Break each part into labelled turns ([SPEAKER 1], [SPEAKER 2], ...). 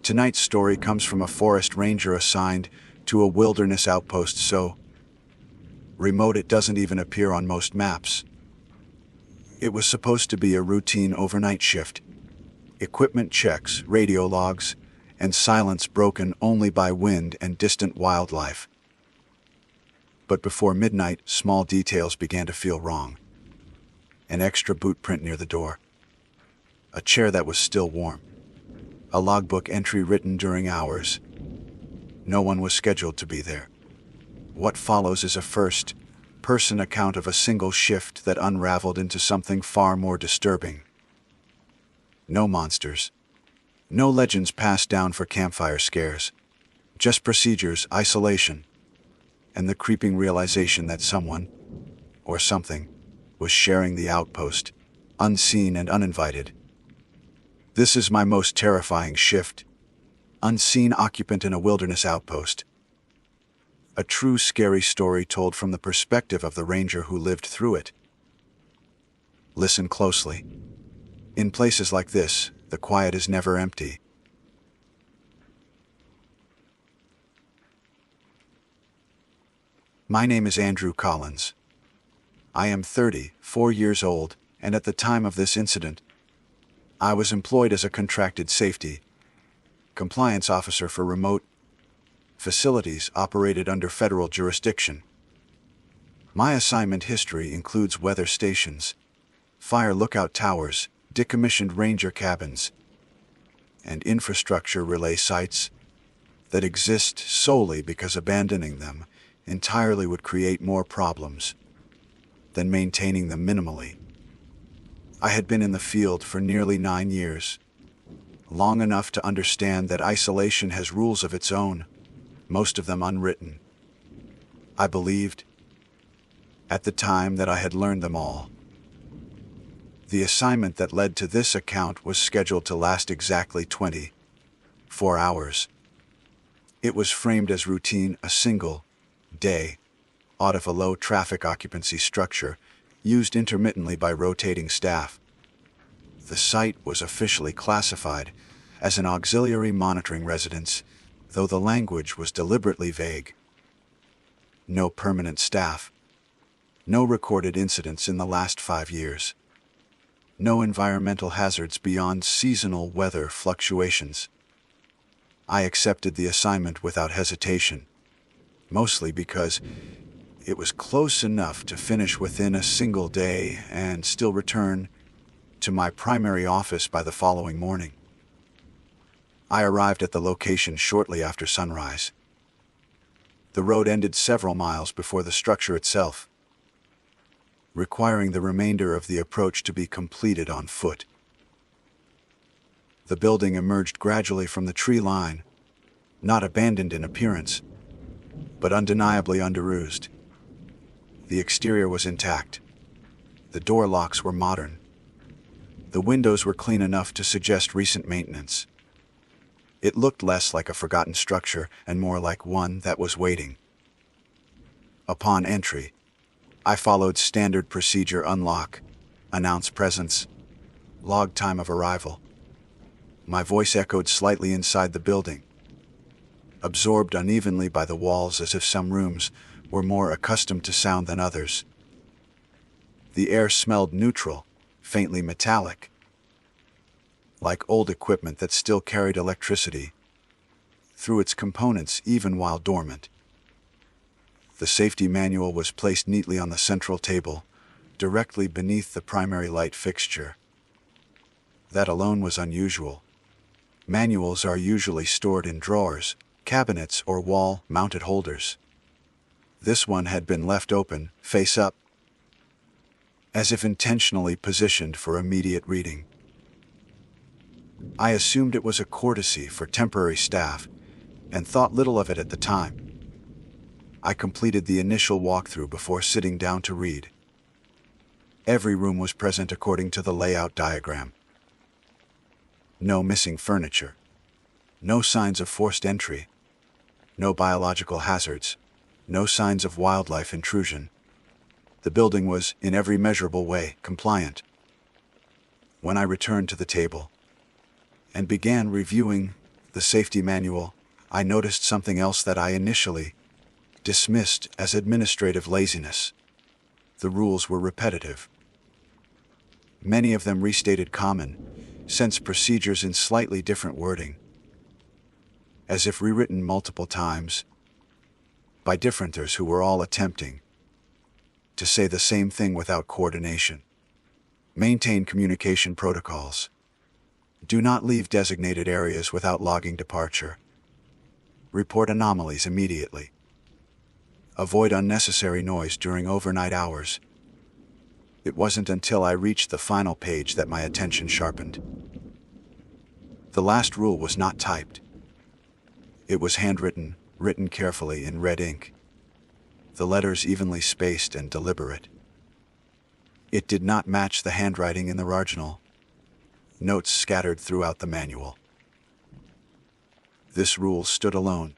[SPEAKER 1] Tonight's story comes from a forest ranger assigned to a wilderness outpost so remote it doesn't even appear on most maps. It was supposed to be a routine overnight shift. Equipment checks, radio logs, and silence broken only by wind and distant wildlife. But before midnight, small details began to feel wrong. An extra boot print near the door. A chair that was still warm. A logbook entry written during hours. No one was scheduled to be there. What follows is a first-person account of a single shift that unraveled into something far more disturbing. No monsters. No legends passed down for campfire scares. Just procedures, isolation, and the creeping realization that someone, or something, was sharing the outpost, unseen and uninvited. This is my most terrifying shift. Unseen occupant in a wilderness outpost. A true scary story told from the perspective of the ranger who lived through it. Listen closely. In places like this, the quiet is never empty. My name is Andrew Collins. I am 34 years old, and at the time of this incident, I was employed as a contracted safety compliance officer for remote facilities operated under federal jurisdiction. My assignment history includes weather stations, fire lookout towers, decommissioned ranger cabins, and infrastructure relay sites that exist solely because abandoning them entirely would create more problems than maintaining them minimally. I had been in the field for nearly 9 years, long enough to understand that isolation has rules of its own, most of them unwritten. I believed, at the time, that I had learned them all. The assignment that led to this account was scheduled to last exactly 24 hours. It was framed as routine, a single day, out of a low-traffic occupancy structure, used intermittently by rotating staff. The site was officially classified as an auxiliary monitoring residence, though the language was deliberately vague. No permanent staff. No recorded incidents in the last 5 years. No environmental hazards beyond seasonal weather fluctuations. I accepted the assignment without hesitation, mostly because it was close enough to finish within a single day and still return to my primary office by the following morning. I arrived at the location shortly after sunrise. The road ended several miles before the structure itself, requiring the remainder of the approach to be completed on foot. The building emerged gradually from the tree line, not abandoned in appearance, but undeniably underused. The exterior was intact. The door locks were modern. The windows were clean enough to suggest recent maintenance. It looked less like a forgotten structure and more like one that was waiting. Upon entry, I followed standard procedure: unlock, announce presence, log time of arrival. My voice echoed slightly inside the building, absorbed unevenly by the walls as if some rooms were more accustomed to sound than others. The air smelled neutral, faintly metallic, like old equipment that still carried electricity through its components even while dormant. The safety manual was placed neatly on the central table, directly beneath the primary light fixture. That alone was unusual. Manuals are usually stored in drawers, cabinets, or wall-mounted holders. This one had been left open, face up, as if intentionally positioned for immediate reading. I assumed it was a courtesy for temporary staff and thought little of it at the time. I completed the initial walkthrough before sitting down to read. Every room was present according to the layout diagram. No missing furniture. No signs of forced entry. No biological hazards. No signs of wildlife intrusion. The building was, in every measurable way, compliant. When I returned to the table and began reviewing the safety manual, I noticed something else that I initially dismissed as administrative laziness. The rules were repetitive. Many of them restated common sense procedures in slightly different wording, as if rewritten multiple times by differenters who were all attempting to say the same thing without coordination. Maintain communication protocols. Do not leave designated areas without logging departure. Report anomalies immediately. Avoid unnecessary noise during overnight hours. It wasn't until I reached the final page that my attention sharpened. The last rule was not typed. It was handwritten, written carefully in red ink. The letters evenly spaced and deliberate. It did not match the handwriting in the original. Notes scattered throughout the manual. This rule stood alone,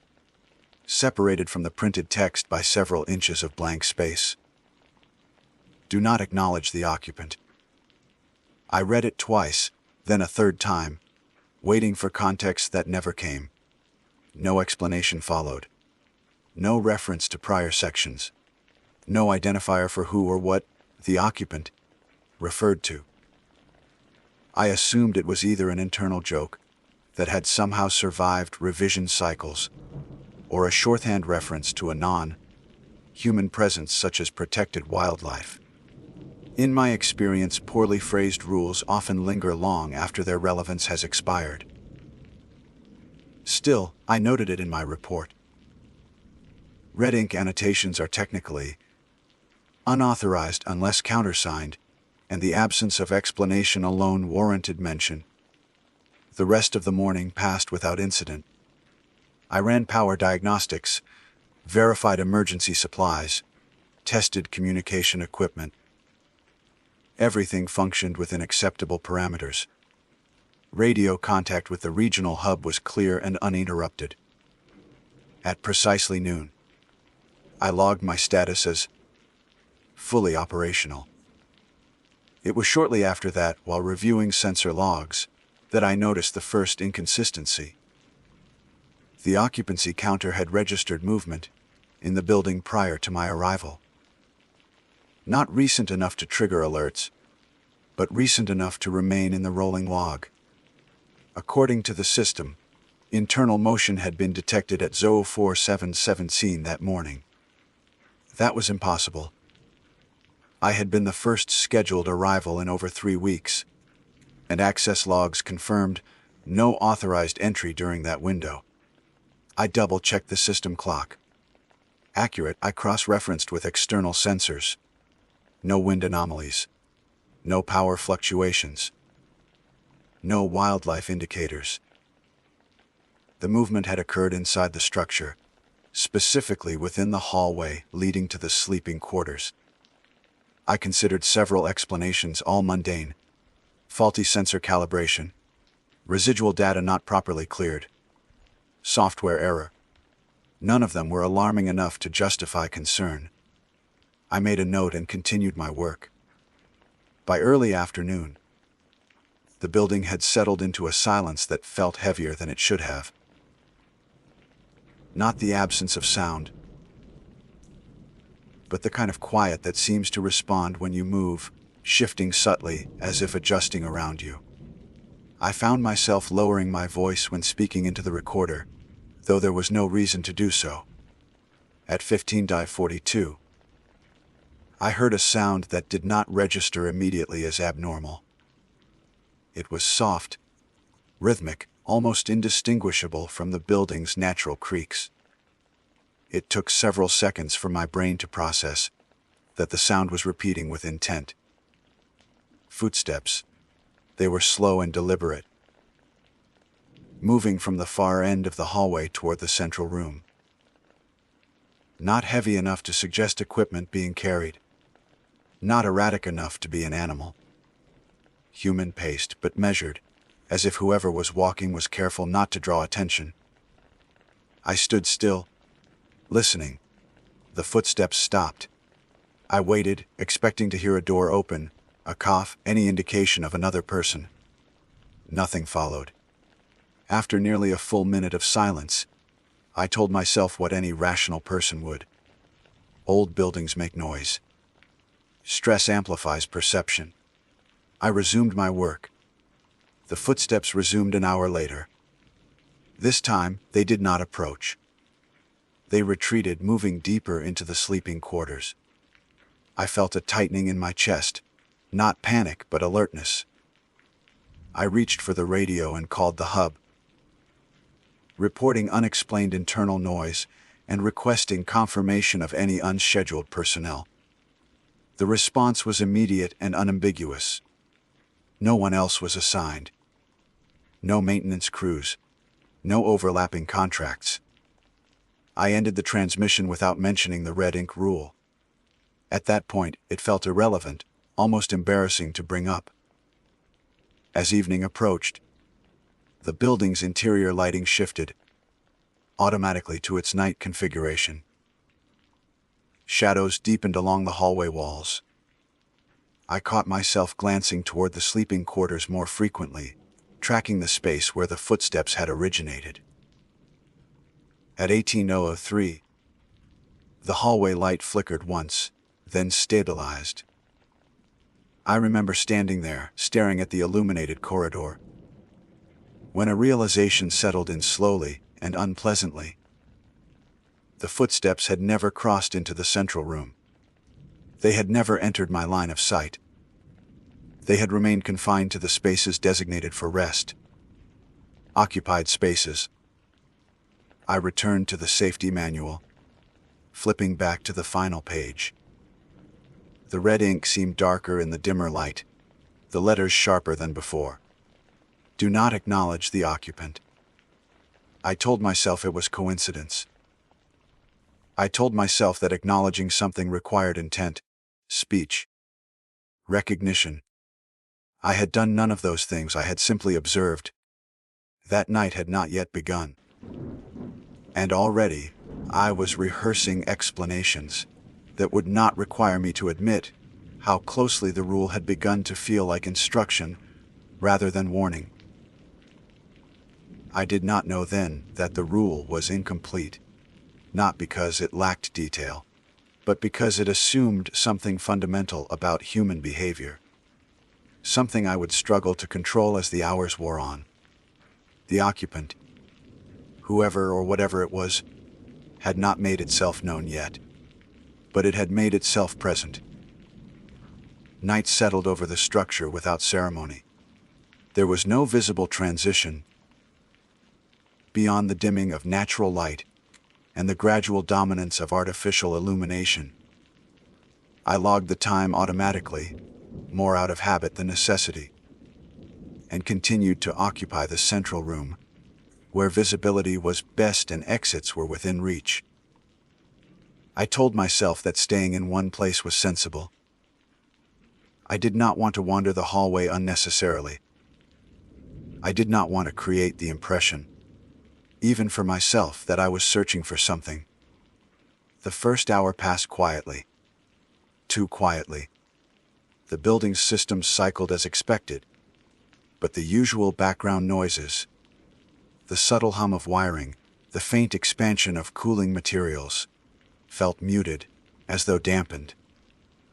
[SPEAKER 1] separated from the printed text by several inches of blank space. Do not acknowledge the occupant. I read it twice, then a third time, waiting for context that never came. No explanation followed. No reference to prior sections. No identifier for who or what the occupant referred to. I assumed it was either an internal joke that had somehow survived revision cycles, or a shorthand reference to a non-human presence such as protected wildlife. In my experience, poorly phrased rules often linger long after their relevance has expired. Still, I noted it in my report. Red ink annotations are technically unauthorized unless countersigned, and the absence of explanation alone warranted mention. The rest of the morning passed without incident. I ran power diagnostics, verified emergency supplies, tested communication equipment. Everything functioned within acceptable parameters. Radio contact with the regional hub was clear and uninterrupted. At precisely noon, I logged my status as fully operational. It was shortly after that, while reviewing sensor logs, that I noticed the first inconsistency. The occupancy counter had registered movement in the building prior to my arrival. Not recent enough to trigger alerts, but recent enough to remain in the rolling log. According to the system, internal motion had been detected at Vol.47 that morning. That was impossible. I had been the first scheduled arrival in over 3 weeks, and access logs confirmed no authorized entry during that window. I double-checked the system clock. Accurate. I cross-referenced with external sensors. No wind anomalies. No power fluctuations. No wildlife indicators. The movement had occurred inside the structure, specifically within the hallway leading to the sleeping quarters. I considered several explanations, all mundane. Faulty sensor calibration. Residual data not properly cleared. Software error. None of them were alarming enough to justify concern. I made a note and continued my work. By early afternoon, the building had settled into a silence that felt heavier than it should have. Not the absence of sound, but the kind of quiet that seems to respond when you move, shifting subtly as if adjusting around you. I found myself lowering my voice when speaking into the recorder, though there was no reason to do so. At 15:42, I heard a sound that did not register immediately as abnormal. It was soft, rhythmic, almost indistinguishable from the building's natural creaks. It took several seconds for my brain to process that the sound was repeating with intent. Footsteps. They were slow and deliberate, moving from the far end of the hallway toward the central room. Not heavy enough to suggest equipment being carried. Not erratic enough to be an animal. Human-paced but measured, as if whoever was walking was careful not to draw attention. I stood still, listening. The footsteps stopped. I waited, expecting to hear a door open, a cough, any indication of another person. Nothing followed. After nearly a full minute of silence, I told myself what any rational person would. Old buildings make noise. Stress amplifies perception. I resumed my work. The footsteps resumed an hour later. This time, they did not approach. They retreated, moving deeper into the sleeping quarters. I felt a tightening in my chest, not panic but alertness. I reached for the radio and called the hub, reporting unexplained internal noise and requesting confirmation of any unscheduled personnel. The response was immediate and unambiguous. No one else was assigned. No maintenance crews. No overlapping contracts. I ended the transmission without mentioning the red ink rule. At that point, it felt irrelevant, almost embarrassing to bring up. As evening approached, the building's interior lighting shifted automatically to its night configuration. Shadows deepened along the hallway walls. I caught myself glancing toward the sleeping quarters more frequently, tracking the space where the footsteps had originated. At 18:03, the hallway light flickered once, then stabilized. I remember standing there, staring at the illuminated corridor, when a realization settled in slowly and unpleasantly. The footsteps had never crossed into the central room. They had never entered my line of sight. They had remained confined to the spaces designated for rest. Occupied spaces. I returned to the safety manual, flipping back to the final page. The red ink seemed darker in the dimmer light, the letters sharper than before. Do not acknowledge the occupant. I told myself it was coincidence. I told myself that acknowledging something required intent, speech, recognition. I had done none of those things. I had simply observed. That night had not yet begun. And already, I was rehearsing explanations that would not require me to admit how closely the rule had begun to feel like instruction rather than warning. I did not know then that the rule was incomplete, not because it lacked detail, but because it assumed something fundamental about human behavior, something I would struggle to control as the hours wore on. The occupant, whoever or whatever it was, had not made itself known yet, but it had made itself present. Night settled over the structure without ceremony. There was no visible transition beyond the dimming of natural light and the gradual dominance of artificial illumination. I logged the time automatically, more out of habit than necessity, and continued to occupy the central room, where visibility was best and exits were within reach. I told myself that staying in one place was sensible. I did not want to wander the hallway unnecessarily. I did not want to create the impression, even for myself, that I was searching for something. The first hour passed quietly. Too quietly. The building's systems cycled as expected, but the usual background noises, the subtle hum of wiring, the faint expansion of cooling materials, felt muted, as though dampened.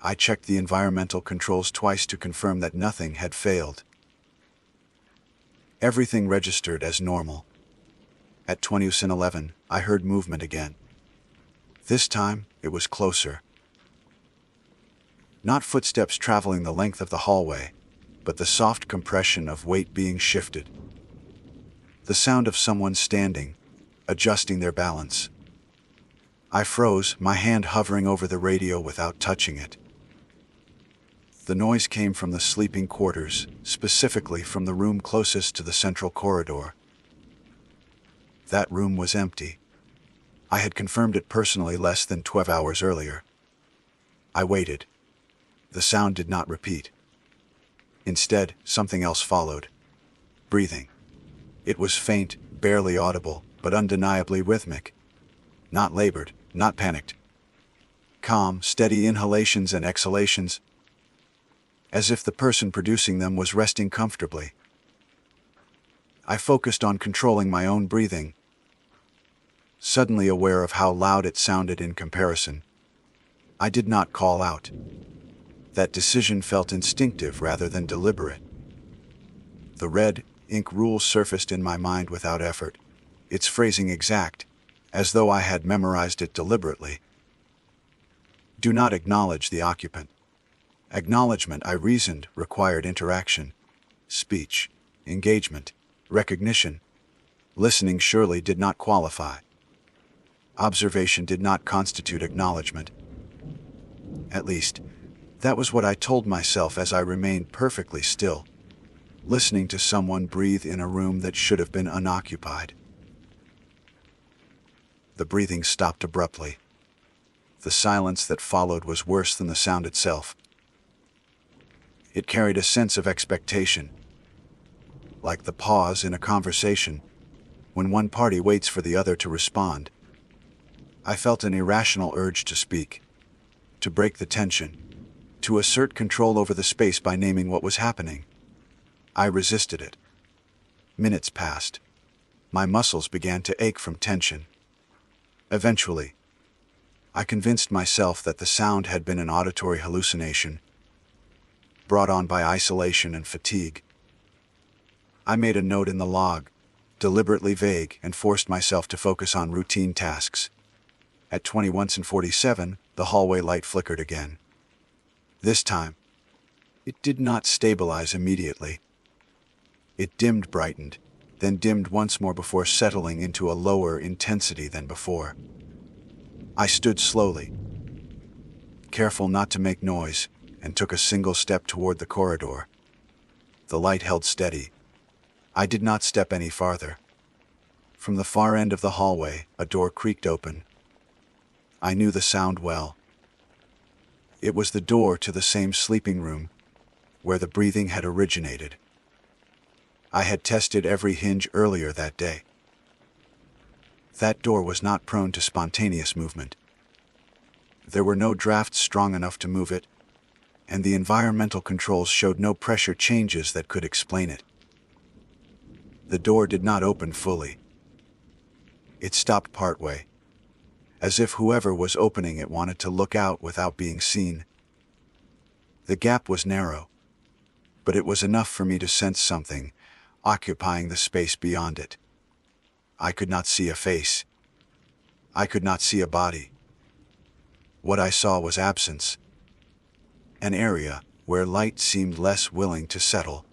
[SPEAKER 1] I checked the environmental controls twice to confirm that nothing had failed. Everything registered as normal. At 20:11, I heard movement again. This time, it was closer. Not footsteps traveling the length of the hallway, but the soft compression of weight being shifted. The sound of someone standing, adjusting their balance. I froze, my hand hovering over the radio without touching it. The noise came from the sleeping quarters, specifically from the room closest to the central corridor. That room was empty. I had confirmed it personally less than 12 hours earlier. I waited. The sound did not repeat. Instead, something else followed. Breathing. It was faint, barely audible, but undeniably rhythmic. Not labored, not panicked. Calm, steady inhalations and exhalations, as if the person producing them was resting comfortably. I focused on controlling my own breathing, suddenly aware of how loud it sounded in comparison. I did not call out. That decision felt instinctive rather than deliberate. The red ink rule surfaced in my mind without effort, its phrasing exact, as though I had memorized it deliberately. Do not acknowledge the occupant. Acknowledgement, I reasoned, required interaction, speech, engagement, recognition. Listening surely did not qualify. Observation did not constitute acknowledgement. At least, that was what I told myself as I remained perfectly still, listening to someone breathe in a room that should have been unoccupied. The breathing stopped abruptly. The silence that followed was worse than the sound itself. It carried a sense of expectation, like the pause in a conversation when one party waits for the other to respond. I felt an irrational urge to speak, to break the tension, to assert control over the space by naming what was happening. I resisted it. Minutes passed. My muscles began to ache from tension. Eventually, I convinced myself that the sound had been an auditory hallucination, brought on by isolation and fatigue. I made a note in the log, deliberately vague, and forced myself to focus on routine tasks. At 21:47, the hallway light flickered again. This time, it did not stabilize immediately. It dimmed, brightened, then dimmed once more before settling into a lower intensity than before. I stood slowly, careful not to make noise, and took a single step toward the corridor. The light held steady. I did not step any farther. From the far end of the hallway, a door creaked open. I knew the sound well. It was the door to the same sleeping room where the breathing had originated. I had tested every hinge earlier that day. That door was not prone to spontaneous movement. There were no drafts strong enough to move it, and the environmental controls showed no pressure changes that could explain it. The door did not open fully. It stopped partway, as if whoever was opening it wanted to look out without being seen. The gap was narrow, but it was enough for me to sense something occupying the space beyond it. I could not see a face. I could not see a body. What I saw was absence. An area where light seemed less willing to settle,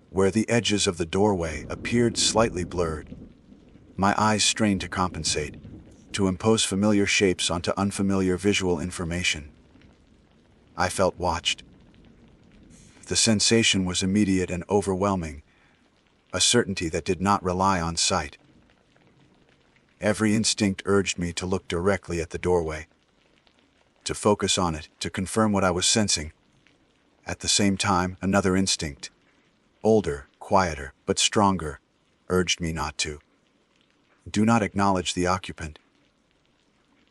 [SPEAKER 1] where the edges of the doorway appeared slightly blurred. My eyes strained to compensate, to impose familiar shapes onto unfamiliar visual information. I felt watched. The sensation was immediate and overwhelming, a certainty that did not rely on sight. Every instinct urged me to look directly at the doorway, to focus on it, to confirm what I was sensing. At the same time, another instinct, older, quieter, but stronger, urged me not to. Do not acknowledge the occupant.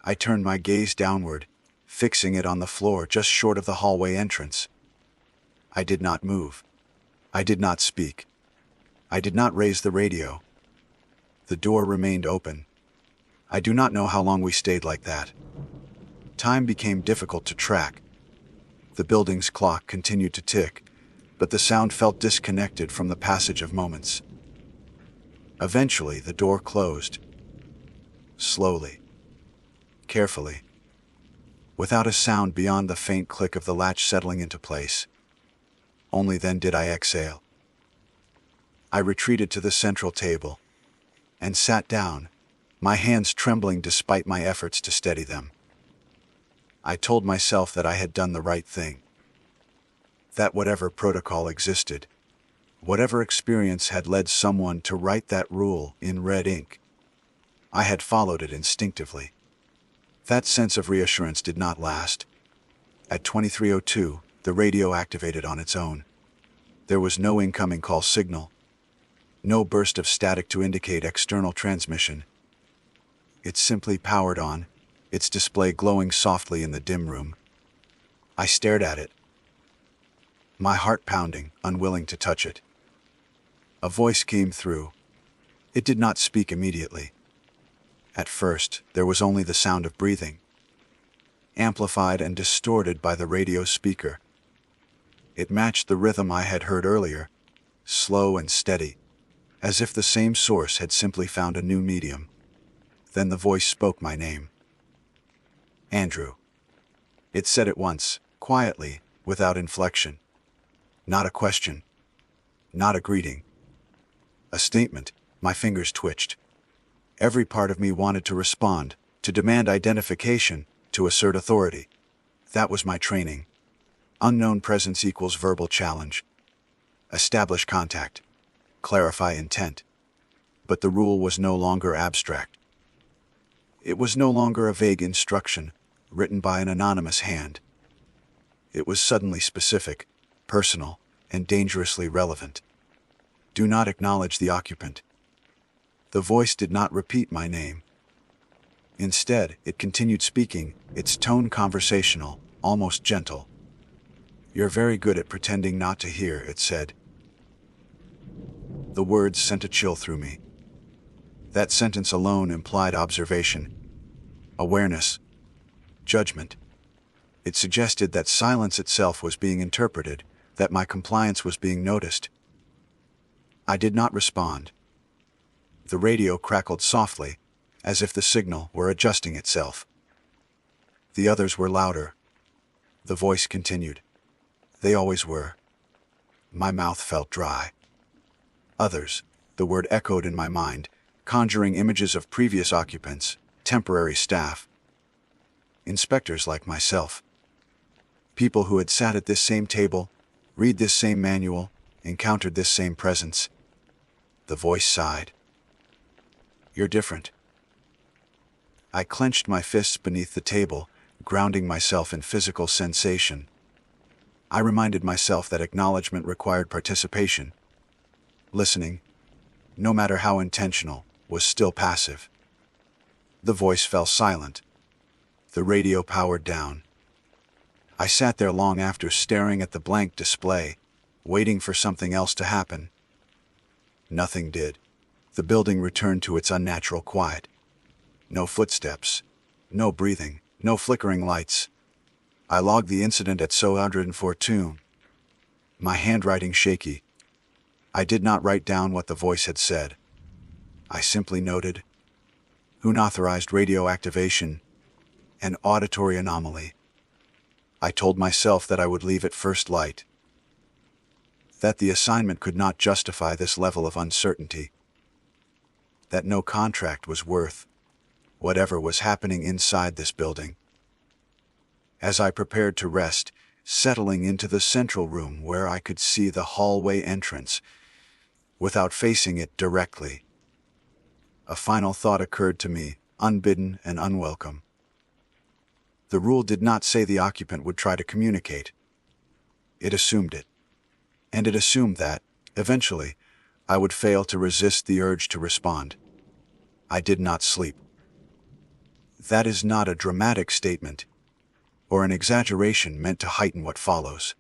[SPEAKER 1] I turned my gaze downward, fixing it on the floor just short of the hallway entrance. I did not move. I did not speak. I did not raise the radio. The door remained open. I do not know how long we stayed like that. Time became difficult to track. The building's clock continued to tick, but the sound felt disconnected from the passage of moments. Eventually, the door closed. Slowly. Carefully. Without a sound beyond the faint click of the latch settling into place. Only then did I exhale. I retreated to the central table and sat down, my hands trembling despite my efforts to steady them. I told myself that I had done the right thing. That whatever protocol existed, whatever experience had led someone to write that rule in red ink, I had followed it instinctively. That sense of reassurance did not last. At 23:02, the radio activated on its own. There was no incoming call signal, no burst of static to indicate external transmission. It simply powered on, its display glowing softly in the dim room. I stared at it, my heart pounding, unwilling to touch it. A voice came through, It did not speak immediately. At first, there was only the sound of breathing, amplified and distorted by the radio speaker. It matched the rhythm I had heard earlier, slow and steady, as if the same source had simply found a new medium. Then the voice spoke my name. Andrew. It said it once, quietly, without inflection. Not a question. Not a greeting. A statement. My fingers twitched. Every part of me wanted to respond, to demand identification, to assert authority. That was my training. Unknown presence equals verbal challenge. Establish contact. Clarify intent. But the rule was no longer abstract. It was no longer a vague instruction, written by an anonymous hand. It was suddenly specific, personal, and dangerously relevant. Do not acknowledge the occupant. The voice did not repeat my name. Instead, it continued speaking, its tone conversational, almost gentle. You're very good at pretending not to hear, it said. The words sent a chill through me. That sentence alone implied observation, awareness, judgment. It suggested that silence itself was being interpreted, that my compliance was being noticed. I did not respond. The radio crackled softly, as if the signal were adjusting itself. The others were louder. The voice continued. They always were. My mouth felt dry. Others, the word echoed in my mind, conjuring images of previous occupants, temporary staff, inspectors like myself. People who had sat at this same table, read this same manual, encountered this same presence. The voice sighed. You're different. I clenched my fists beneath the table, grounding myself in physical sensation. I reminded myself that acknowledgement required participation. Listening, no matter how intentional, was still passive. The voice fell silent. The radio powered down. I sat there long after, staring at the blank display, waiting for something else to happen. Nothing did. The building returned to its unnatural quiet. No footsteps, no breathing, no flickering lights. I logged the incident at Vol.49. My handwriting shaky. I did not write down what the voice had said. I simply noted, unauthorized radio activation, an auditory anomaly. I told myself that I would leave at first light, that the assignment could not justify this level of uncertainty, that no contract was worth whatever was happening inside this building. As I prepared to rest, settling into the central room where I could see the hallway entrance, without facing it directly, a final thought occurred to me, unbidden and unwelcome. The rule did not say the occupant would try to communicate. It assumed it. And it assumed that, eventually, I would fail to resist the urge to respond. I did not sleep. That is not a dramatic statement, or an exaggeration meant to heighten what follows.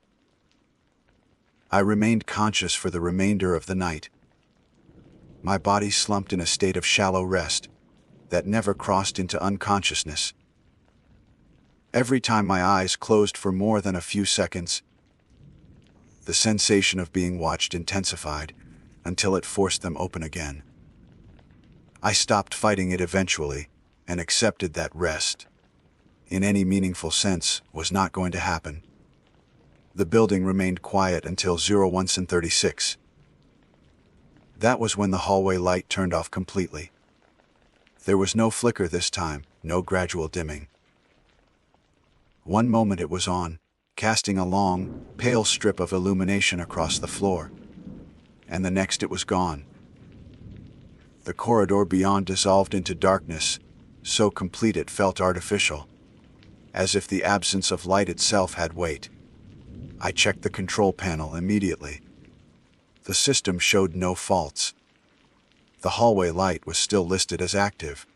[SPEAKER 1] I remained conscious for the remainder of the night. My body slumped in a state of shallow rest that never crossed into unconsciousness. Every time my eyes closed for more than a few seconds, the sensation of being watched intensified until it forced them open again. I stopped fighting it eventually and accepted that rest, in any meaningful sense, was not going to happen. The building remained quiet until 01:36. That was when the hallway light turned off completely. There was no flicker this time, no gradual dimming. One moment it was on, casting a long, pale strip of illumination across the floor, and the next it was gone. The corridor beyond dissolved into darkness, so complete it felt artificial, as if the absence of light itself had weight. I checked the control panel immediately. The system showed no faults. The hallway light was still listed as active.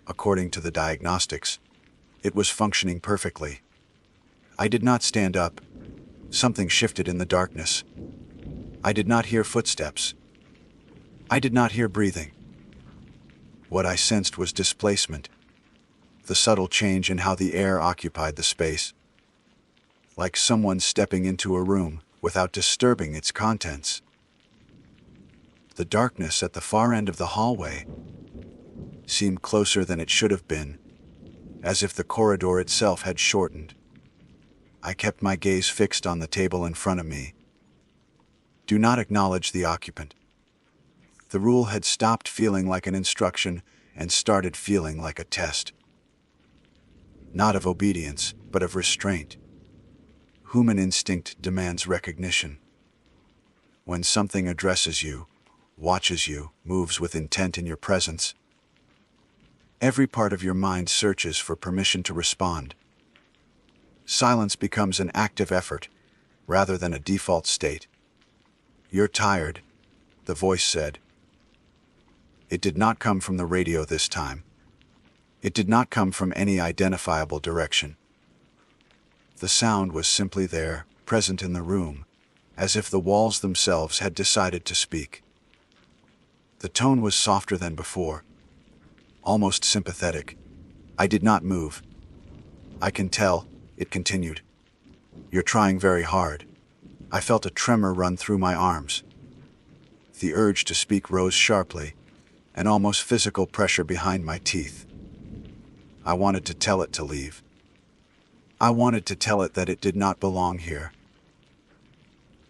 [SPEAKER 1] According to the diagnostics, it was functioning perfectly. I did not stand up. Something shifted in the darkness. I did not hear footsteps. I did not hear breathing. What I sensed was displacement, the subtle change in how the air occupied the space, like someone stepping into a room without disturbing its contents. The darkness at the far end of the hallway seemed closer than it should have been, as if the corridor itself had shortened. I kept my gaze fixed on the table in front of me. Do not acknowledge the occupant. The rule had stopped feeling like an instruction and started feeling like a test. Not of obedience, but of restraint. Human instinct demands recognition. When something addresses you, watches you, moves with intent in your presence, every part of your mind searches for permission to respond. Silence becomes an active effort, rather than a default state. "You're tired," the voice said. It did not come from the radio this time. It did not come from any identifiable direction. The sound was simply there, present in the room, as if the walls themselves had decided to speak. The tone was softer than before, almost sympathetic. I did not move. "I can tell," it continued. "You're trying very hard." I felt a tremor run through my arms. The urge to speak rose sharply, an almost physical pressure behind my teeth. I wanted to tell it to leave. I wanted to tell it that it did not belong here.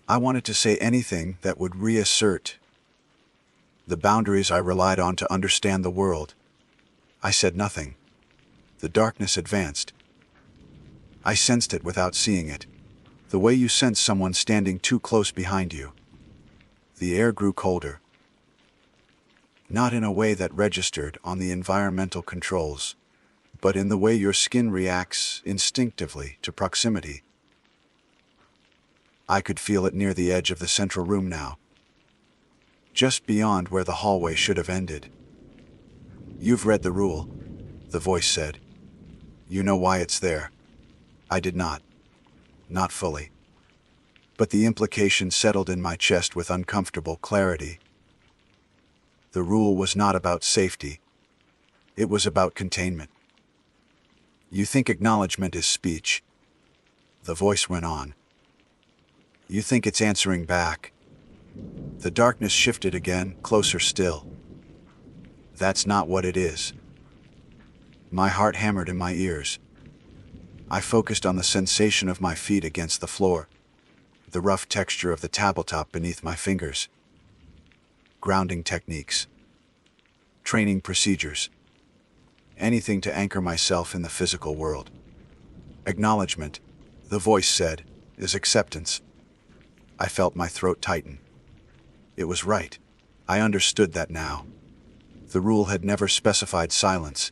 [SPEAKER 1] I wanted to say anything that would reassert the boundaries I relied on to understand the world. I said nothing. The darkness advanced. I sensed it without seeing it, the way you sense someone standing too close behind you. The air grew colder. Not in a way that registered on the environmental controls, but in the way your skin reacts instinctively to proximity. I could feel it near the edge of the central room now, just beyond where the hallway should have ended. "You've read the rule," the voice said. "You know why it's there." I did not. Not fully. But the implication settled in my chest with uncomfortable clarity. The rule was not about safety. It was about containment. "You think acknowledgement is speech," the voice went on. "You think it's answering back." The darkness shifted again, closer still. "That's not what it is." My heart hammered in my ears. I focused on the sensation of my feet against the floor, the rough texture of the tabletop beneath my fingers. Grounding techniques, training procedures, anything to anchor myself in the physical world. "Acknowledgement," the voice said, "is acceptance." I felt my throat tighten. It was right. I understood that now. The rule had never specified silence.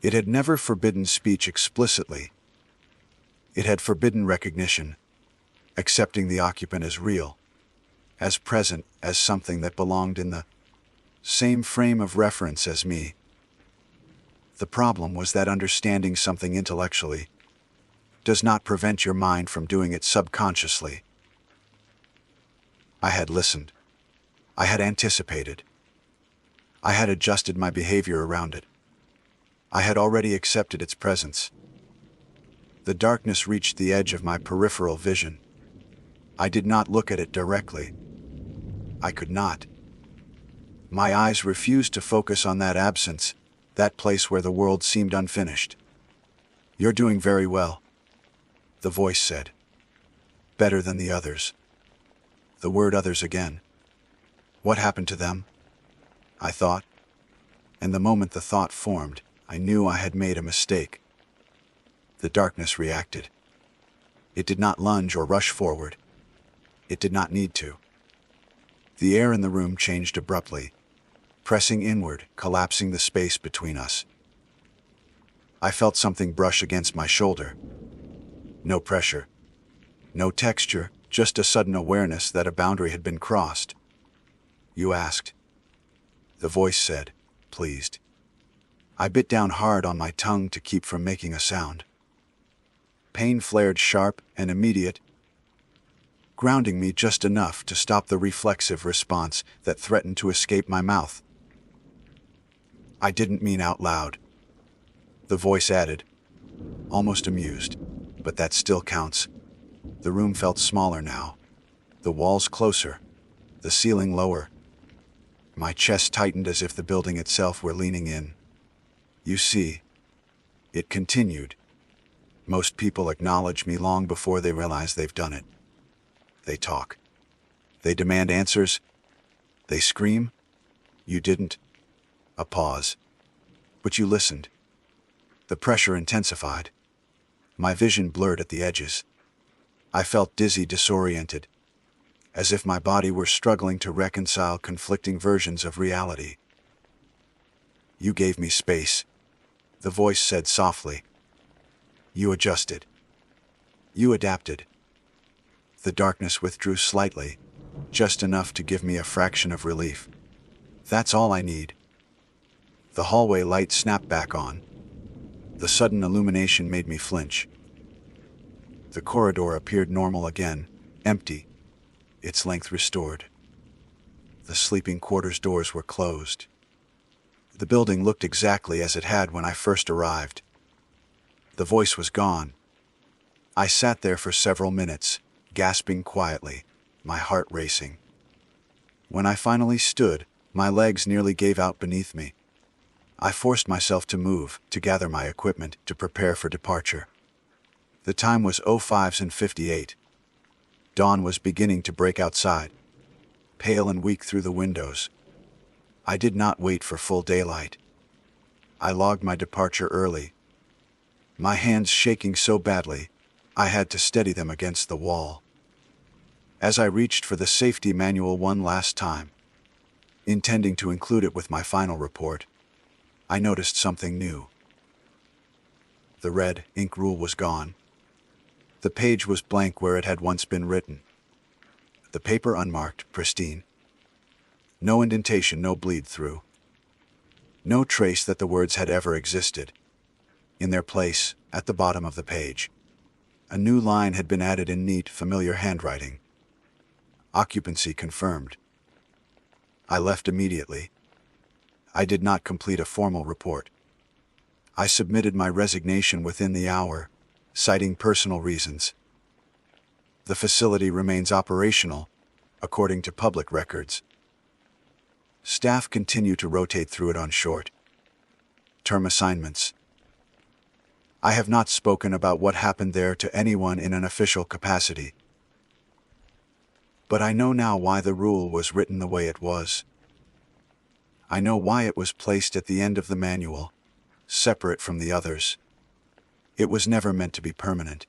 [SPEAKER 1] It had never forbidden speech explicitly. It had forbidden recognition, accepting the occupant as real, as present, as something that belonged in the same frame of reference as me. The problem was that understanding something intellectually does not prevent your mind from doing it subconsciously. I had listened. I had anticipated. I had adjusted my behavior around it. I had already accepted its presence. The darkness reached the edge of my peripheral vision. I did not look at it directly. I could not. My eyes refused to focus on that absence, that place where the world seemed unfinished. "You're doing very well," the voice said. "Better than the others." The word others again. What happened to them? I thought. And the moment the thought formed, I knew I had made a mistake. The darkness reacted. It did not lunge or rush forward. It did not need to. The air in the room changed abruptly, pressing inward, collapsing the space between us. I felt something brush against my shoulder. No pressure. No texture, just a sudden awareness that a boundary had been crossed. "You asked," the voice said, pleased. I bit down hard on my tongue to keep from making a sound. Pain flared sharp and immediate. grounding me just enough to stop the reflexive response that threatened to escape my mouth. "I didn't mean out loud," the voice added, almost amused, "but that still counts." The room felt smaller now, the walls closer, the ceiling lower. My chest tightened as if the building itself were leaning in. "You see," it continued, "most people acknowledge me long before they realize they've done it. They talk. They demand answers. They scream. You didn't." A pause. "But you listened." The pressure intensified. My vision blurred at the edges. I felt dizzy, disoriented, as if my body were struggling to reconcile conflicting versions of reality. "You gave me space," the voice said softly. "You adjusted. You adapted." The darkness withdrew slightly, just enough to give me a fraction of relief. "That's all I need." The hallway light snapped back on. The sudden illumination made me flinch. The corridor appeared normal again, empty, its length restored. The sleeping quarters doors were closed. The building looked exactly as it had when I first arrived. The voice was gone. I sat there for several minutes, gasping quietly, my heart racing. When I finally stood, my legs nearly gave out beneath me. I forced myself to move, to gather my equipment, to prepare for departure. The time was 05:58. Dawn was beginning to break outside, pale and weak through the windows. I did not wait for full daylight. I logged my departure early, my hands shaking so badly I had to steady them against the wall. As I reached for the safety manual one last time, intending to include it with my final report, I noticed something new. The red ink rule was gone. The page was blank where it had once been written. The paper unmarked, pristine. No indentation, no bleed through. No trace that the words had ever existed. In their place, at the bottom of the page, a new line had been added in neat, familiar handwriting. Occupancy confirmed. I left immediately. I did not complete a formal report. I submitted my resignation within the hour, citing personal reasons. The facility remains operational, according to public records. Staff continue to rotate through it on short-term assignments. I have not spoken about what happened there to anyone in an official capacity. But I know now why the rule was written the way it was. I know why it was placed at the end of the manual, separate from the others. It was never meant to be permanent.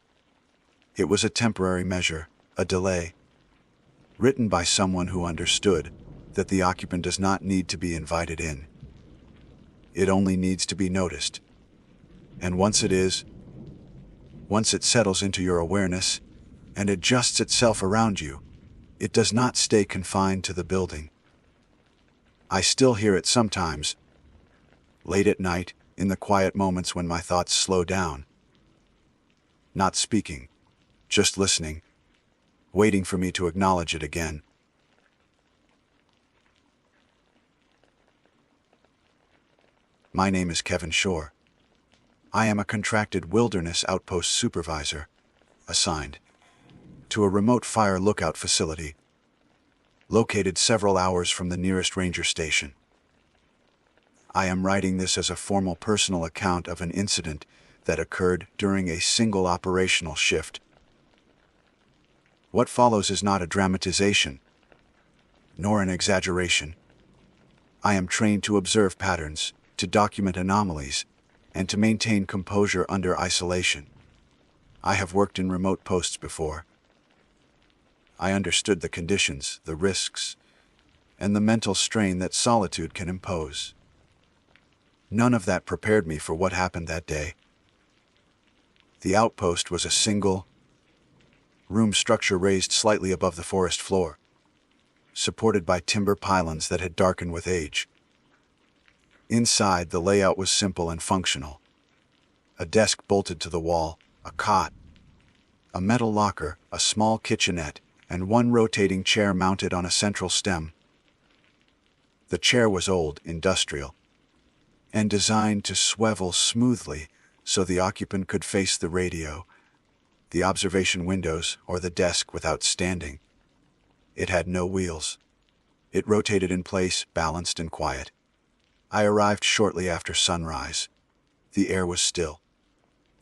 [SPEAKER 1] It was a temporary measure, a delay, written by someone who understood that the occupant does not need to be invited in. It only needs to be noticed. And once it is, once it settles into your awareness and adjusts itself around you, it does not stay confined to the building. I still hear it sometimes, late at night, in the quiet moments when my thoughts slow down. Not speaking, just listening, waiting for me to acknowledge it again. My name is Kevin Shore. I am a contracted wilderness outpost supervisor, assigned to a remote fire lookout facility, located several hours from the nearest ranger station. I am writing this as a formal personal account of an incident that occurred during a single operational shift. What follows is not a dramatization, nor an exaggeration. I am trained to observe patterns, to document anomalies, and to maintain composure under isolation. I have worked in remote posts before. I understood the conditions, the risks, and the mental strain that solitude can impose. None of that prepared me for what happened that day. The outpost was a single room structure raised slightly above the forest floor, supported by timber pylons that had darkened with age. Inside, the layout was simple and functional. A desk bolted to the wall, a cot, a metal locker, a small kitchenette, and one rotating chair mounted on a central stem. The chair was old, industrial, and designed to swivel smoothly so the occupant could face the radio, the observation windows, or the desk without standing. It had no wheels. It rotated in place, balanced and quiet. I arrived shortly after sunrise. The air was still.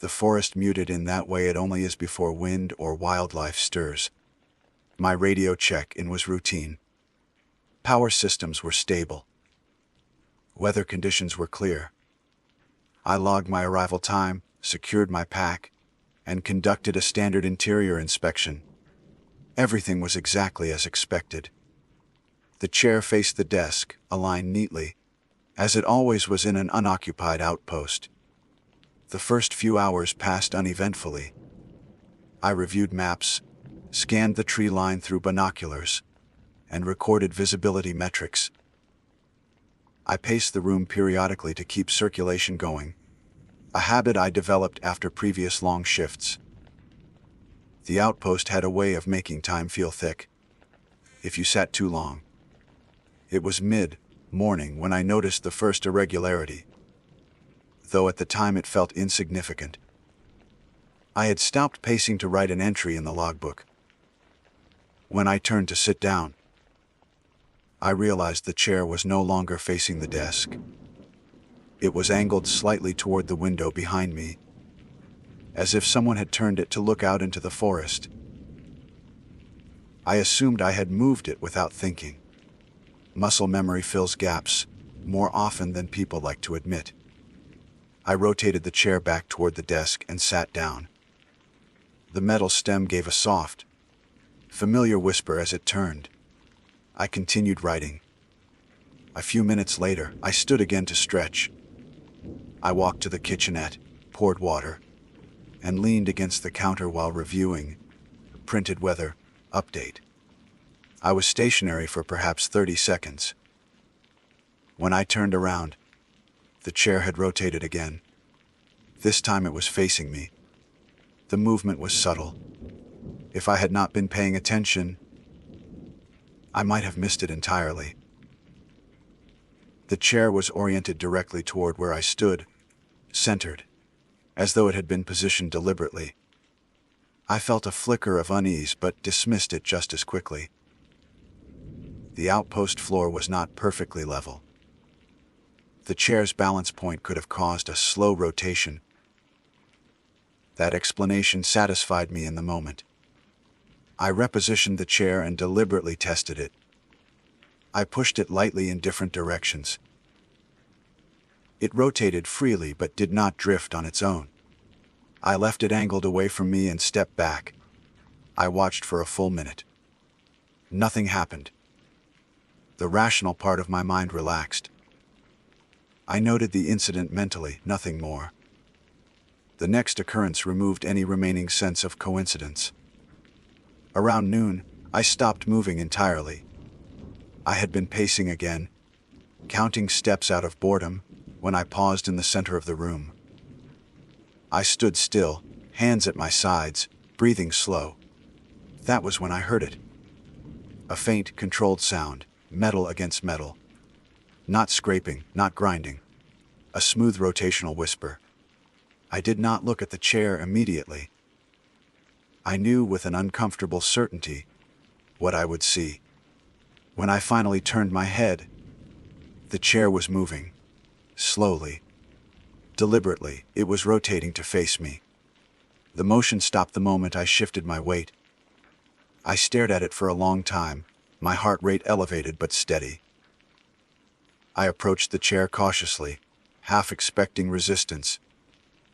[SPEAKER 1] The forest muted in that way it only is before wind or wildlife stirs. My radio check-in was routine. Power systems were stable. Weather conditions were clear. I logged my arrival time, secured my pack, and conducted a standard interior inspection. Everything was exactly as expected. The chair faced the desk, aligned neatly, as it always was in an unoccupied outpost. The first few hours passed uneventfully. I reviewed maps, scanned the tree line through binoculars, and recorded visibility metrics. I paced the room periodically to keep circulation going, a habit I developed after previous long shifts. The outpost had a way of making time feel thick, if you sat too long. It was mid-morning when I noticed the first irregularity, though at the time it felt insignificant. I had stopped pacing to write an entry in the logbook. When I turned to sit down, I realized the chair was no longer facing the desk. It was angled slightly toward the window behind me, as if someone had turned it to look out into the forest. I assumed I had moved it without thinking. Muscle memory fills gaps more often than people like to admit. I rotated the chair back toward the desk and sat down. The metal stem gave a soft, familiar whisper as it turned. I continued writing. A few minutes later, I stood again to stretch. I walked to the kitchenette, poured water, and leaned against the counter while reviewing printed weather update. I was stationary for perhaps 30 seconds. When I turned around, the chair had rotated again. This time it was facing me. The movement was subtle. If I had not been paying attention, I might have missed it entirely. The chair was oriented directly toward where I stood, centered, as though it had been positioned deliberately. I felt a flicker of unease but dismissed it just as quickly. The outpost floor was not perfectly level. The chair's balance point could have caused a slow rotation. That explanation satisfied me in the moment. I repositioned the chair and deliberately tested it. I pushed it lightly in different directions. It rotated freely but did not drift on its own. I left it angled away from me and stepped back. I watched for a full minute. Nothing happened. The rational part of my mind relaxed. I noted the incident mentally, nothing more. The next occurrence removed any remaining sense of coincidence. Around noon, I stopped moving entirely. I had been pacing again, counting steps out of boredom, when I paused in the center of the room. I stood still, hands at my sides, breathing slow. That was when I heard it. A faint, controlled sound, metal against metal. Not scraping, not grinding. A smooth rotational whisper. I did not look at the chair immediately. I knew with an uncomfortable certainty what I would see. When I finally turned my head, the chair was moving. Slowly. Deliberately, it was rotating to face me. The motion stopped the moment I shifted my weight. I stared at it for a long time, my heart rate elevated but steady. I approached the chair cautiously, half expecting resistance,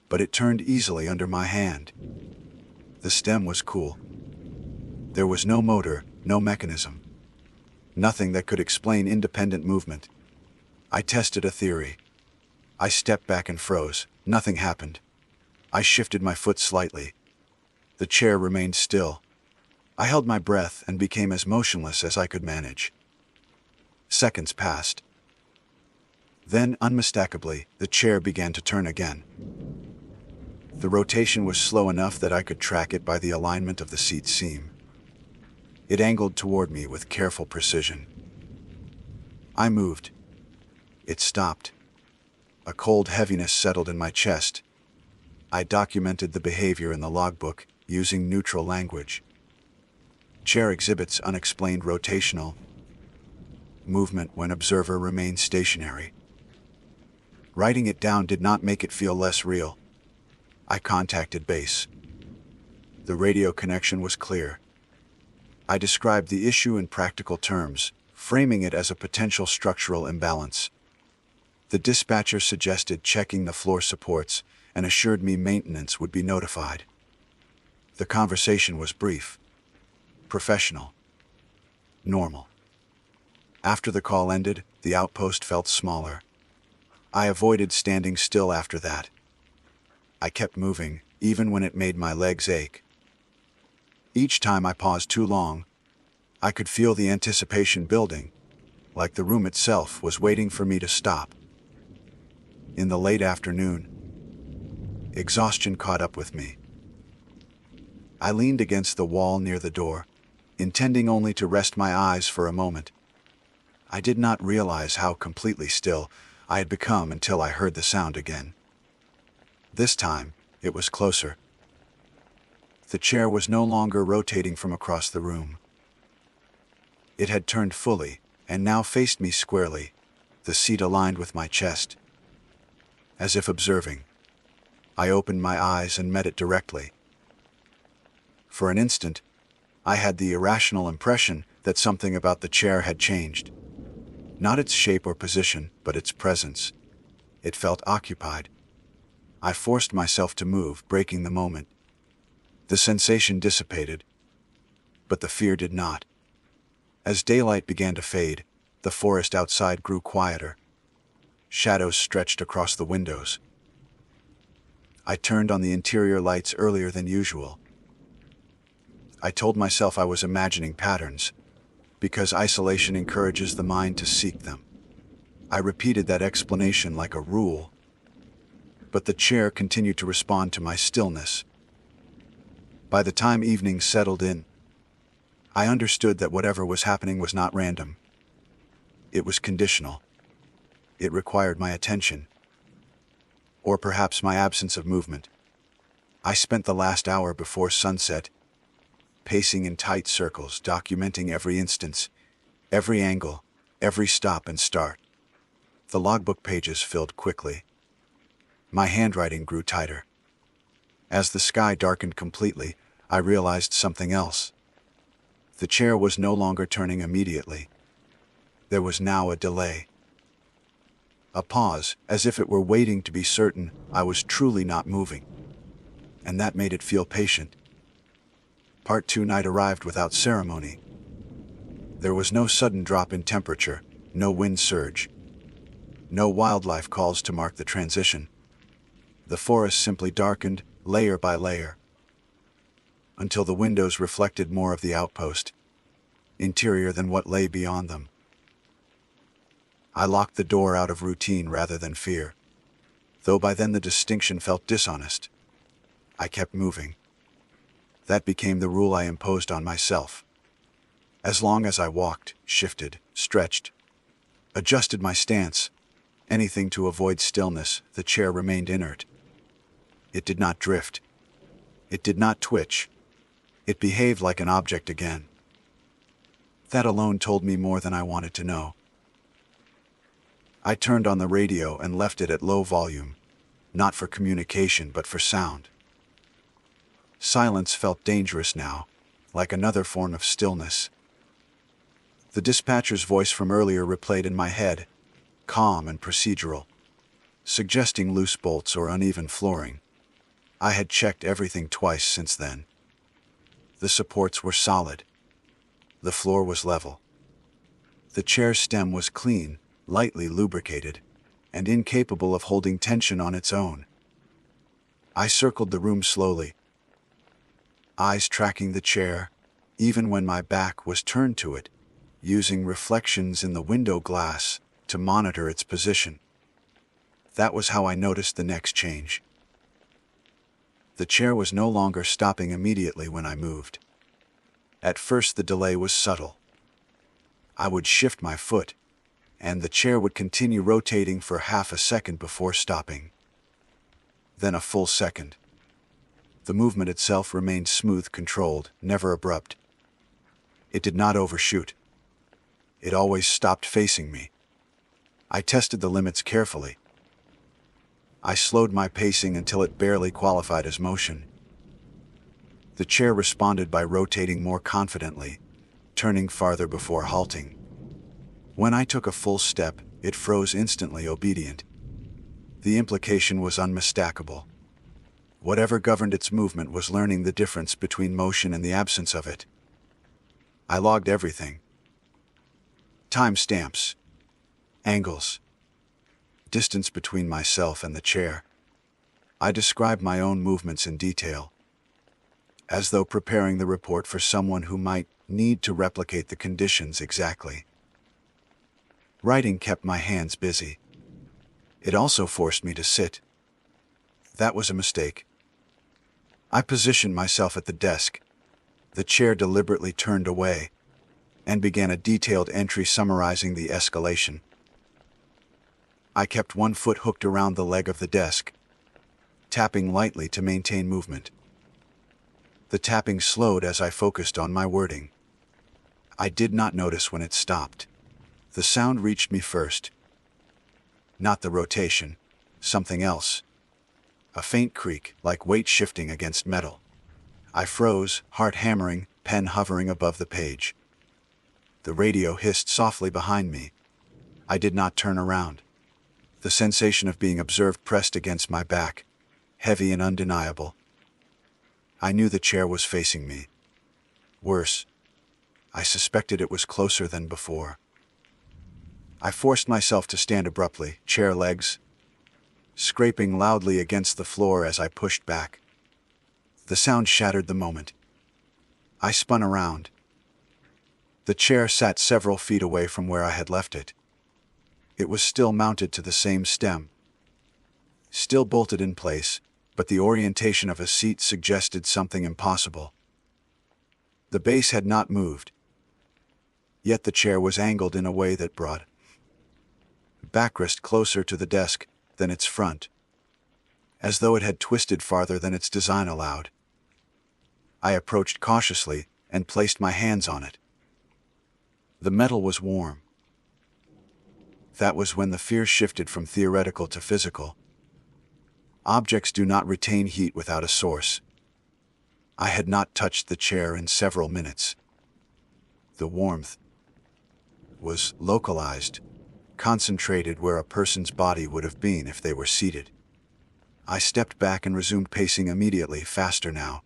[SPEAKER 1] but it turned easily under my hand. The stem was cool. There was no motor, no mechanism. Nothing that could explain independent movement. I tested a theory. I stepped back and froze. Nothing happened. I shifted my foot slightly. The chair remained still. I held my breath and became as motionless as I could manage. Seconds passed. Then, unmistakably, the chair began to turn again. The rotation was slow enough that I could track it by the alignment of the seat seam. It angled toward me with careful precision. I moved. It stopped. A cold heaviness settled in my chest. I documented the behavior in the logbook, using neutral language. Chair exhibits unexplained rotational movement when observer remains stationary. Writing it down did not make it feel less real. I contacted base. The radio connection was clear. I described the issue in practical terms, framing it as a potential structural imbalance. The dispatcher suggested checking the floor supports and assured me maintenance would be notified. The conversation was brief, professional, normal. After the call ended, the outpost felt smaller. I avoided standing still after that. I kept moving, even when it made my legs ache. Each time I paused too long, I could feel the anticipation building, like the room itself was waiting for me to stop. In the late afternoon, exhaustion caught up with me. I leaned against the wall near the door, intending only to rest my eyes for a moment. I did not realize how completely still I had become until I heard the sound again. This time, it was closer. The chair was no longer rotating from across the room. It had turned fully, and now faced me squarely, the seat aligned with my chest. As if observing, I opened my eyes and met it directly. For an instant, I had the irrational impression that something about the chair had changed. Not its shape or position, but its presence. It felt occupied. I forced myself to move, breaking the moment. The sensation dissipated, but the fear did not. As daylight began to fade, the forest outside grew quieter. Shadows stretched across the windows. I turned on the interior lights earlier than usual. I told myself I was imagining patterns, because isolation encourages the mind to seek them. I repeated that explanation like a rule, but the chair continued to respond to my stillness. By the time evening settled in, I understood that whatever was happening was not random. It was conditional. It required my attention, or perhaps my absence of movement. I spent the last hour before sunset, pacing in tight circles, documenting every instance, every angle, every stop and start. The logbook pages filled quickly. My handwriting grew tighter. As the sky darkened completely, I realized something else. The chair was no longer turning immediately. There was now a delay. A pause, as if it were waiting to be certain I was truly not moving. And that made it feel patient. Part 2 night arrived without ceremony. There was no sudden drop in temperature, no wind surge, no wildlife calls to mark the transition. The forest simply darkened, layer by layer, until the windows reflected more of the outpost, interior than what lay beyond them. I locked the door out of routine rather than fear, though by then the distinction felt dishonest. I kept moving. That became the rule I imposed on myself. As long as I walked, shifted, stretched, adjusted my stance, anything to avoid stillness, the chair remained inert. It did not drift. It did not twitch. It behaved like an object again. That alone told me more than I wanted to know. I turned on the radio and left it at low volume, not for communication but for sound. Silence felt dangerous now, like another form of stillness. The dispatcher's voice from earlier replayed in my head, calm and procedural, suggesting loose bolts or uneven flooring. I had checked everything twice since then. The supports were solid. The floor was level. The chair's stem was clean, lightly lubricated, and incapable of holding tension on its own. I circled the room slowly, eyes tracking the chair, even when my back was turned to it, using reflections in the window glass to monitor its position. That was how I noticed the next change. The chair was no longer stopping immediately when I moved. At first the delay was subtle. I would shift my foot, and the chair would continue rotating for half a second before stopping. Then a full second. The movement itself remained smooth, controlled, never abrupt. It did not overshoot. It always stopped facing me. I tested the limits carefully. I slowed my pacing until it barely qualified as motion. The chair responded by rotating more confidently, turning farther before halting. When I took a full step, it froze instantly, obedient. The implication was unmistakable. Whatever governed its movement was learning the difference between motion and the absence of it. I logged everything. Timestamps, angles, distance between myself and the chair. I described my own movements in detail, as though preparing the report for someone who might need to replicate the conditions exactly. Writing kept my hands busy. It also forced me to sit. That was a mistake. I positioned myself at the desk. The chair deliberately turned away and began a detailed entry summarizing the escalation. I kept one foot hooked around the leg of the desk, tapping lightly to maintain movement. The tapping slowed as I focused on my wording. I did not notice when it stopped. The sound reached me first. Not the rotation, something else. A faint creak, like weight shifting against metal. I froze, heart hammering, pen hovering above the page. The radio hissed softly behind me. I did not turn around. The sensation of being observed pressed against my back, heavy and undeniable. I knew the chair was facing me. Worse, I suspected it was closer than before. I forced myself to stand abruptly, chair legs scraping loudly against the floor as I pushed back. The sound shattered the moment. I spun around. The chair sat several feet away from where I had left it. It was still mounted to the same stem, still bolted in place, but the orientation of a seat suggested something impossible. The base had not moved, yet the chair was angled in a way that brought backrest closer to the desk than its front, as though it had twisted farther than its design allowed. I approached cautiously and placed my hands on it. The metal was warm. That was when the fear shifted from theoretical to physical. Objects do not retain heat without a source. I had not touched the chair in several minutes. The warmth was localized, concentrated where a person's body would have been if they were seated. I stepped back and resumed pacing immediately, faster now.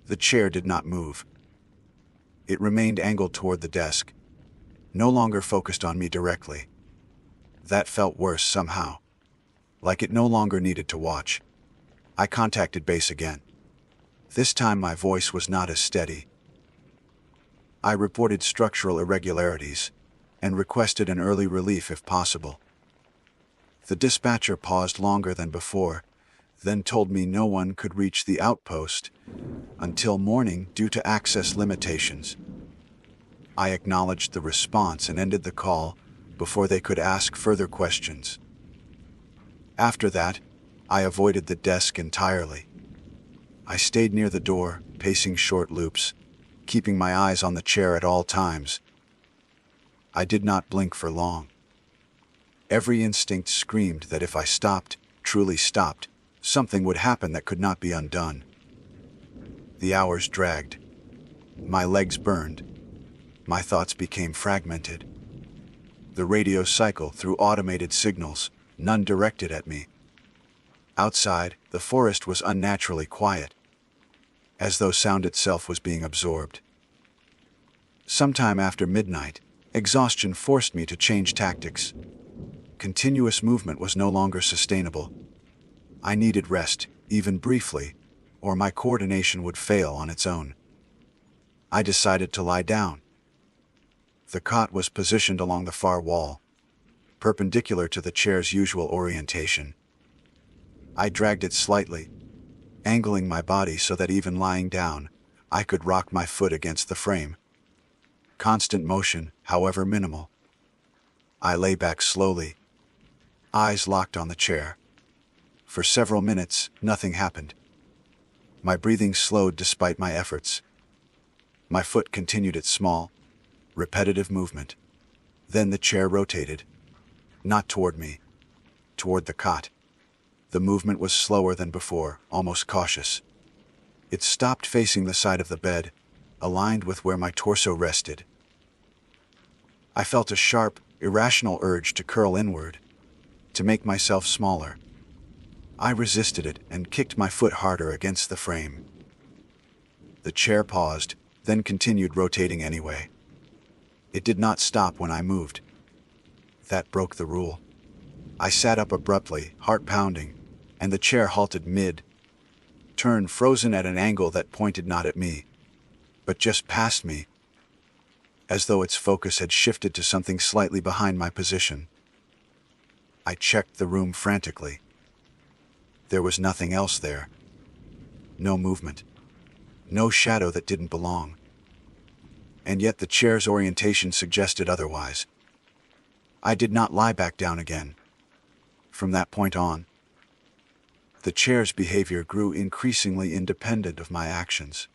[SPEAKER 1] The chair did not move. It remained angled toward the desk, no longer focused on me directly. That felt worse somehow, like it no longer needed to watch. I contacted base again. This time my voice was not as steady. I reported structural irregularities and requested an early relief if possible. The dispatcher paused longer than before, then told me no one could reach the outpost until morning due to access limitations. I acknowledged the response and ended the call before they could ask further questions. After that, I avoided the desk entirely. I stayed near the door, pacing short loops, keeping my eyes on the chair at all times. I did not blink for long. Every instinct screamed that if I stopped, truly stopped, something would happen that could not be undone. The hours dragged. My legs burned. My thoughts became fragmented. The radio cycled through automated signals, none directed at me. Outside, the forest was unnaturally quiet, as though sound itself was being absorbed. Sometime after midnight, exhaustion forced me to change tactics. Continuous movement was no longer sustainable. I needed rest, even briefly, or my coordination would fail on its own. I decided to lie down. The cot was positioned along the far wall, perpendicular to the chair's usual orientation. I dragged it slightly, angling my body so that even lying down, I could rock my foot against the frame. Constant motion, however minimal. I lay back slowly, eyes locked on the chair. For several minutes, nothing happened. My breathing slowed despite my efforts. My foot continued its small, repetitive movement. Then the chair rotated, not toward me, toward the cot. The movement was slower than before, almost cautious. It stopped facing the side of the bed, aligned with where my torso rested. I felt a sharp, irrational urge to curl inward, to make myself smaller. I resisted it and kicked my foot harder against the frame. The chair paused, then continued rotating anyway. It did not stop when I moved. That broke the rule. I sat up abruptly, heart pounding, and the chair halted mid-turn, frozen at an angle that pointed not at me, but just past me, as though its focus had shifted to something slightly behind my position. I checked the room frantically. There was nothing else there. No movement. No shadow that didn't belong. And yet the chair's orientation suggested otherwise. I did not lie back down again. From that point on, the chair's behavior grew increasingly independent of my actions.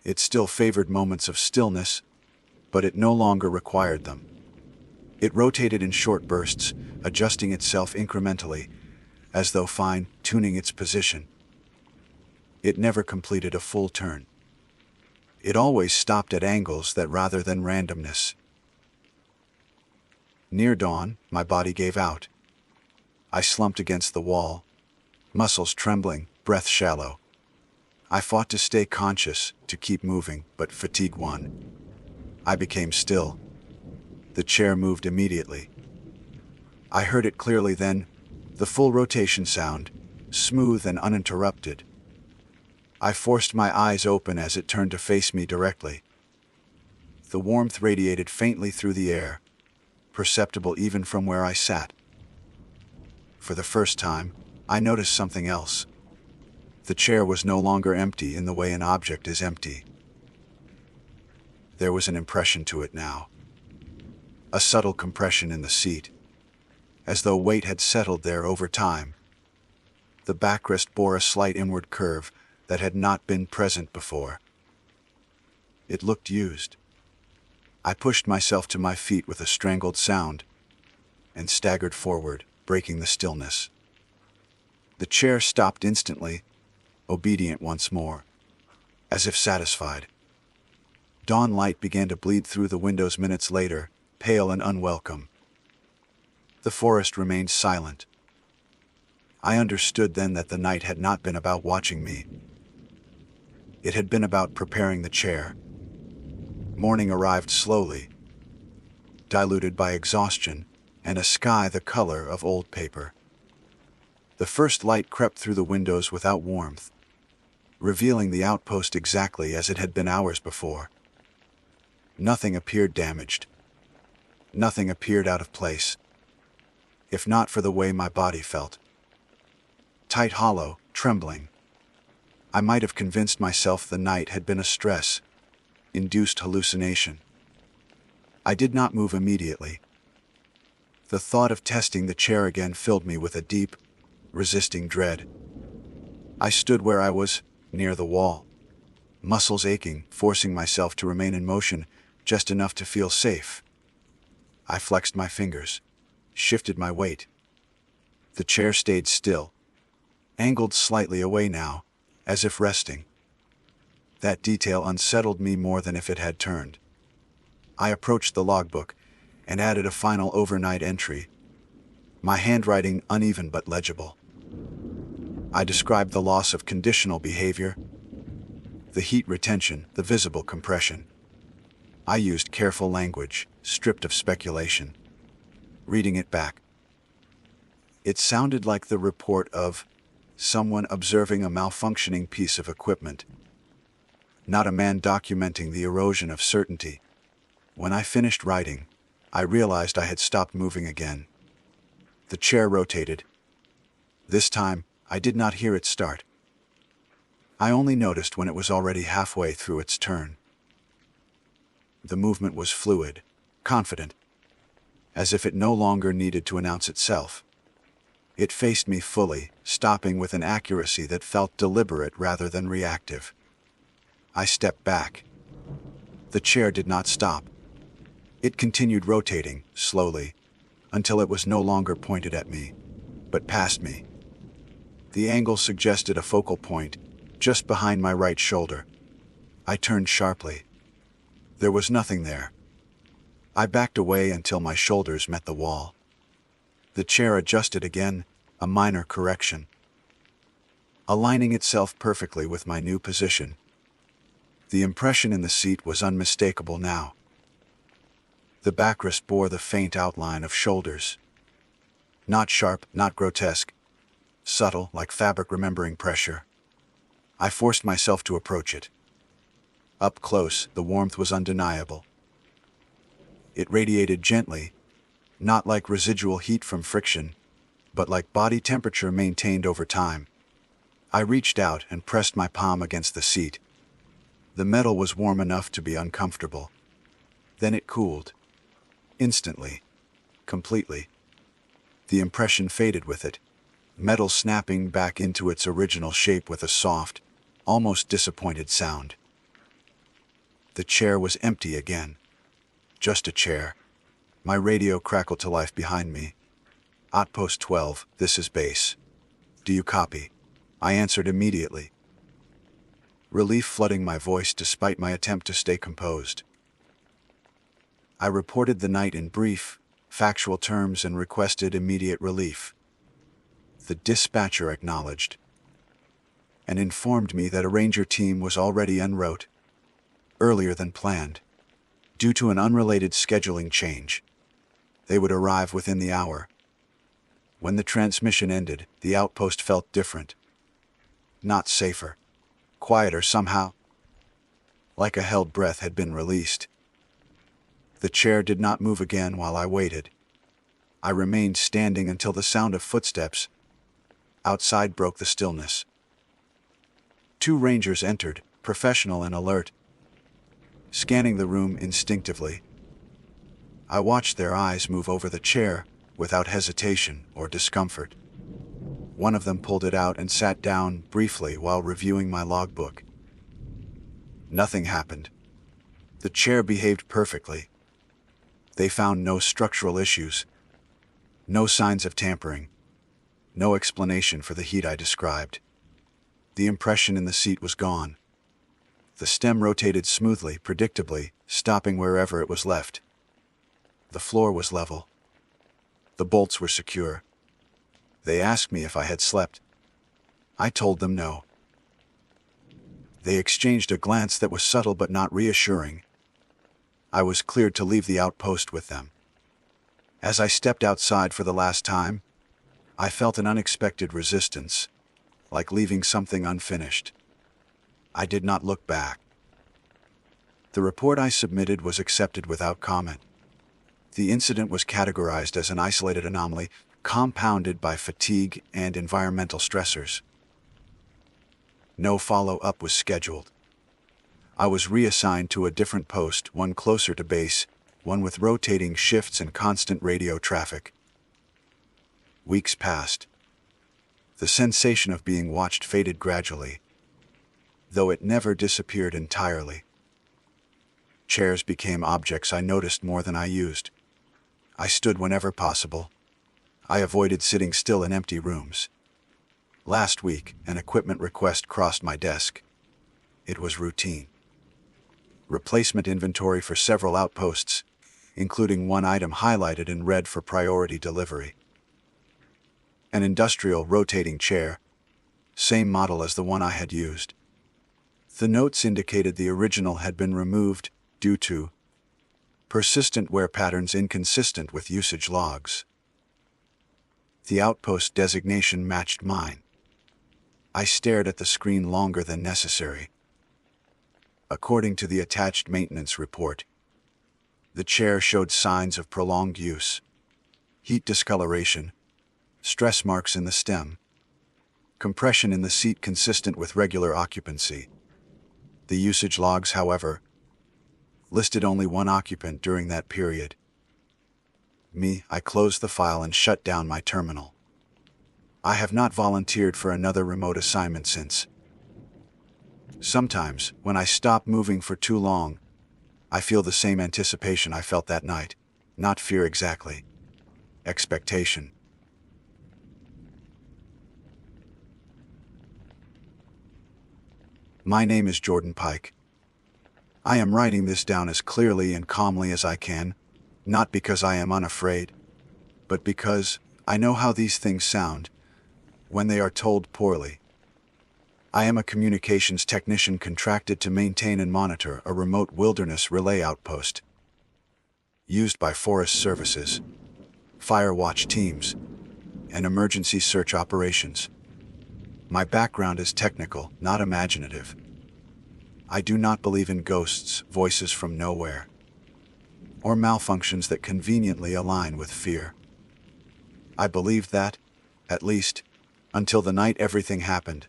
[SPEAKER 1] It still favored moments of stillness, but it no longer required them. It rotated in short bursts, adjusting itself incrementally, as though fine-tuning its position. It never completed a full turn. It always stopped at angles that rather than randomness. Near dawn, my body gave out. I slumped against the wall, muscles trembling, breath shallow. I fought to stay conscious, to keep moving, but fatigue won. I became still. The chair moved immediately. I heard it clearly then, the full rotation sound, smooth and uninterrupted. I forced my eyes open as it turned to face me directly. The warmth radiated faintly through the air, perceptible even from where I sat. For the first time, I noticed something else. The chair was no longer empty in the way an object is empty. There was an impression to it now. A subtle compression in the seat, as though weight had settled there over time. The backrest bore a slight inward curve that had not been present before. It looked used. I pushed myself to my feet with a strangled sound and staggered forward, breaking the stillness. The chair stopped instantly, obedient once more, as if satisfied. Dawn light began to bleed through the windows minutes later, pale and unwelcome. The forest remained silent. I understood then that the night had not been about watching me. It had been about preparing the chair. Morning arrived slowly, diluted by exhaustion and a sky the color of old paper. The first light crept through the windows without warmth, revealing the outpost exactly as it had been hours before. Nothing appeared damaged. Nothing appeared out of place, if not for the way my body felt. Tight, hollow, trembling. I might have convinced myself the night had been a stress-induced hallucination. I did not move immediately. The thought of testing the chair again filled me with a deep, resisting dread. I stood where I was, near the wall, muscles aching, forcing myself to remain in motion just enough to feel safe. I flexed my fingers, shifted my weight. The chair stayed still, angled slightly away now, as if resting. That detail unsettled me more than if it had turned. I approached the logbook and added a final overnight entry, my handwriting uneven but legible. I described the loss of conditional behavior, the heat retention, the visible compression. I used careful language, stripped of speculation. Reading it back, it sounded like the report of someone observing a malfunctioning piece of equipment, not a man documenting the erosion of certainty. When I finished writing, I realized I had stopped moving again. The chair rotated. This time, I did not hear it start. I only noticed when it was already halfway through its turn. The movement was fluid, confident, as if it no longer needed to announce itself. It faced me fully, stopping with an accuracy that felt deliberate rather than reactive. I stepped back. The chair did not stop. It continued rotating, slowly, until it was no longer pointed at me, but past me. The angle suggested a focal point, just behind my right shoulder. I turned sharply. There was nothing there. I backed away until my shoulders met the wall. The chair adjusted again, a minor correction, aligning itself perfectly with my new position. The impression in the seat was unmistakable now. The backrest bore the faint outline of shoulders. Not sharp, not grotesque. Subtle, like fabric remembering pressure. I forced myself to approach it. Up close, the warmth was undeniable. It radiated gently, not like residual heat from friction, but like body temperature maintained over time. I reached out and pressed my palm against the seat. The metal was warm enough to be uncomfortable. Then it cooled. Instantly. Completely. The impression faded with it, metal snapping back into its original shape with a soft, almost disappointed sound. The chair was empty again. Just a chair. My radio crackled to life behind me. Outpost 12, this is base. Do you copy? I answered immediately. Relief flooding my voice despite my attempt to stay composed. I reported the night in brief, factual terms and requested immediate relief. The dispatcher acknowledged and informed me that a ranger team was already en route, earlier than planned, due to an unrelated scheduling change. They would arrive within the hour. When the transmission ended, the outpost felt different. Not safer. Quieter somehow. Like a held breath had been released. The chair did not move again while I waited. I remained standing until the sound of footsteps outside broke the stillness. 2 rangers entered, professional and alert, scanning the room instinctively. I watched their eyes move over the chair without hesitation or discomfort. One of them pulled it out and sat down briefly while reviewing my logbook. Nothing happened. The chair behaved perfectly. They found no structural issues, no signs of tampering, no explanation for the heat I described. The impression in the seat was gone. The stem rotated smoothly, predictably, stopping wherever it was left. The floor was level. The bolts were secure. They asked me if I had slept. I told them no. They exchanged a glance that was subtle but not reassuring. I was cleared to leave the outpost with them. As I stepped outside for the last time, I felt an unexpected resistance, like leaving something unfinished. I did not look back. The report I submitted was accepted without comment. The incident was categorized as an isolated anomaly, compounded by fatigue and environmental stressors. No follow-up was scheduled. I was reassigned to a different post, one closer to base, one with rotating shifts and constant radio traffic. Weeks passed. The sensation of being watched faded gradually, though it never disappeared entirely. Chairs became objects I noticed more than I used. I stood whenever possible. I avoided sitting still in empty rooms. Last week, an equipment request crossed my desk. It was routine. Replacement inventory for several outposts, including one item highlighted in red for priority delivery. An industrial rotating chair, same model as the one I had used. The notes indicated the original had been removed due to persistent wear patterns inconsistent with usage logs. The outpost designation matched mine. I stared at the screen longer than necessary. According to the attached maintenance report, the chair showed signs of prolonged use, heat discoloration, stress marks in the stem. compression in the seat consistent with regular occupancy. The usage logs, however, listed only one occupant during that period. I closed the file and shut down my terminal. I have not volunteered for another remote assignment since. Sometimes, when I stop moving for too long, I feel the same anticipation I felt that night. Not fear exactly. Expectation. My name is Jordan Pike. I am writing this down as clearly and calmly as I can, not because I am unafraid, but because I know how these things sound when they are told poorly. I am a communications technician contracted to maintain and monitor a remote wilderness relay outpost used by forest services, fire watch teams, and emergency search operations. My background is technical, not imaginative. I do not believe in ghosts, voices from nowhere, or malfunctions that conveniently align with fear. I believed that, at least, until the night everything happened.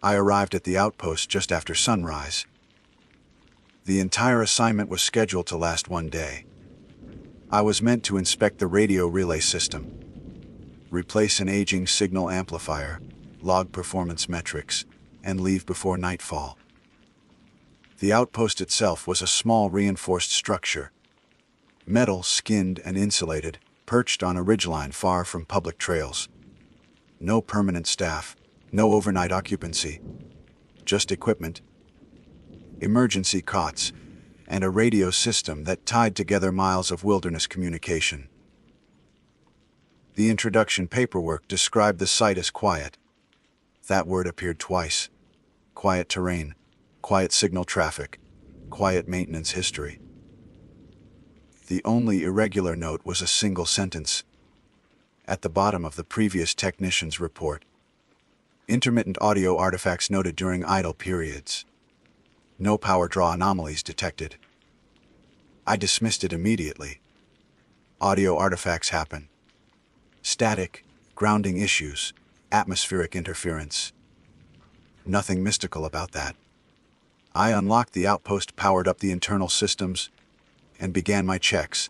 [SPEAKER 1] I arrived at the outpost just after sunrise. The entire assignment was scheduled to last one day. I was meant to inspect the radio relay system, replace an aging signal amplifier, log performance metrics, and leave before nightfall. The outpost itself was a small reinforced structure, metal, skinned and insulated, perched on a ridgeline far from public trails. No permanent staff, no overnight occupancy, just equipment, emergency cots, and a radio system that tied together miles of wilderness communication. The introduction paperwork described the site as quiet. That word appeared twice. Quiet terrain, quiet signal traffic, quiet maintenance history. The only irregular note was a single sentence at the bottom of the previous technician's report. Intermittent audio artifacts noted during idle periods. No power draw anomalies detected. I dismissed it immediately. Audio artifacts happen. Static, grounding issues, atmospheric interference. Nothing mystical about that. I unlocked the outpost, powered up the internal systems, and began my checks.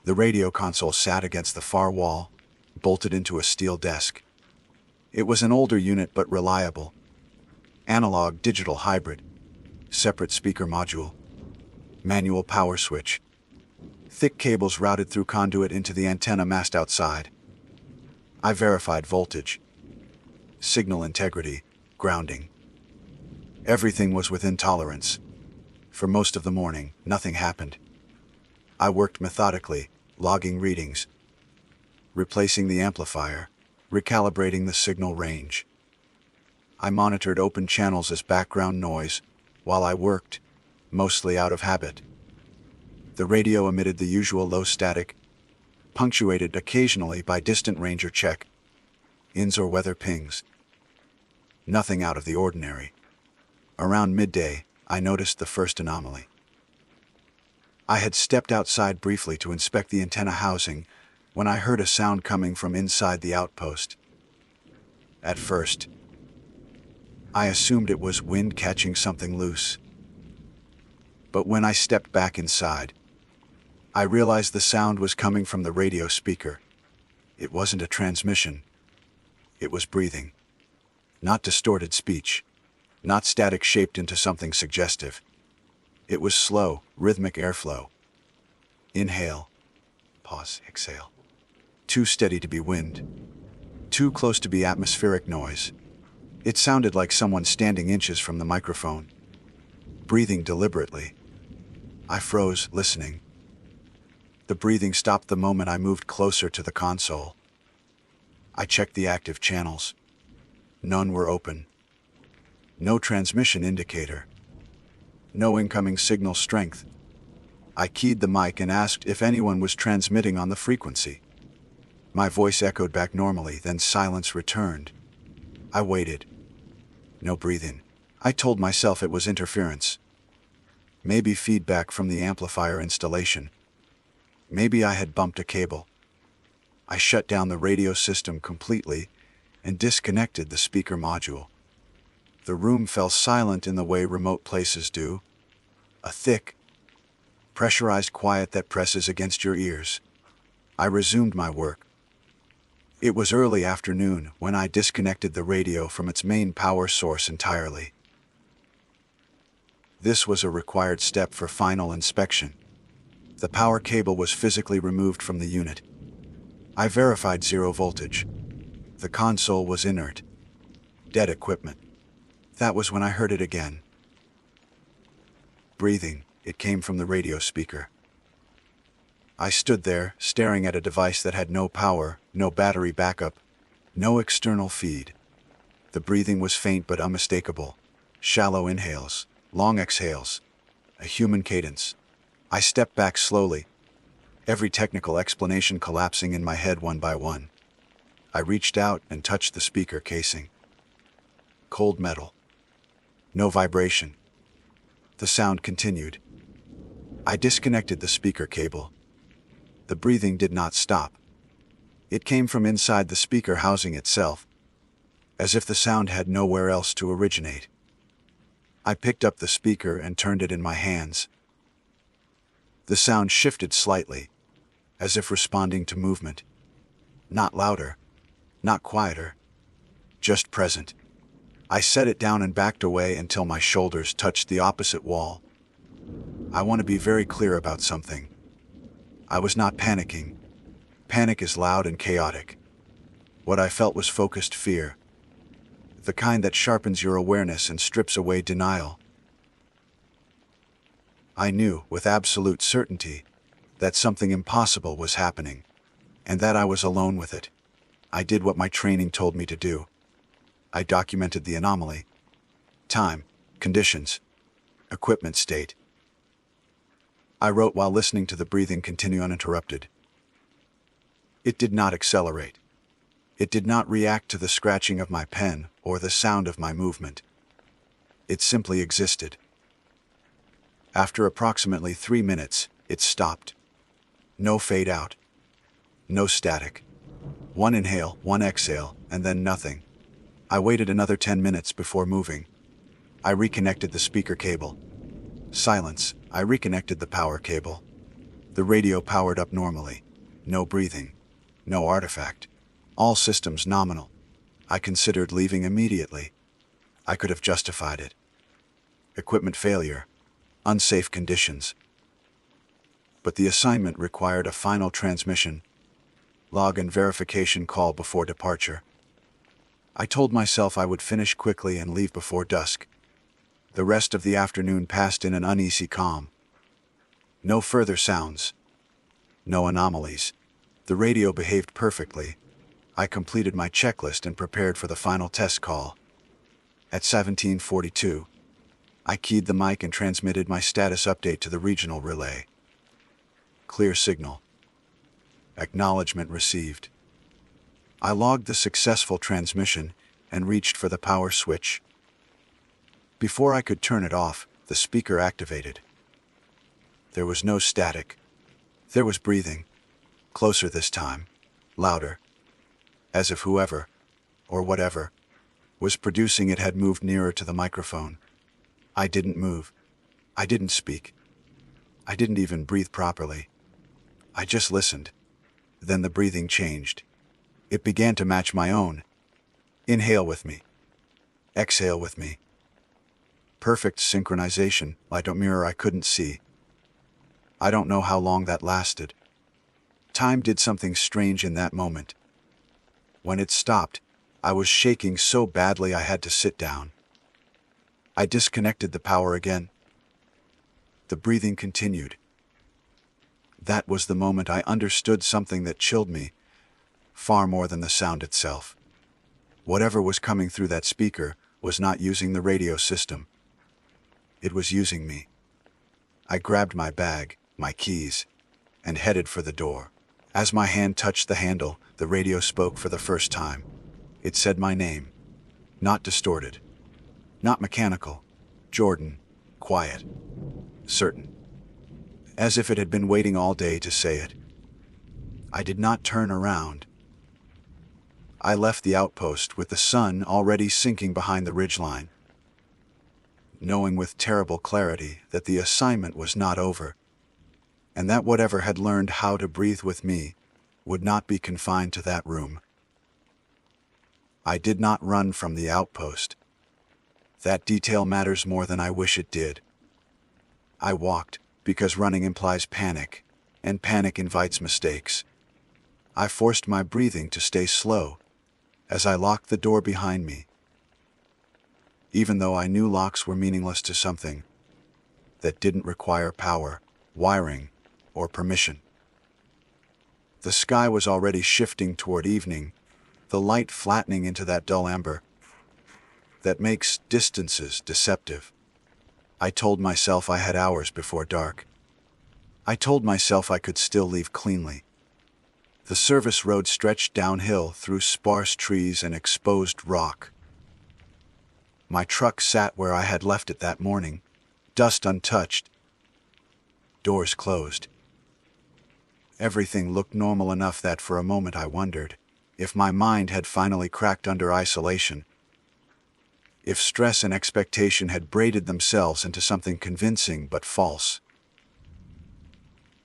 [SPEAKER 1] The radio console sat against the far wall, bolted into a steel desk. It was an older unit but reliable. Analog-digital hybrid. Separate speaker module. Manual power switch. Thick cables routed through conduit into the antenna mast outside. I verified voltage, signal integrity, grounding. Everything was within tolerance. For most of the morning, nothing happened. I worked methodically, logging readings, replacing the amplifier, recalibrating the signal range. I monitored open channels as background noise while I worked, mostly out of habit. The radio emitted the usual low static, punctuated occasionally by distant ranger check, ins or weather pings. Nothing out of the ordinary. Around midday, I noticed the first anomaly. I had stepped outside briefly to inspect the antenna housing when I heard a sound coming from inside the outpost. At first, I assumed it was wind catching something loose. But when I stepped back inside, I realized the sound was coming from the radio speaker. It wasn't a transmission. It was breathing. Not distorted speech. Not static shaped into something suggestive. It was slow, rhythmic airflow. Inhale. Pause. Exhale. Too steady to be wind. Too close to be atmospheric noise. It sounded like someone standing inches from the microphone, breathing deliberately. I froze, listening. The breathing stopped the moment I moved closer to the console. I checked the active channels. None were open. No transmission indicator. No incoming signal strength. I keyed the mic and asked if anyone was transmitting on the frequency. My voice echoed back normally, then silence returned. I waited. No breathing. I told myself it was interference. Maybe feedback from the amplifier installation. Maybe I had bumped a cable. I shut down the radio system completely and disconnected the speaker module. The room fell silent in the way remote places do, a thick, pressurized quiet that presses against your ears. I resumed my work. It was early afternoon when I disconnected the radio from its main power source entirely. This was a required step for final inspection. The power cable was physically removed from the unit. I verified 0 voltage. The console was inert. Dead equipment. That was when I heard it again. Breathing. It came from the radio speaker. I stood there, staring at a device that had no power, no battery backup, no external feed. The breathing was faint but unmistakable. Shallow inhales, long exhales, a human cadence. I stepped back slowly, every technical explanation collapsing in my head one by one. I reached out and touched the speaker casing. Cold metal. No vibration. The sound continued. I disconnected the speaker cable. The breathing did not stop. It came from inside the speaker housing itself, as if the sound had nowhere else to originate. I picked up the speaker and turned it in my hands. The sound shifted slightly, as if responding to movement. Not louder, not quieter, just present. I set it down and backed away until my shoulders touched the opposite wall. I want to be very clear about something. I was not panicking. Panic is loud and chaotic. What I felt was focused fear, the kind that sharpens your awareness and strips away denial. I knew, with absolute certainty, that something impossible was happening, and that I was alone with it. I did what my training told me to do. I documented the anomaly. Time, conditions, equipment state. I wrote while listening to the breathing continue uninterrupted. It did not accelerate. It did not react to the scratching of my pen or the sound of my movement. It simply existed. After approximately 3 minutes, it stopped. No fade out. No static. One inhale, one exhale, and then nothing. I waited another 10 minutes before moving. I reconnected the speaker cable. Silence. I reconnected the power cable. The radio powered up normally. No breathing. No artifact. All systems nominal. I considered leaving immediately. I could have justified it. Equipment failure. Unsafe conditions. But the assignment required a final transmission, log and verification call before departure. I told myself I would finish quickly and leave before dusk. The rest of the afternoon passed in an uneasy calm. No further sounds. No anomalies. The radio behaved perfectly. I completed my checklist and prepared for the final test call. At 17:42, I keyed the mic and transmitted my status update to the regional relay. Clear signal. Acknowledgement received. I logged the successful transmission and reached for the power switch. Before I could turn it off, the speaker activated. There was no static. There was breathing. Closer this time. Louder. As if whoever, or whatever, was producing it had moved nearer to the microphone. I didn't move. I didn't speak. I didn't even breathe properly. I just listened. Then the breathing changed. It began to match my own. Inhale with me. Exhale with me. Perfect synchronization, like a mirror I couldn't see. I don't know how long that lasted. Time did something strange in that moment. When it stopped, I was shaking so badly I had to sit down. I disconnected the power again. The breathing continued. That was the moment I understood something that chilled me, far more than the sound itself. Whatever was coming through that speaker was not using the radio system. It was using me. I grabbed my bag, my keys, and headed for the door. As my hand touched the handle, the radio spoke for the first time. It said my name. Not distorted. Not mechanical. Jordan. Quiet. Certain. As if it had been waiting all day to say it. I did not turn around. I left the outpost with the sun already sinking behind the ridgeline, knowing with terrible clarity that the assignment was not over, and that whatever had learned how to breathe with me would not be confined to that room. I did not run from the outpost. That detail matters more than I wish it did. I walked, because running implies panic, and panic invites mistakes. I forced my breathing to stay slow as I locked the door behind me, even though I knew locks were meaningless to something that didn't require power, wiring, or permission. The sky was already shifting toward evening, the light flattening into that dull amber that makes distances deceptive. I told myself I had hours before dark. I told myself I could still leave cleanly. The service road stretched downhill through sparse trees and exposed rock. My truck sat where I had left it that morning, dust untouched, doors closed. Everything looked normal enough that for a moment I wondered if my mind had finally cracked under isolation, if stress and expectation had braided themselves into something convincing but false.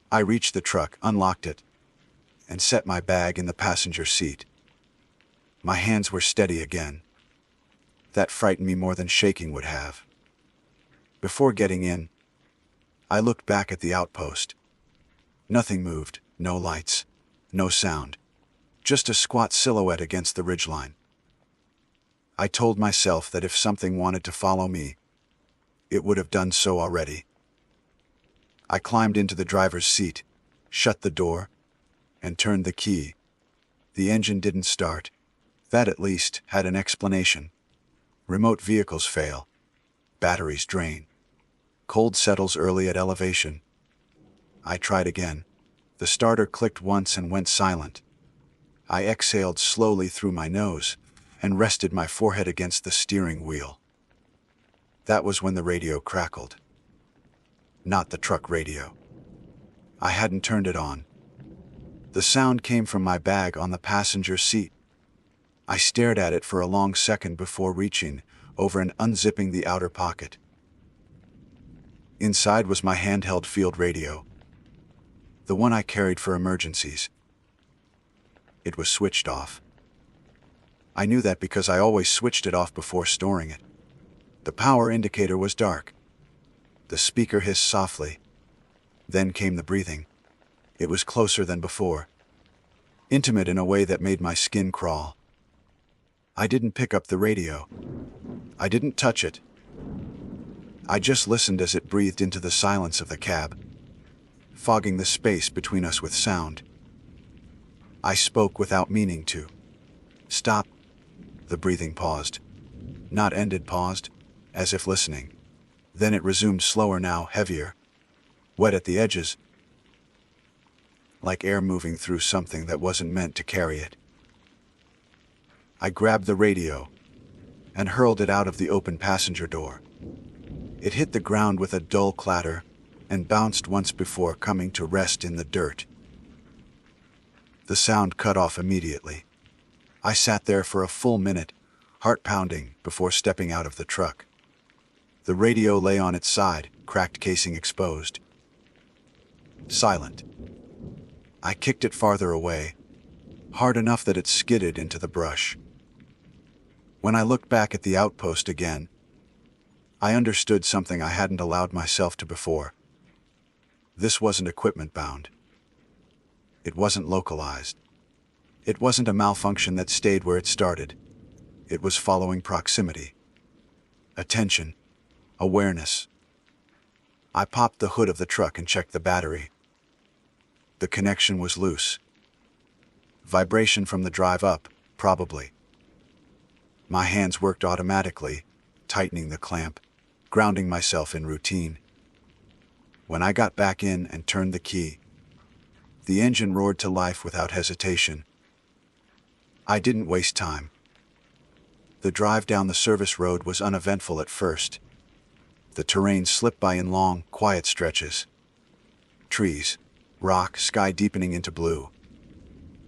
[SPEAKER 1] I reached the truck, unlocked it, and set my bag in the passenger seat. My hands were steady again. That frightened me more than shaking would have. Before getting in, I looked back at the outpost. Nothing moved, no lights, no sound, just a squat silhouette against the ridgeline. I told myself that if something wanted to follow me, it would have done so already. I climbed into the driver's seat, shut the door, and turned the key. The engine didn't start. That at least had an explanation. Remote vehicles fail. Batteries drain. Cold settles early at elevation. I tried again. The starter clicked once and went silent. I exhaled slowly through my nose and rested my forehead against the steering wheel. That was when the radio crackled. Not the truck radio. I hadn't turned it on. The sound came from my bag on the passenger seat. I stared at it for a long second before reaching over and unzipping the outer pocket. Inside was my handheld field radio, the one I carried for emergencies. It was switched off. I knew that because I always switched it off before storing it. The power indicator was dark. The speaker hissed softly. Then came the breathing. It was closer than before, intimate in a way that made my skin crawl. I didn't pick up the radio. I didn't touch it. I just listened as it breathed into the silence of the cab, fogging the space between us with sound. I spoke without meaning to. Stop. The breathing paused. Not ended, paused, as if listening. Then it resumed slower now, heavier, wet at the edges, like air moving through something that wasn't meant to carry it. I grabbed the radio and hurled it out of the open passenger door. It hit the ground with a dull clatter and bounced once before coming to rest in the dirt. The sound cut off immediately. I sat there for a full minute, heart pounding, before stepping out of the truck. The radio lay on its side, cracked casing exposed. Silent. I kicked it farther away, hard enough that it skidded into the brush. When I looked back at the outpost again, I understood something I hadn't allowed myself to before. This wasn't equipment bound. It wasn't localized. It wasn't a malfunction that stayed where it started. It was following proximity. Attention. Awareness. I popped the hood of the truck and checked the battery. The connection was loose. Vibration from the drive up, probably. My hands worked automatically, tightening the clamp, grounding myself in routine. When I got back in and turned the key, the engine roared to life without hesitation. I didn't waste time. The drive down the service road was uneventful at first. The terrain slipped by in long, quiet stretches. Trees, rock, sky deepening into blue.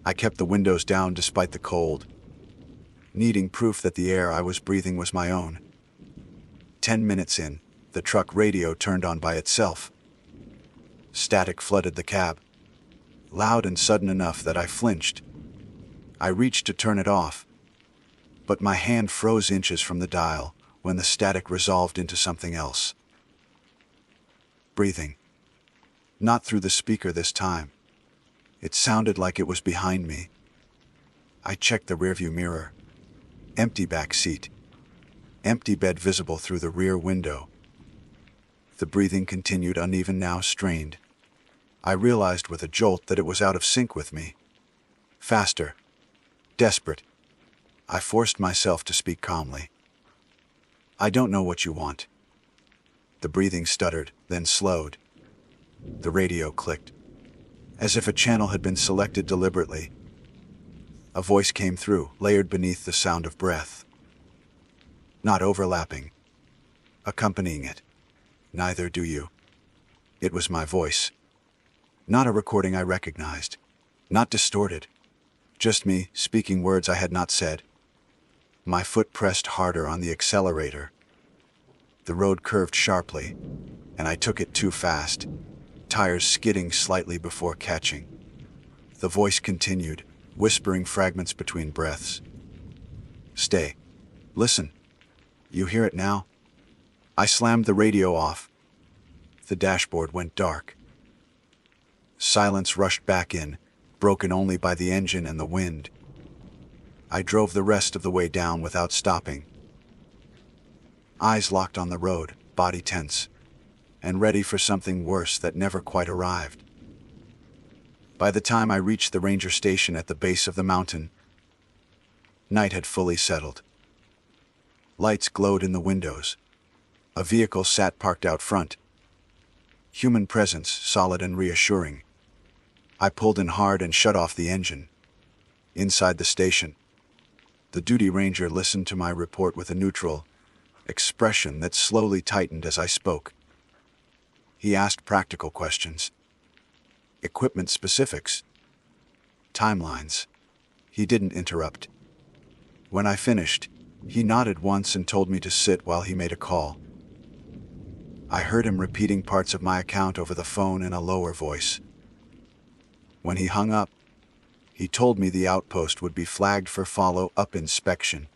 [SPEAKER 1] I kept the windows down despite the cold, needing proof that the air I was breathing was my own. 10 minutes in, the truck radio turned on by itself. Static flooded the cab, loud and sudden enough that I flinched. I reached to turn it off, but my hand froze inches from the dial when the static resolved into something else. Breathing. Not through the speaker this time. It sounded like it was behind me. I checked the rearview mirror. Empty back seat. Empty bed visible through the rear window. The breathing continued, uneven, now strained. I realized with a jolt that it was out of sync with me. Faster. Desperate. I forced myself to speak calmly. "I don't know what you want." The breathing stuttered, then slowed. The radio clicked, as if a channel had been selected deliberately. A voice came through, layered beneath the sound of breath. Not overlapping. Accompanying it. "Neither do you." It was my voice. Not a recording I recognized. Not distorted. Just me, speaking words I had not said. My foot pressed harder on the accelerator. The road curved sharply, and I took it too fast, tires skidding slightly before catching. The voice continued, whispering fragments between breaths. "Stay. Listen. You hear it now?" I slammed the radio off. The dashboard went dark. Silence rushed back in, broken only by the engine and the wind. I drove the rest of the way down without stopping. Eyes locked on the road, body tense, and ready for something worse that never quite arrived. By the time I reached the ranger station at the base of the mountain, night had fully settled. Lights glowed in the windows. A vehicle sat parked out front. Human presence, solid and reassuring. I pulled in hard and shut off the engine. Inside the station, the duty ranger listened to my report with a neutral expression that slowly tightened as I spoke. He asked practical questions. Equipment specifics. Timelines. He didn't interrupt. When I finished, he nodded once and told me to sit while he made a call. I heard him repeating parts of my account over the phone in a lower voice. When he hung up, he told me the outpost would be flagged for follow-up inspection.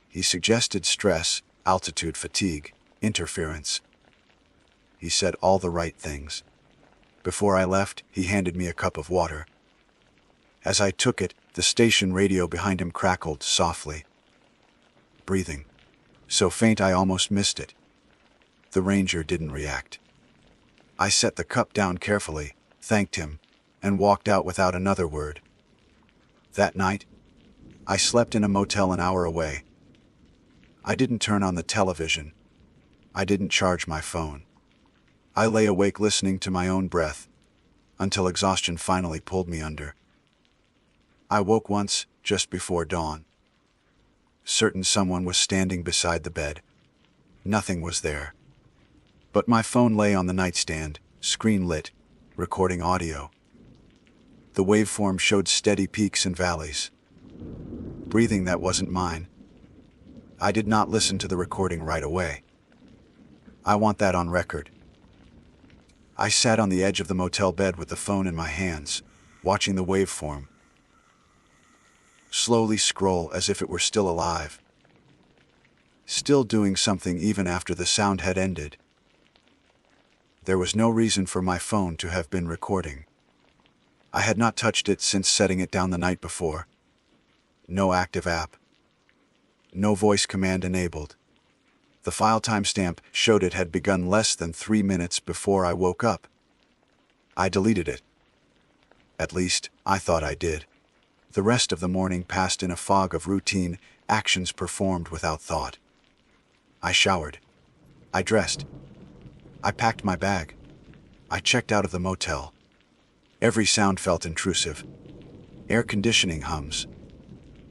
[SPEAKER 1] He suggested stress, altitude fatigue, interference. He said all the right things. Before I left, he handed me a cup of water. As I took it, the station radio behind him crackled softly. Breathing. So faint I almost missed it. The ranger didn't react. I set the cup down carefully, thanked him, and walked out without another word. That night, I slept in a motel an hour away. I didn't turn on the television. I didn't charge my phone. I lay awake listening to my own breath, until exhaustion finally pulled me under. I woke once, just before dawn. Certain someone was standing beside the bed. Nothing was there. But my phone lay on the nightstand, screen lit, recording audio. The waveform showed steady peaks and valleys. Breathing that wasn't mine. I did not listen to the recording right away. I want that on record. I sat on the edge of the motel bed with the phone in my hands, watching the waveform slowly scroll as if it were still alive. Still doing something even after the sound had ended. There was no reason for my phone to have been recording. I had not touched it since setting it down the night before. No active app. No voice command enabled. The file timestamp showed it had begun less than 3 minutes before I woke up. I deleted it. At least, I thought I did. The rest of the morning passed in a fog of routine, actions performed without thought. I showered. I dressed. I packed my bag. I checked out of the motel. Every sound felt intrusive. Air conditioning hums.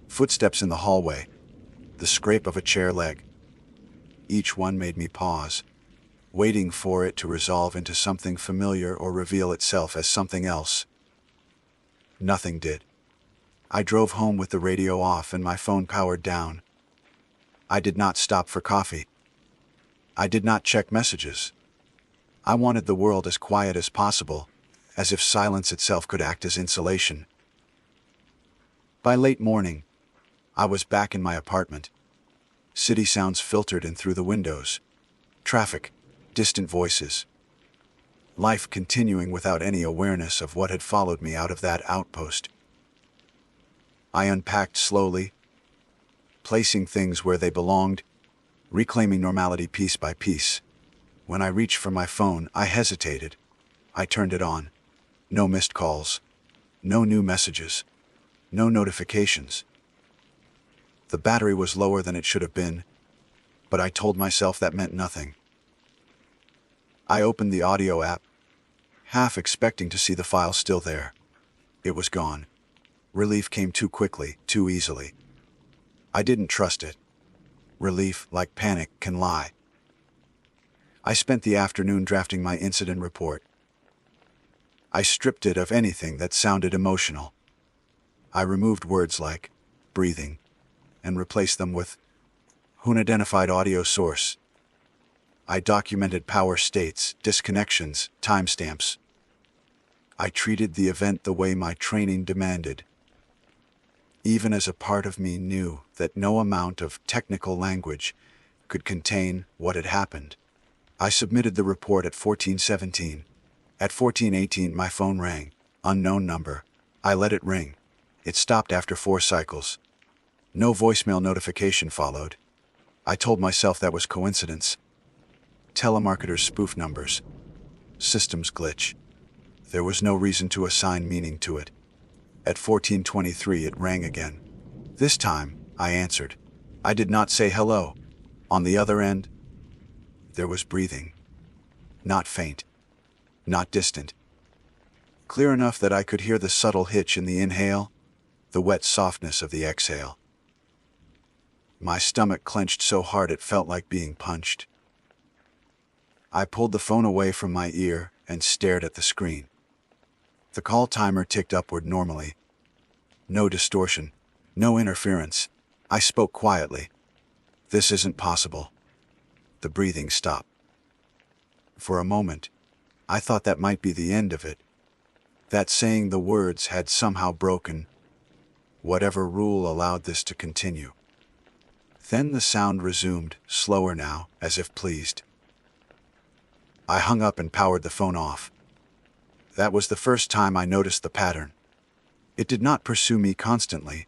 [SPEAKER 1] Footsteps in the hallway. The scrape of a chair leg. Each one made me pause, waiting for it to resolve into something familiar or reveal itself as something else. Nothing did. I drove home with the radio off and my phone powered down. I did not stop for coffee. I did not check messages. I wanted the world as quiet as possible, as if silence itself could act as insulation. By late morning, I was back in my apartment. City sounds filtered in through the windows. Traffic, distant voices. Life continuing without any awareness of what had followed me out of that outpost. I unpacked slowly, placing things where they belonged, reclaiming normality piece by piece. When I reached for my phone, I hesitated. I turned it on. No missed calls. No new messages. No notifications. The battery was lower than it should have been, but I told myself that meant nothing. I opened the audio app, half expecting to see the file still there. It was gone. Relief came too quickly, too easily. I didn't trust it. Relief, like panic, can lie. I spent the afternoon drafting my incident report. I stripped it of anything that sounded emotional. I removed words like breathing and replaced them with unidentified audio source. I documented power states, disconnections, timestamps. I treated the event the way my training demanded, even as a part of me knew that no amount of technical language could contain what had happened. I submitted the report at 14:17. At 14:18, my phone rang. Unknown number. I let it ring. It stopped after 4 cycles. No voicemail notification followed. I told myself that was coincidence. Telemarketers spoof numbers. Systems glitch. There was no reason to assign meaning to it. At 14:23, it rang again. This time, I answered. I did not say hello. On the other end, there was breathing. Not faint. Not distant. Clear enough that I could hear the subtle hitch in the inhale, the wet softness of the exhale. My stomach clenched so hard it felt like being punched. I pulled the phone away from my ear and stared at the screen. The call timer ticked upward normally. No distortion, no interference. I spoke quietly. This isn't possible. The breathing stopped. For a moment, I thought that might be the end of it. That saying the words had somehow broken whatever rule allowed this to continue. Then the sound resumed, slower now, as if pleased. I hung up and powered the phone off. That was the first time I noticed the pattern. It did not pursue me constantly.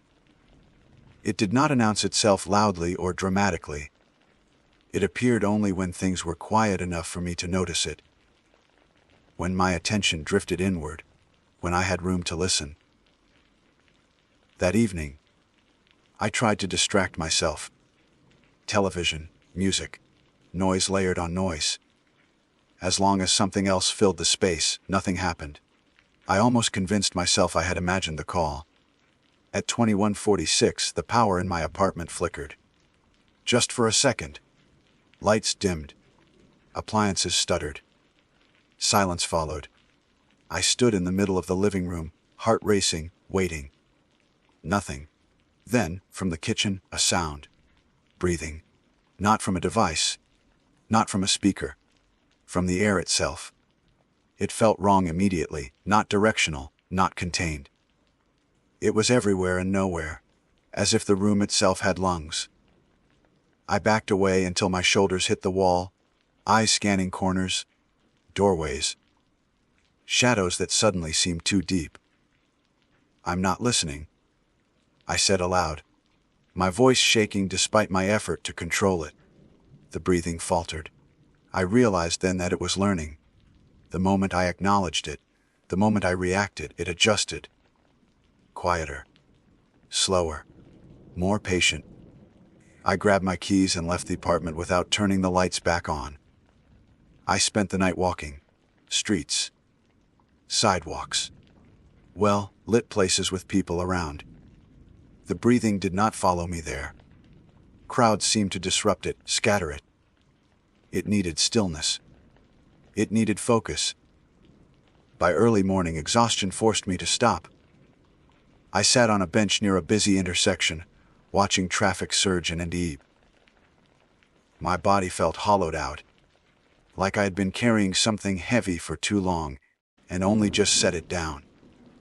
[SPEAKER 1] It did not announce itself loudly or dramatically. It appeared only when things were quiet enough for me to notice it. When my attention drifted inward, when I had room to listen. That evening, I tried to distract myself. Television, music, noise layered on noise. As long as something else filled the space, nothing happened. I almost convinced myself I had imagined the call. At 21:46, the power in my apartment flickered. Just for a second. Lights dimmed. Appliances stuttered. Silence followed. I stood in the middle of the living room, heart racing, waiting. Nothing. Then, from the kitchen, a sound. Breathing. Not from a device. Not from a speaker. From the air itself. It felt wrong immediately, not directional, not contained. It was everywhere and nowhere, as if the room itself had lungs. I backed away until my shoulders hit the wall, eyes scanning corners, doorways. Shadows that suddenly seemed too deep. I'm not listening, I said aloud, my voice shaking despite my effort to control it. The breathing faltered. I realized then that it was learning. The moment I acknowledged it, the moment I reacted, it adjusted. Quieter. Slower. More patient. I grabbed my keys and left the apartment without turning the lights back on. I spent the night walking. Streets. Sidewalks. Well-lit places with people around. The breathing did not follow me there. Crowds seemed to disrupt it, scatter it. It needed stillness. It needed focus. By early morning, exhaustion forced me to stop. I sat on a bench near a busy intersection, watching traffic surge in and ebb. My body felt hollowed out, like I had been carrying something heavy for too long and only just set it down.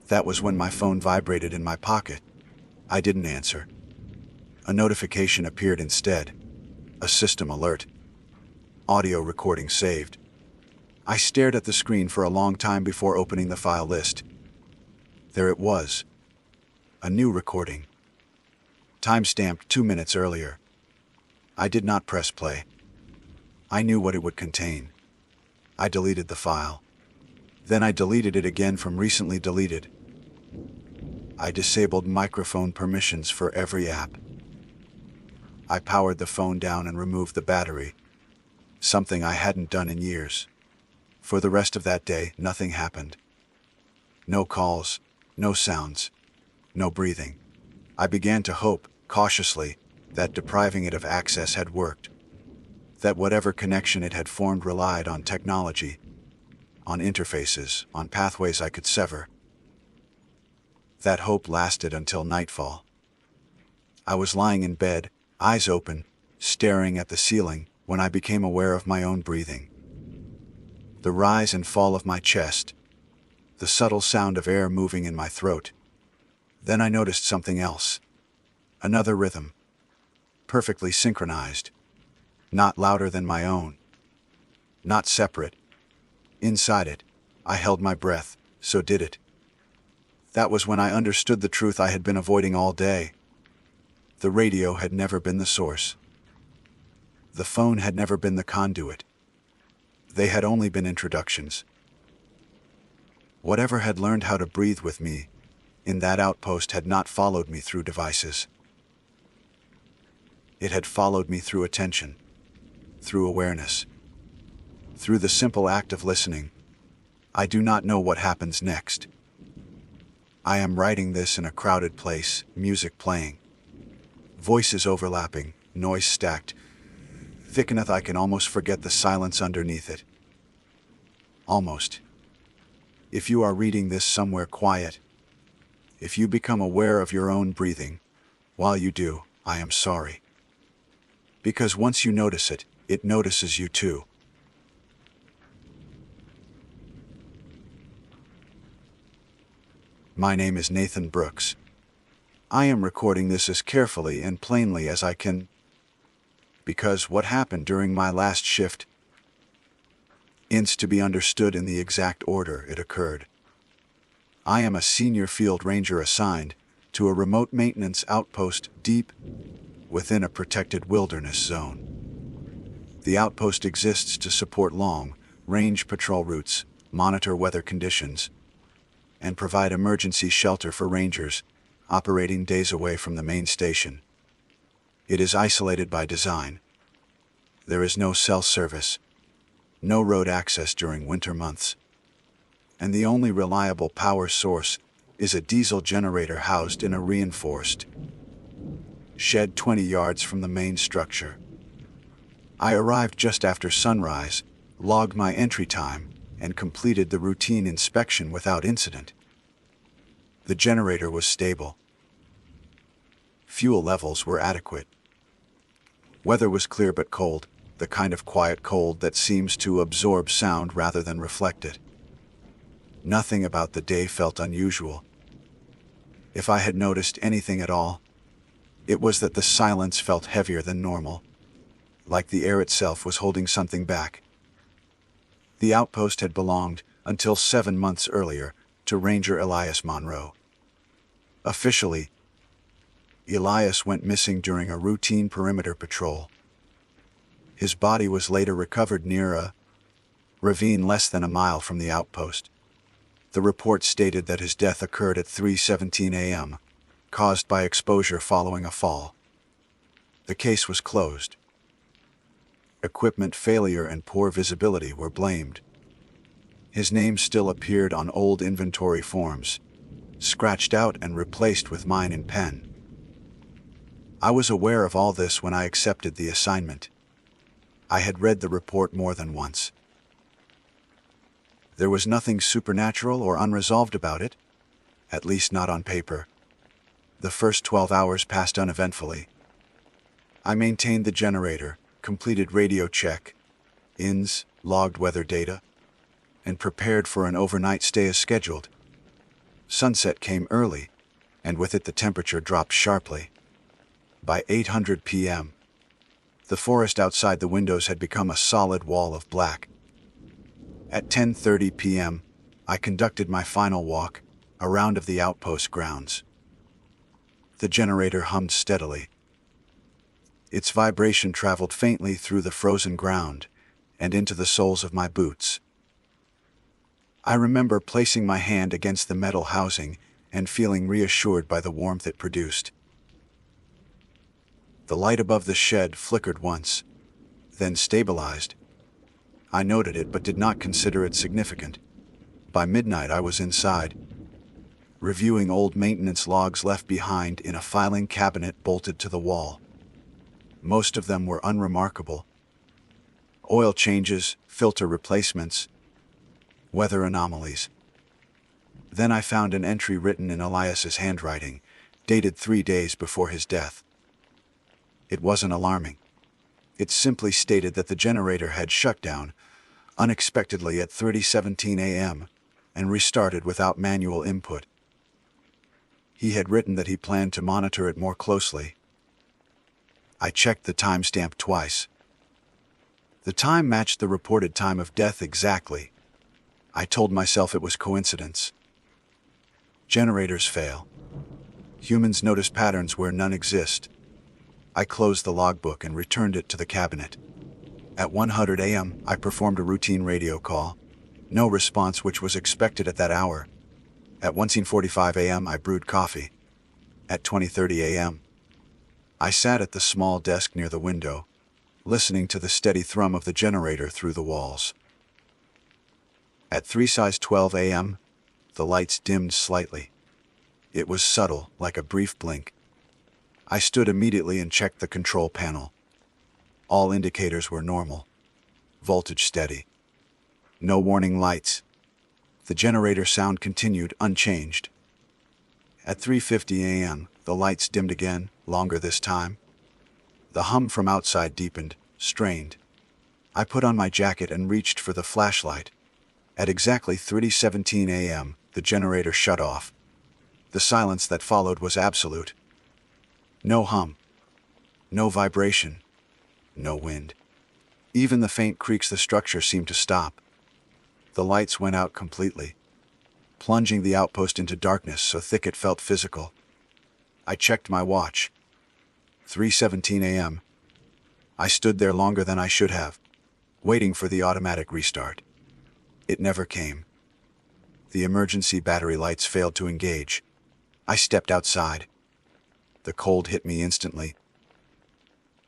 [SPEAKER 1] That was when my phone vibrated in my pocket. I didn't answer. A notification appeared instead. A system alert. Audio recording saved. I stared at the screen for a long time before opening the file list. There it was. A new recording. Time-stamped 2 minutes earlier. I did not press play. I knew what it would contain. I deleted the file. Then I deleted it again from recently deleted. I disabled microphone permissions for every app. I powered the phone down and removed the battery, something I hadn't done in years. For the rest of that day, nothing happened. No calls, no sounds, no breathing. I began to hope, cautiously, that depriving it of access had worked. That whatever connection it had formed relied on technology, on interfaces, on pathways I could sever. That hope lasted until nightfall. I was lying in bed, eyes open, staring at the ceiling, when I became aware of my own breathing. The rise and fall of my chest, the subtle sound of air moving in my throat. Then I noticed something else. Another rhythm, perfectly synchronized, not louder than my own, not separate. Inside it, I held my breath, so did it. That was when I understood the truth I had been avoiding all day. The radio had never been the source. The phone had never been the conduit. They had only been introductions. Whatever had learned how to breathe with me in that outpost had not followed me through devices. It had followed me through attention, through awareness, through the simple act of listening. I do not know what happens next. I am writing this in a crowded place, music playing, voices overlapping, noise stacked, thick enough I can almost forget the silence underneath it. Almost. If you are reading this somewhere quiet, if you become aware of your own breathing, while you do, I am sorry. Because once you notice it, it notices you too. My name is Nathan Brooks. I am recording this as carefully and plainly as I can, because what happened during my last shift is to be understood in the exact order it occurred. I am a senior field ranger assigned to a remote maintenance outpost deep within a protected wilderness zone. The outpost exists to support long-range patrol routes, monitor weather conditions, and provide emergency shelter for rangers operating days away from the main station. It is isolated by design. There is no cell service, no road access during winter months, and the only reliable power source is a diesel generator housed in a reinforced shed 20 yards from the main structure. I arrived just after sunrise, logged my entry time, and completed the routine inspection without incident. The generator was stable. Fuel levels were adequate. Weather was clear but cold, the kind of quiet cold that seems to absorb sound rather than reflect it. Nothing about the day felt unusual. If I had noticed anything at all, it was that the silence felt heavier than normal, like the air itself was holding something back. The outpost had belonged, until 7 months earlier, to Ranger Elias Monroe. Officially, Elias went missing during a routine perimeter patrol. His body was later recovered near a ravine less than a mile from the outpost. The report stated that his death occurred at 3:17 a.m., caused by exposure following a fall. The case was closed. Equipment failure and poor visibility were blamed. His name still appeared on old inventory forms, scratched out and replaced with mine in pen. I was aware of all this when I accepted the assignment. I had read the report more than once. There was nothing supernatural or unresolved about it, at least not on paper. The first 12 hours passed uneventfully. I maintained the generator, completed radio check, INS, logged weather data, and prepared for an overnight stay as scheduled. Sunset came early, and with it the temperature dropped sharply. By 8:00 p.m., the forest outside the windows had become a solid wall of black. At 10:30 p.m., I conducted my final walk, a round of the outpost grounds. The generator hummed steadily. Its vibration traveled faintly through the frozen ground and into the soles of my boots. I remember placing my hand against the metal housing and feeling reassured by the warmth it produced. The light above the shed flickered once, then stabilized. I noted it but did not consider it significant. By midnight I was inside, reviewing old maintenance logs left behind in a filing cabinet bolted to the wall. Most of them were unremarkable. Oil changes, filter replacements, weather anomalies. Then I found an entry written in Elias's handwriting, dated 3 days before his death. It wasn't alarming. It simply stated that the generator had shut down unexpectedly at 3:17 a.m. and restarted without manual input. He had written that he planned to monitor it more closely. I checked the timestamp twice. The time matched the reported time of death exactly. I told myself it was coincidence. Generators fail. Humans notice patterns where none exist. I closed the logbook and returned it to the cabinet. At 1:00 a.m., I performed a routine radio call. No response, which was expected at that hour. At 1:45 a.m., I brewed coffee. At 20:30 a.m., I sat at the small desk near the window, listening to the steady thrum of the generator through the walls. At 3:12 a.m., the lights dimmed slightly. It was subtle, like a brief blink. I stood immediately and checked the control panel. All indicators were normal. Voltage steady. No warning lights. The generator sound continued unchanged. At 3:50 a.m., the lights dimmed again, longer this time. The hum from outside deepened, strained. I put on my jacket and reached for the flashlight. At exactly 3:17 a.m., the generator shut off. The silence that followed was absolute. No hum. No vibration. No wind. Even the faint creaks the structure seemed to stop. The lights went out completely, plunging the outpost into darkness so thick it felt physical. I checked my watch. 3:17 a.m. I stood there longer than I should have, waiting for the automatic restart. It never came. The emergency battery lights failed to engage. I stepped outside. The cold hit me instantly,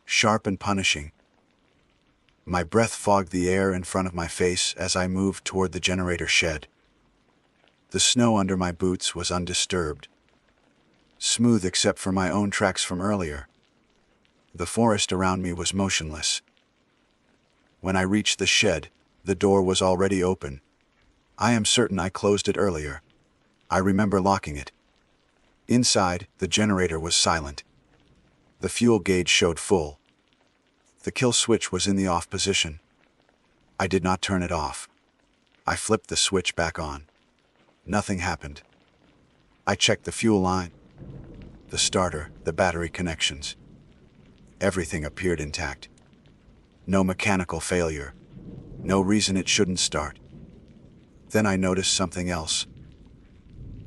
[SPEAKER 1] sharp and punishing. My breath fogged the air in front of my face as I moved toward the generator shed. The snow under my boots was undisturbed, smooth except for my own tracks from earlier. The forest around me was motionless. When I reached the shed, the door was already open. I am certain I closed it earlier. I remember locking it. Inside, the generator was silent. The fuel gauge showed full. The kill switch was in the off position. I did not turn it off. I flipped the switch back on. Nothing happened. I checked the fuel line, the starter, the battery connections. Everything appeared intact. No mechanical failure. No reason it shouldn't start. Then I noticed something else.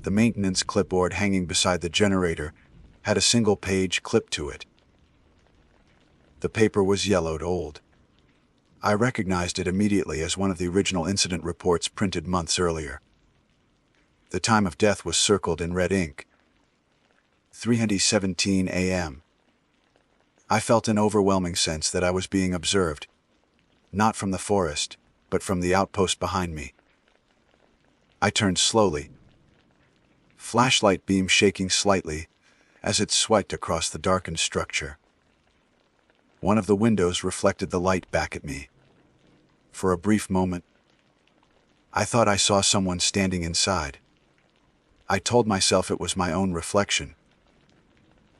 [SPEAKER 1] The maintenance clipboard hanging beside the generator had a single page clipped to it. The paper was yellowed old. I recognized it immediately as one of the original incident reports printed months earlier. The time of death was circled in red ink. 3:17 a.m. I felt an overwhelming sense that I was being observed, not from the forest, but from the outpost behind me. I turned slowly, flashlight beam shaking slightly as it swiped across the darkened structure. One of the windows reflected the light back at me. For a brief moment, I thought I saw someone standing inside. I told myself it was my own reflection.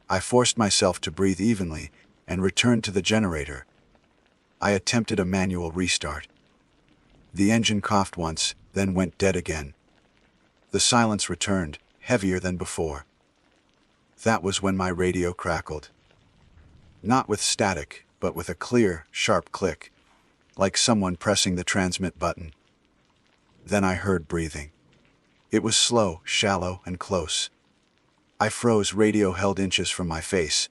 [SPEAKER 1] I forced myself to breathe evenly and returned to the generator. I attempted a manual restart. The engine coughed once, then went dead again. The silence returned, heavier than before. That was when my radio crackled. Not with static, but with a clear, sharp click, like someone pressing the transmit button. Then I heard breathing. It was slow, shallow, and close. I froze, radio held inches from my face.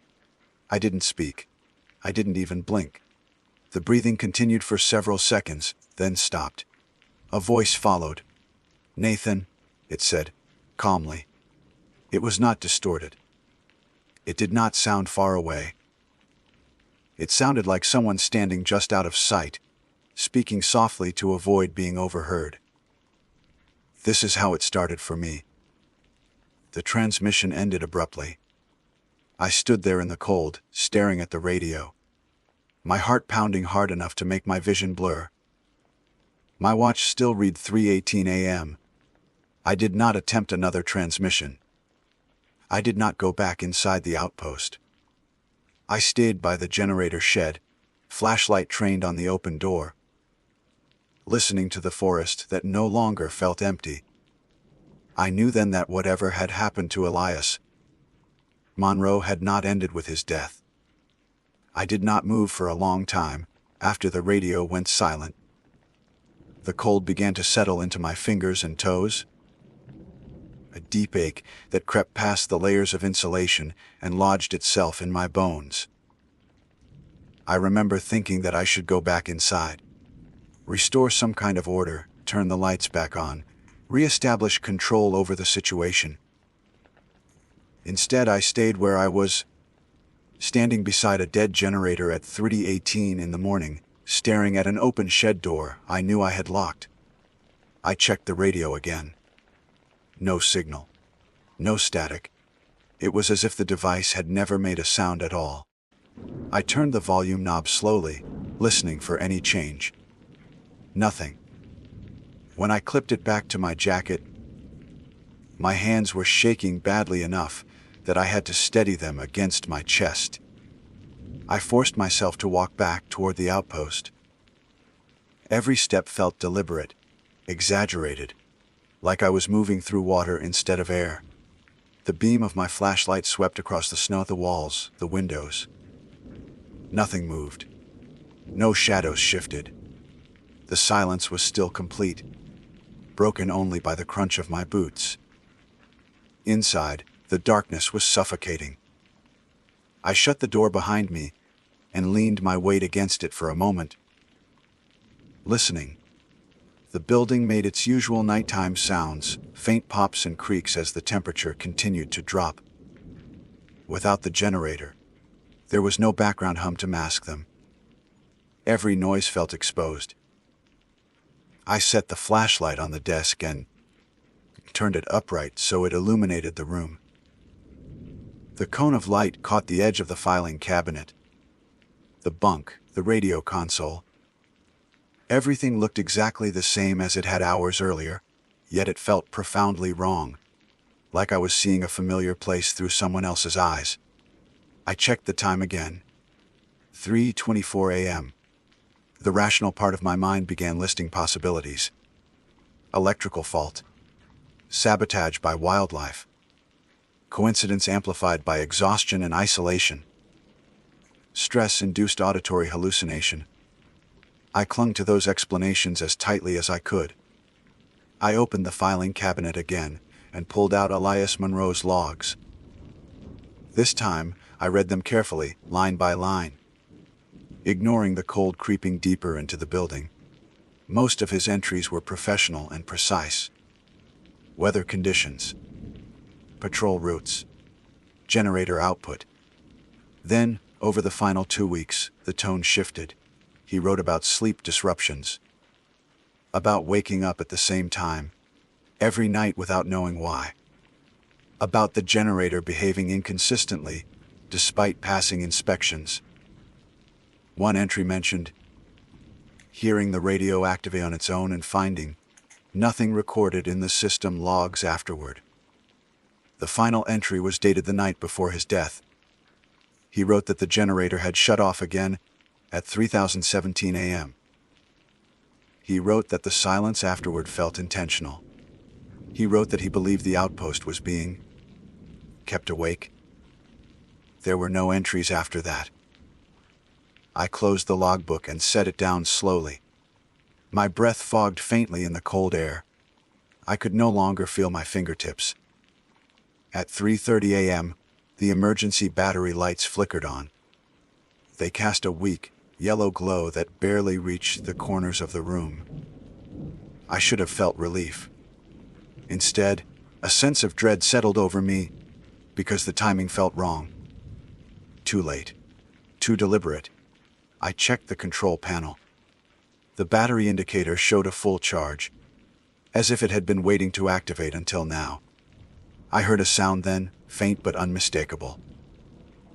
[SPEAKER 1] I didn't speak. I didn't even blink. The breathing continued for several seconds, then stopped. A voice followed. "Nathan," it said, calmly. It was not distorted. It did not sound far away. It sounded like someone standing just out of sight, speaking softly to avoid being overheard. This is how it started for me. The transmission ended abruptly. I stood there in the cold, staring at the radio, my heart pounding hard enough to make my vision blur. My watch still read 3:18 a.m. I did not attempt another transmission. I did not go back inside the outpost. I stayed by the generator shed, flashlight trained on the open door, listening to the forest that no longer felt empty. I knew then that whatever had happened to Elias Monroe had not ended with his death. I did not move for a long time after the radio went silent. The cold began to settle into my fingers and toes. A deep ache that crept past the layers of insulation and lodged itself in my bones. I remember thinking that I should go back inside, restore some kind of order, turn the lights back on, re-establish control over the situation. Instead, I stayed where I was, standing beside a dead generator at 3:18 in the morning, staring at an open shed door I knew I had locked. I checked the radio again. No signal. No static. It was as if the device had never made a sound at all. I turned the volume knob slowly, listening for any change. Nothing. When I clipped it back to my jacket, my hands were shaking badly enough that I had to steady them against my chest. I forced myself to walk back toward the outpost. Every step felt deliberate, exaggerated, like I was moving through water instead of air. The beam of my flashlight swept across the snow, the walls, the windows. Nothing moved. No shadows shifted. The silence was still complete, broken only by the crunch of my boots. Inside, the darkness was suffocating. I shut the door behind me and leaned my weight against it for a moment, listening. The building made its usual nighttime sounds, faint pops and creaks as the temperature continued to drop. Without the generator, there was no background hum to mask them. Every noise felt exposed. I set the flashlight on the desk and turned it upright so it illuminated the room. The cone of light caught the edge of the filing cabinet, the bunk, the radio console. Everything looked exactly the same as it had hours earlier, yet it felt profoundly wrong, like I was seeing a familiar place through someone else's eyes. I checked the time again. 3:24 a.m. The rational part of my mind began listing possibilities. Electrical fault. Sabotage by wildlife. Coincidence amplified by exhaustion and isolation. Stress-induced auditory hallucination. I clung to those explanations as tightly as I could. I opened the filing cabinet again and pulled out Elias Monroe's logs. This time, I read them carefully, line by line, ignoring the cold creeping deeper into the building. Most of his entries were professional and precise. Weather conditions, patrol routes, generator output. Then, over the final 2 weeks, the tone shifted. He wrote about sleep disruptions, about waking up at the same time, every night without knowing why, about the generator behaving inconsistently, despite passing inspections. One entry mentioned hearing the radio activate on its own and finding nothing recorded in the system logs afterward. The final entry was dated the night before his death, He wrote that the generator had shut off again at 3017 a.m. He wrote that the silence afterward felt intentional. He wrote that he believed the outpost was being kept awake. There were no entries after that. I closed the logbook and set it down slowly. My breath fogged faintly in the cold air. I could no longer feel my fingertips. At 3:30 a.m., the emergency battery lights flickered on. They cast a weak, yellow glow that barely reached the corners of the room. I should have felt relief. Instead, a sense of dread settled over me because the timing felt wrong. Too late. Too deliberate. I checked the control panel. The battery indicator showed a full charge, as if it had been waiting to activate until now. I heard a sound then, faint but unmistakable.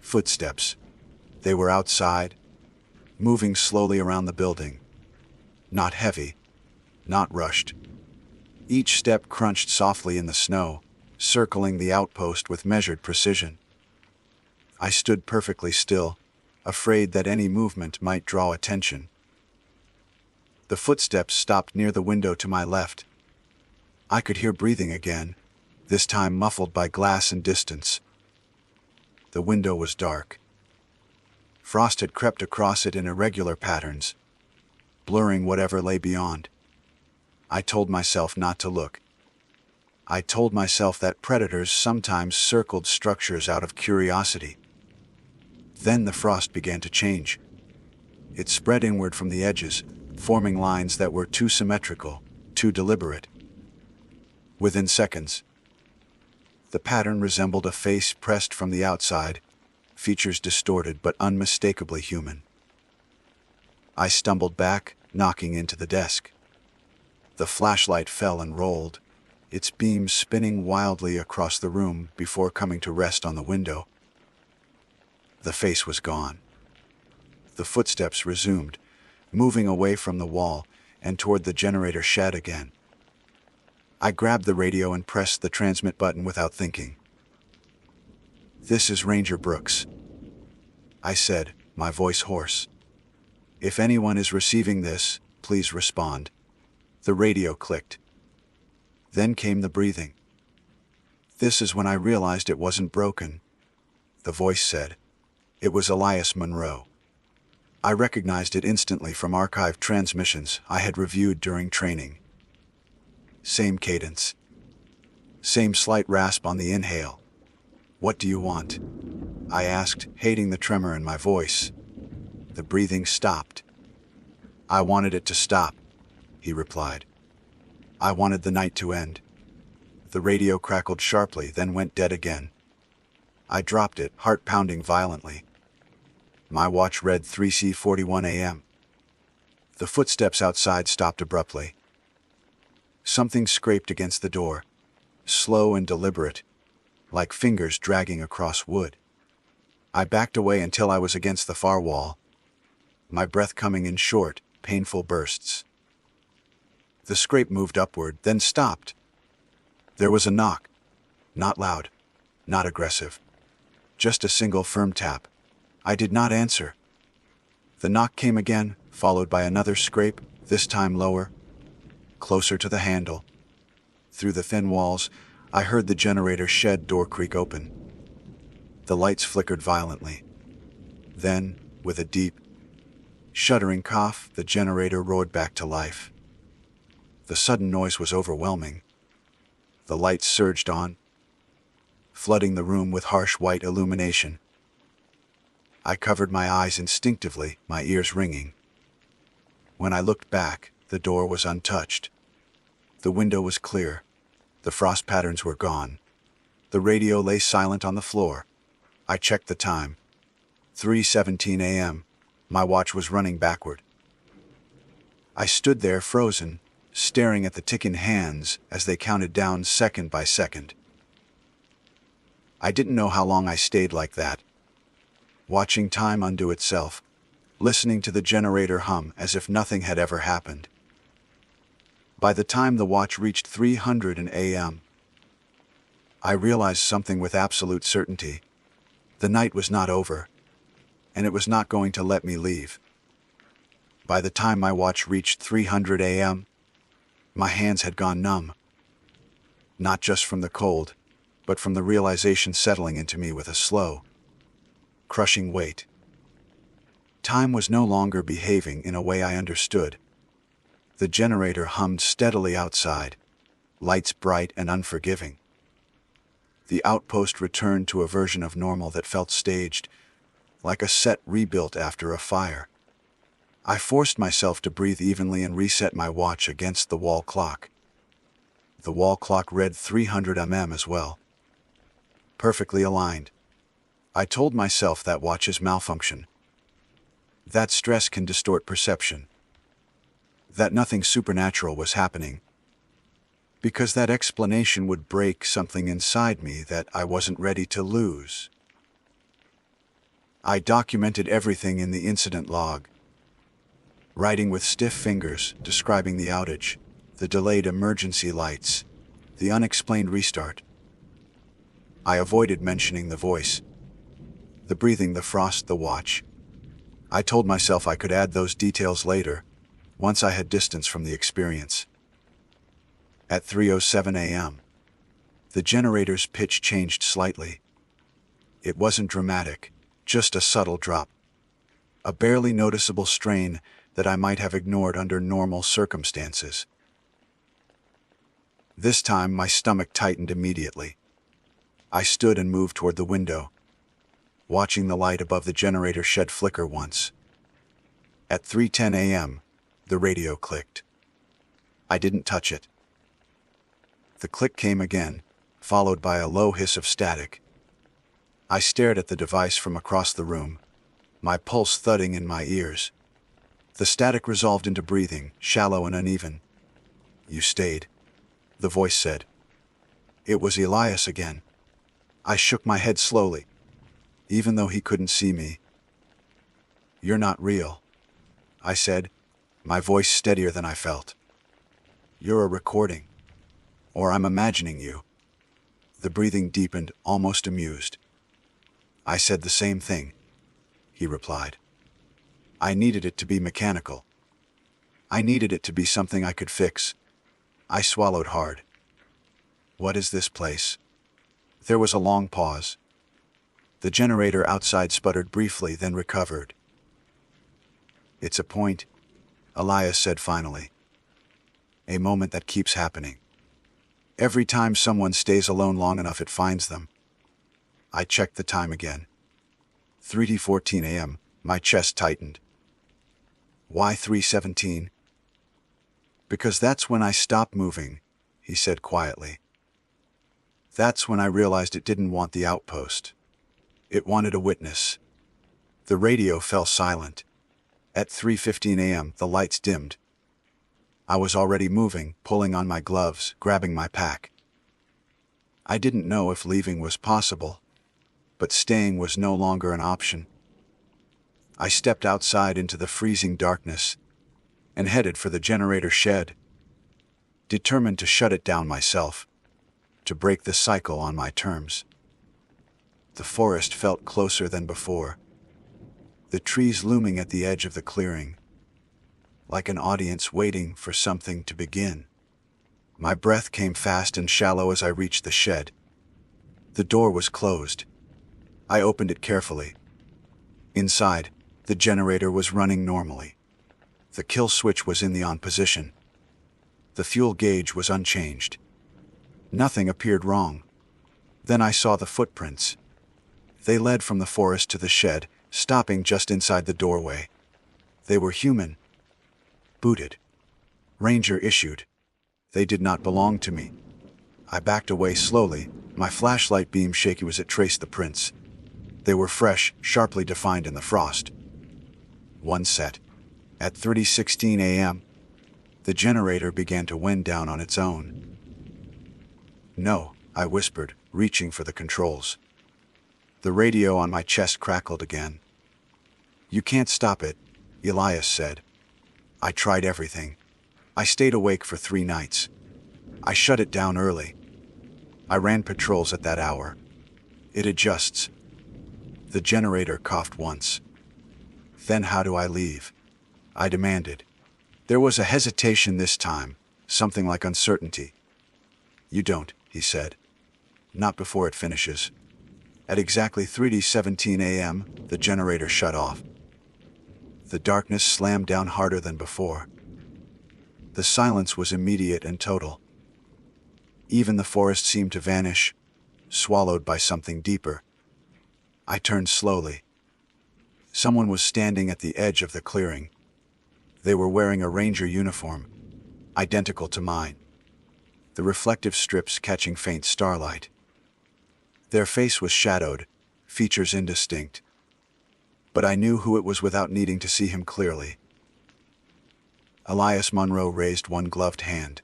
[SPEAKER 1] Footsteps. They were outside, moving slowly around the building. Not heavy, not rushed. Each step crunched softly in the snow, circling the outpost with measured precision. I stood perfectly still, afraid that any movement might draw attention. The footsteps stopped near the window to my left. I could hear breathing again, this time muffled by glass and distance. The window was dark. Frost had crept across it in irregular patterns, blurring whatever lay beyond. I told myself not to look. I told myself that predators sometimes circled structures out of curiosity. Then the frost began to change. It spread inward from the edges, forming lines that were too symmetrical, too deliberate. Within seconds, the pattern resembled a face pressed from the outside, features distorted but unmistakably human. I stumbled back, knocking into the desk. The flashlight fell and rolled, its beams spinning wildly across the room before coming to rest on the window. The face was gone. The footsteps resumed, moving away from the wall and toward the generator shed again. I grabbed the radio and pressed the transmit button without thinking. "This is Ranger Brooks," I said, my voice hoarse. "If anyone is receiving this, please respond." The radio clicked. Then came the breathing. This is when I realized it wasn't broken. The voice said. It was Elias Monroe. I recognized it instantly from archived transmissions I had reviewed during training. Same cadence. Same slight rasp on the inhale. "What do you want?" I asked, hating the tremor in my voice. The breathing stopped. "I wanted it to stop," he replied. "I wanted the night to end." The radio crackled sharply, then went dead again. I dropped it, heart pounding violently. My watch read 3:41 a.m. The footsteps outside stopped abruptly. Something scraped against the door, slow and deliberate, like fingers dragging across wood. I backed away until I was against the far wall, my breath coming in short, painful bursts. The scrape moved upward, then stopped. There was a knock. Not loud, not aggressive. Just a single firm tap. I did not answer. The knock came again, followed by another scrape, this time lower, closer to the handle. Through the thin walls, I heard the generator shed door creak open. The lights flickered violently. Then, with a deep, shuddering cough, the generator roared back to life. The sudden noise was overwhelming. The lights surged on, flooding the room with harsh white illumination. I covered my eyes instinctively, my ears ringing. When I looked back, the door was untouched. The window was clear. The frost patterns were gone. The radio lay silent on the floor. I checked the time. 3:17 a.m. My watch was running backward. I stood there frozen, staring at the ticking hands as they counted down second by second. I didn't know how long I stayed like that, watching time undo itself, listening to the generator hum as if nothing had ever happened. By the time the watch reached 300 a.m., I realized something with absolute certainty. The night was not over, and it was not going to let me leave. By the time my watch reached 300 a.m., my hands had gone numb, not just from the cold, but from the realization settling into me with a slow, crushing weight. Time was no longer behaving in a way I understood. The generator hummed steadily outside, lights bright and unforgiving. The outpost returned to a version of normal that felt staged, like a set rebuilt after a fire. I forced myself to breathe evenly and reset my watch against the wall clock. The wall clock read 300 as well. Perfectly aligned. I told myself that watch's malfunction. That stress can distort perception. That nothing supernatural was happening. Because that explanation would break something inside me that I wasn't ready to lose. I documented everything in the incident log, writing with stiff fingers, describing the outage, the delayed emergency lights, the unexplained restart. I avoided mentioning the voice, the breathing, the frost, the watch. I told myself I could add those details later, once I had distance from the experience. At 3:07 a.m., the generator's pitch changed slightly. It wasn't dramatic, just a subtle drop. A barely noticeable strain that I might have ignored under normal circumstances. This time, my stomach tightened immediately. I stood and moved toward the window, watching the light above the generator shed flicker once. At 3:10 a.m., the radio clicked. I didn't touch it. The click came again, followed by a low hiss of static. I stared at the device from across the room, my pulse thudding in my ears. The static resolved into breathing, shallow and uneven. "You stayed," the voice said. It was Elias again. I shook my head slowly, even though he couldn't see me. "You're not real," I said, my voice steadier than I felt. "You're a recording. Or I'm imagining you." The breathing deepened, almost amused. "I said the same thing," he replied. "I needed it to be mechanical. I needed it to be something I could fix." I swallowed hard. "What is this place?" There was a long pause. The generator outside sputtered briefly, then recovered. "It's a point," Elias said finally. "A moment that keeps happening. Every time someone stays alone long enough, it finds them." I checked the time again. 3:14 a.m., my chest tightened. "Why 3:17? "Because that's when I stopped moving," he said quietly. "That's when I realized it didn't want the outpost. It wanted a witness." The radio fell silent. At 3:15 a.m., the lights dimmed. I was already moving, pulling on my gloves, grabbing my pack. I didn't know if leaving was possible, but staying was no longer an option. I stepped outside into the freezing darkness and headed for the generator shed, determined to shut it down myself, to break the cycle on my terms. The forest felt closer than before, the trees looming at the edge of the clearing, like an audience waiting for something to begin. My breath came fast and shallow as I reached the shed. The door was closed. I opened it carefully. Inside, the generator was running normally. The kill switch was in the on position. The fuel gauge was unchanged. Nothing appeared wrong. Then I saw the footprints. They led from the forest to the shed, stopping just inside the doorway. They were human. Booted. Ranger issued. They did not belong to me. I backed away slowly, my flashlight beam shaky as it traced the prints. They were fresh, sharply defined in the frost. One set. At 3:16 a.m., the generator began to wind down on its own. "No," I whispered, reaching for the controls. The radio on my chest crackled again. "You can't stop it," Elias said. "I tried everything. I stayed awake for 3 nights. I shut it down early. I ran patrols at that hour. It adjusts." The generator coughed once. Then how do I leave? I demanded. There was a hesitation this time, something like uncertainty. You don't, he said. Not before it finishes. At exactly 3:17 a.m., the generator shut off. The darkness slammed down harder than before. The silence was immediate and total. Even the forest seemed to vanish, swallowed by something deeper. I turned slowly. Someone was standing at the edge of the clearing. They were wearing a ranger uniform, identical to mine, the reflective strips catching faint starlight. Their face was shadowed, features indistinct. But I knew who it was without needing to see him clearly. Elias Munro raised one gloved hand.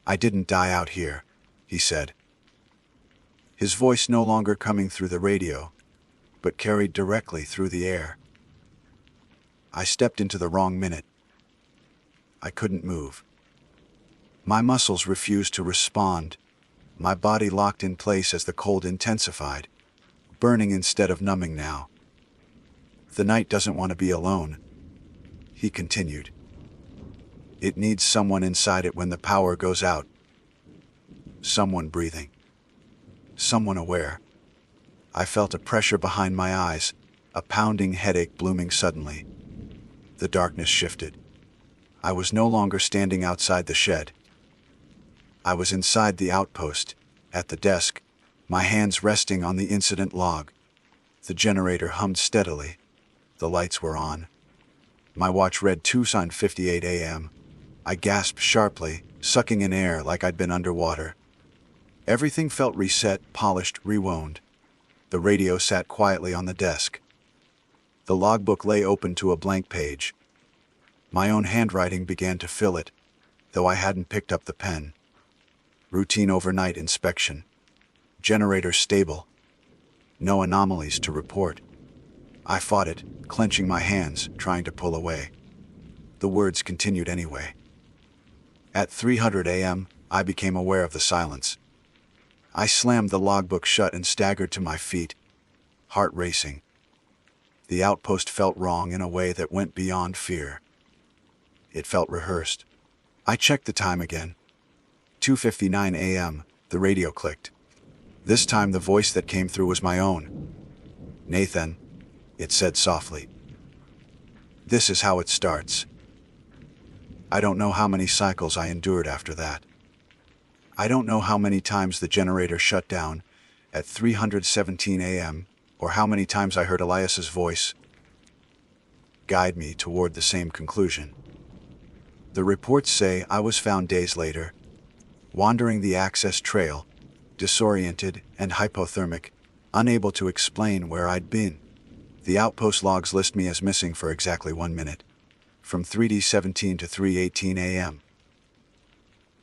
[SPEAKER 1] I didn't die out here, he said. His voice no longer coming through the radio, but carried directly through the air. I stepped into the wrong minute. I couldn't move. My muscles refused to respond. My body locked in place as the cold intensified, burning instead of numbing now. The night doesn't want to be alone, he continued. It needs someone inside it when the power goes out. Someone breathing. Someone aware. I felt a pressure behind my eyes, a pounding headache blooming suddenly. The darkness shifted. I was no longer standing outside the shed. I was inside the outpost, at the desk, my hands resting on the incident log. The generator hummed steadily. The lights were on. My watch read 2:58 a.m. I gasped sharply, sucking in air like I'd been underwater. Everything felt reset, polished, rewound. The radio sat quietly on the desk. The logbook lay open to a blank page. My own handwriting began to fill it, though I hadn't picked up the pen. Routine overnight inspection. Generator stable. No anomalies to report. I fought it, clenching my hands, trying to pull away. The words continued anyway. At 3:00 a.m., I became aware of the silence. I slammed the logbook shut and staggered to my feet, heart racing. The outpost felt wrong in a way that went beyond fear. It felt rehearsed. I checked the time again. 2:59 a.m., the radio clicked. This time the voice that came through was my own. Nathan, it said softly. This is how it starts. I don't know how many cycles I endured after that. I don't know how many times the generator shut down at 3:17 a.m., or how many times I heard Elias's voice guide me toward the same conclusion. The reports say I was found days later, wandering the access trail, disoriented and hypothermic, unable to explain where I'd been. The outpost logs list me as missing for exactly 1 minute, from 3:17 to 3:18 a.m.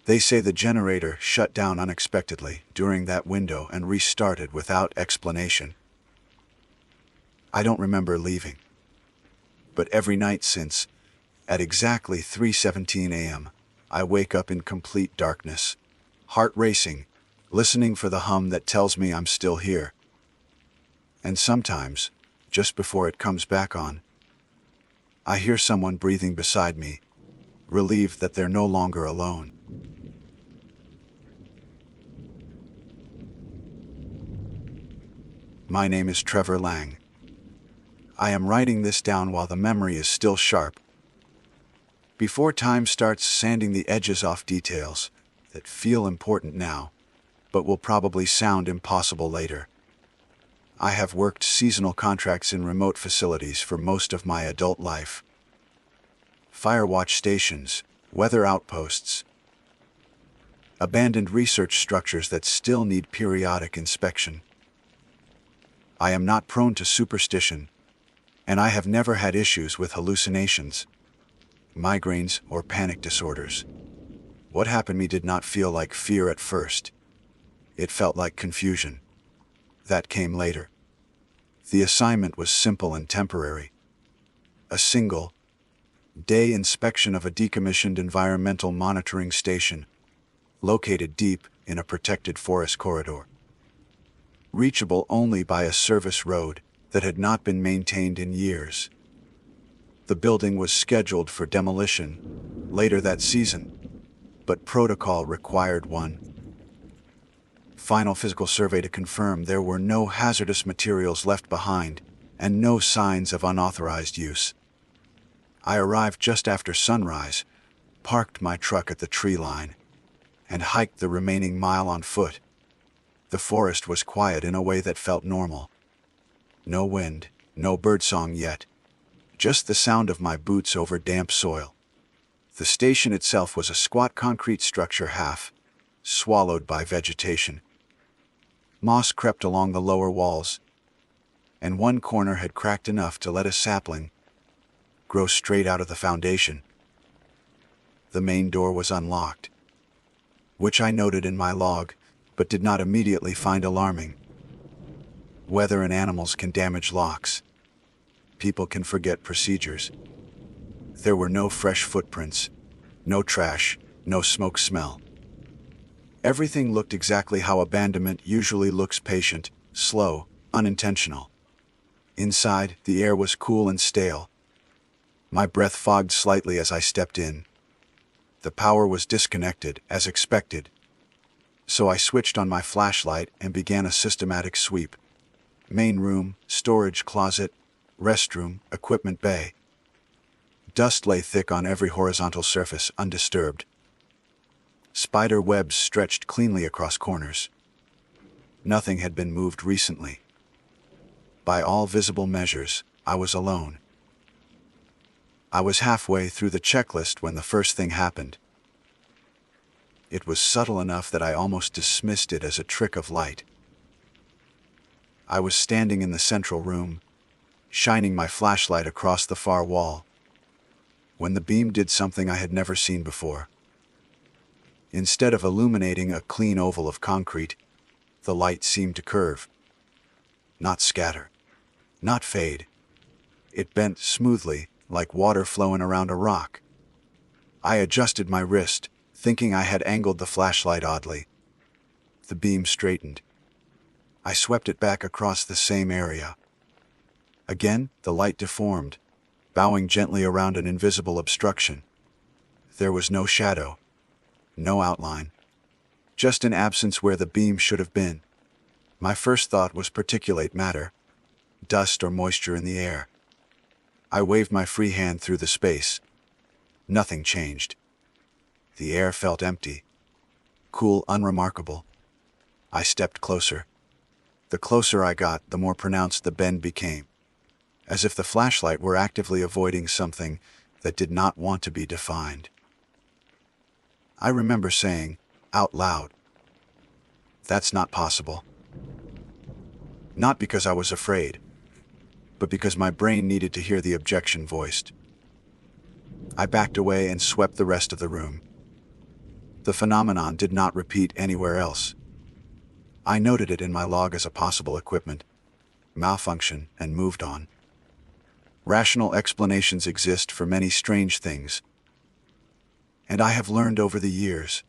[SPEAKER 1] They say the generator shut down unexpectedly during that window and restarted without explanation. I don't remember leaving. But every night since, at exactly 3:17 a.m., I wake up in complete darkness, heart racing, listening for the hum that tells me I'm still here. And sometimes, just before it comes back on, I hear someone breathing beside me, relieved that they're no longer alone. My name is Trevor Lang. I am writing this down while the memory is still sharp, before time starts sanding the edges off details that feel important now, but will probably sound impossible later. I have worked seasonal contracts in remote facilities for most of my adult life. Fire watch stations, weather outposts, abandoned research structures that still need periodic inspection. I am not prone to superstition, and I have never had issues with hallucinations, migraines, or panic disorders. What happened to me did not feel like fear at first. It felt like confusion. That came later. The assignment was simple and temporary. A single-day inspection of a decommissioned environmental monitoring station, located deep in a protected forest corridor, reachable only by a service road that had not been maintained in years. The building was scheduled for demolition later that season, but protocol required one final physical survey to confirm there were no hazardous materials left behind and no signs of unauthorized use. I arrived just after sunrise, parked my truck at the tree line, and hiked the remaining mile on foot. The forest was quiet in a way that felt normal. No wind, no birdsong yet, just the sound of my boots over damp soil. The station itself was a squat concrete structure half swallowed by vegetation. Moss crept along the lower walls, and one corner had cracked enough to let a sapling grow straight out of the foundation. The main door was unlocked, which I noted in my log, but did not immediately find alarming. Weather and animals can damage locks. People can forget procedures. There were no fresh footprints, no trash, no smoke smell. Everything looked exactly how abandonment usually looks: patient, slow, unintentional. Inside, the air was cool and stale. My breath fogged slightly as I stepped in. The power was disconnected, as expected, so I switched on my flashlight and began a systematic sweep. Main room, storage closet, restroom, equipment bay. Dust lay thick on every horizontal surface, undisturbed. Spider webs stretched cleanly across corners. Nothing had been moved recently. By all visible measures, I was alone. I was halfway through the checklist when the first thing happened. It was subtle enough that I almost dismissed it as a trick of light. I was standing in the central room, shining my flashlight across the far wall, when the beam did something I had never seen before. Instead of illuminating a clean oval of concrete, the light seemed to curve. Not scatter, not fade. It bent smoothly, like water flowing around a rock. I adjusted my wrist, thinking I had angled the flashlight oddly. The beam straightened. I swept it back across the same area. Again, the light deformed, bowing gently around an invisible obstruction. There was no shadow, no outline, just an absence where the beam should have been. My first thought was particulate matter, dust or moisture in the air. I waved my free hand through the space. Nothing changed. The air felt empty, cool, unremarkable. I stepped closer. The closer I got, the more pronounced the bend became, as if the flashlight were actively avoiding something that did not want to be defined. I remember saying, out loud, "That's not possible." Not because I was afraid, but because my brain needed to hear the objection voiced. I backed away and swept the rest of the room. The phenomenon did not repeat anywhere else. I noted it in my log as a possible equipment malfunction and moved on. Rational explanations exist for many strange things, and I have learned over the years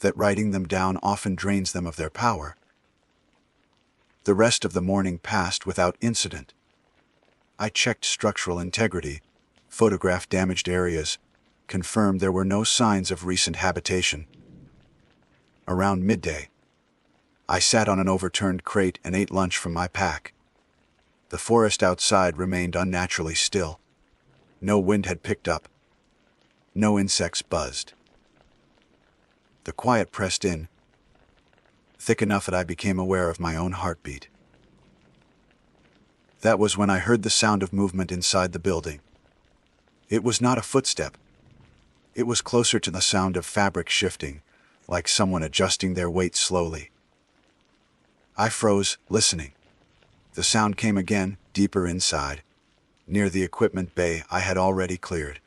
[SPEAKER 1] that writing them down often drains them of their power. The rest of the morning passed without incident. I checked structural integrity, photographed damaged areas, confirmed there were no signs of recent habitation. Around midday, I sat on an overturned crate and ate lunch from my pack. The forest outside remained unnaturally still. No wind had picked up. No insects buzzed. The quiet pressed in, thick enough that I became aware of my own heartbeat. That was when I heard the sound of movement inside the building. It was not a footstep. It was closer to the sound of fabric shifting, like someone adjusting their weight slowly. I froze, listening. The sound came again, deeper inside, near the equipment bay I had already cleared.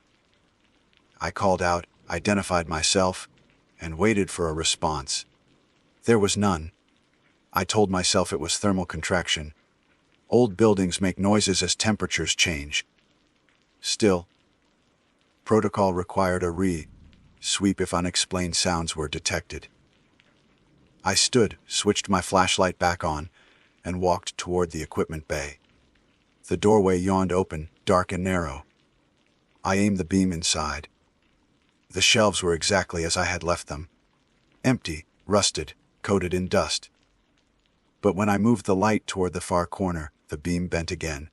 [SPEAKER 1] I called out, identified myself, and waited for a response. There was none. I told myself it was thermal contraction. Old buildings make noises as temperatures change. Still, protocol required a sweep if unexplained sounds were detected. I stood, switched my flashlight back on, and walked toward the equipment bay. The doorway yawned open, dark and narrow. I aimed the beam inside. The shelves were exactly as I had left them. Empty, rusted, coated in dust. But when I moved the light toward the far corner, the beam bent again.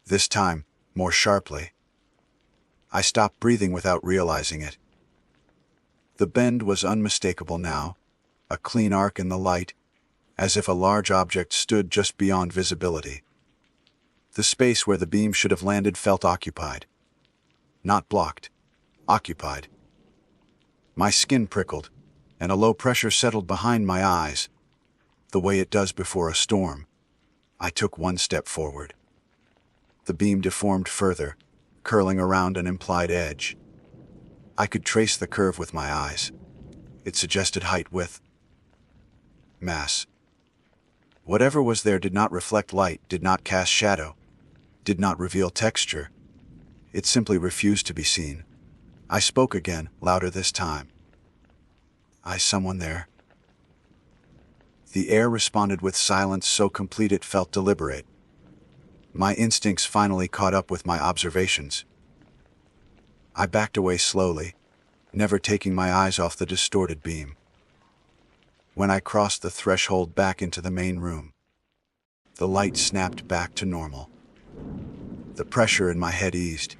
[SPEAKER 1] This time, more sharply. I stopped breathing without realizing it. The bend was unmistakable now, a clean arc in the light, as if a large object stood just beyond visibility. The space where the beam should have landed felt occupied. Not blocked. Occupied. My skin prickled, and a low pressure settled behind my eyes, the way it does before a storm. I took one step forward. The beam deformed further, curling around an implied edge. I could trace the curve with my eyes. It suggested height, width, mass. Whatever was there did not reflect light, did not cast shadow, did not reveal texture. It simply refused to be seen. I spoke again, louder this time. Someone there?" The air responded with silence so complete it felt deliberate. My instincts finally caught up with my observations. I backed away slowly, never taking my eyes off the distorted beam. When I crossed the threshold back into the main room, the light snapped back to normal. The pressure in my head eased.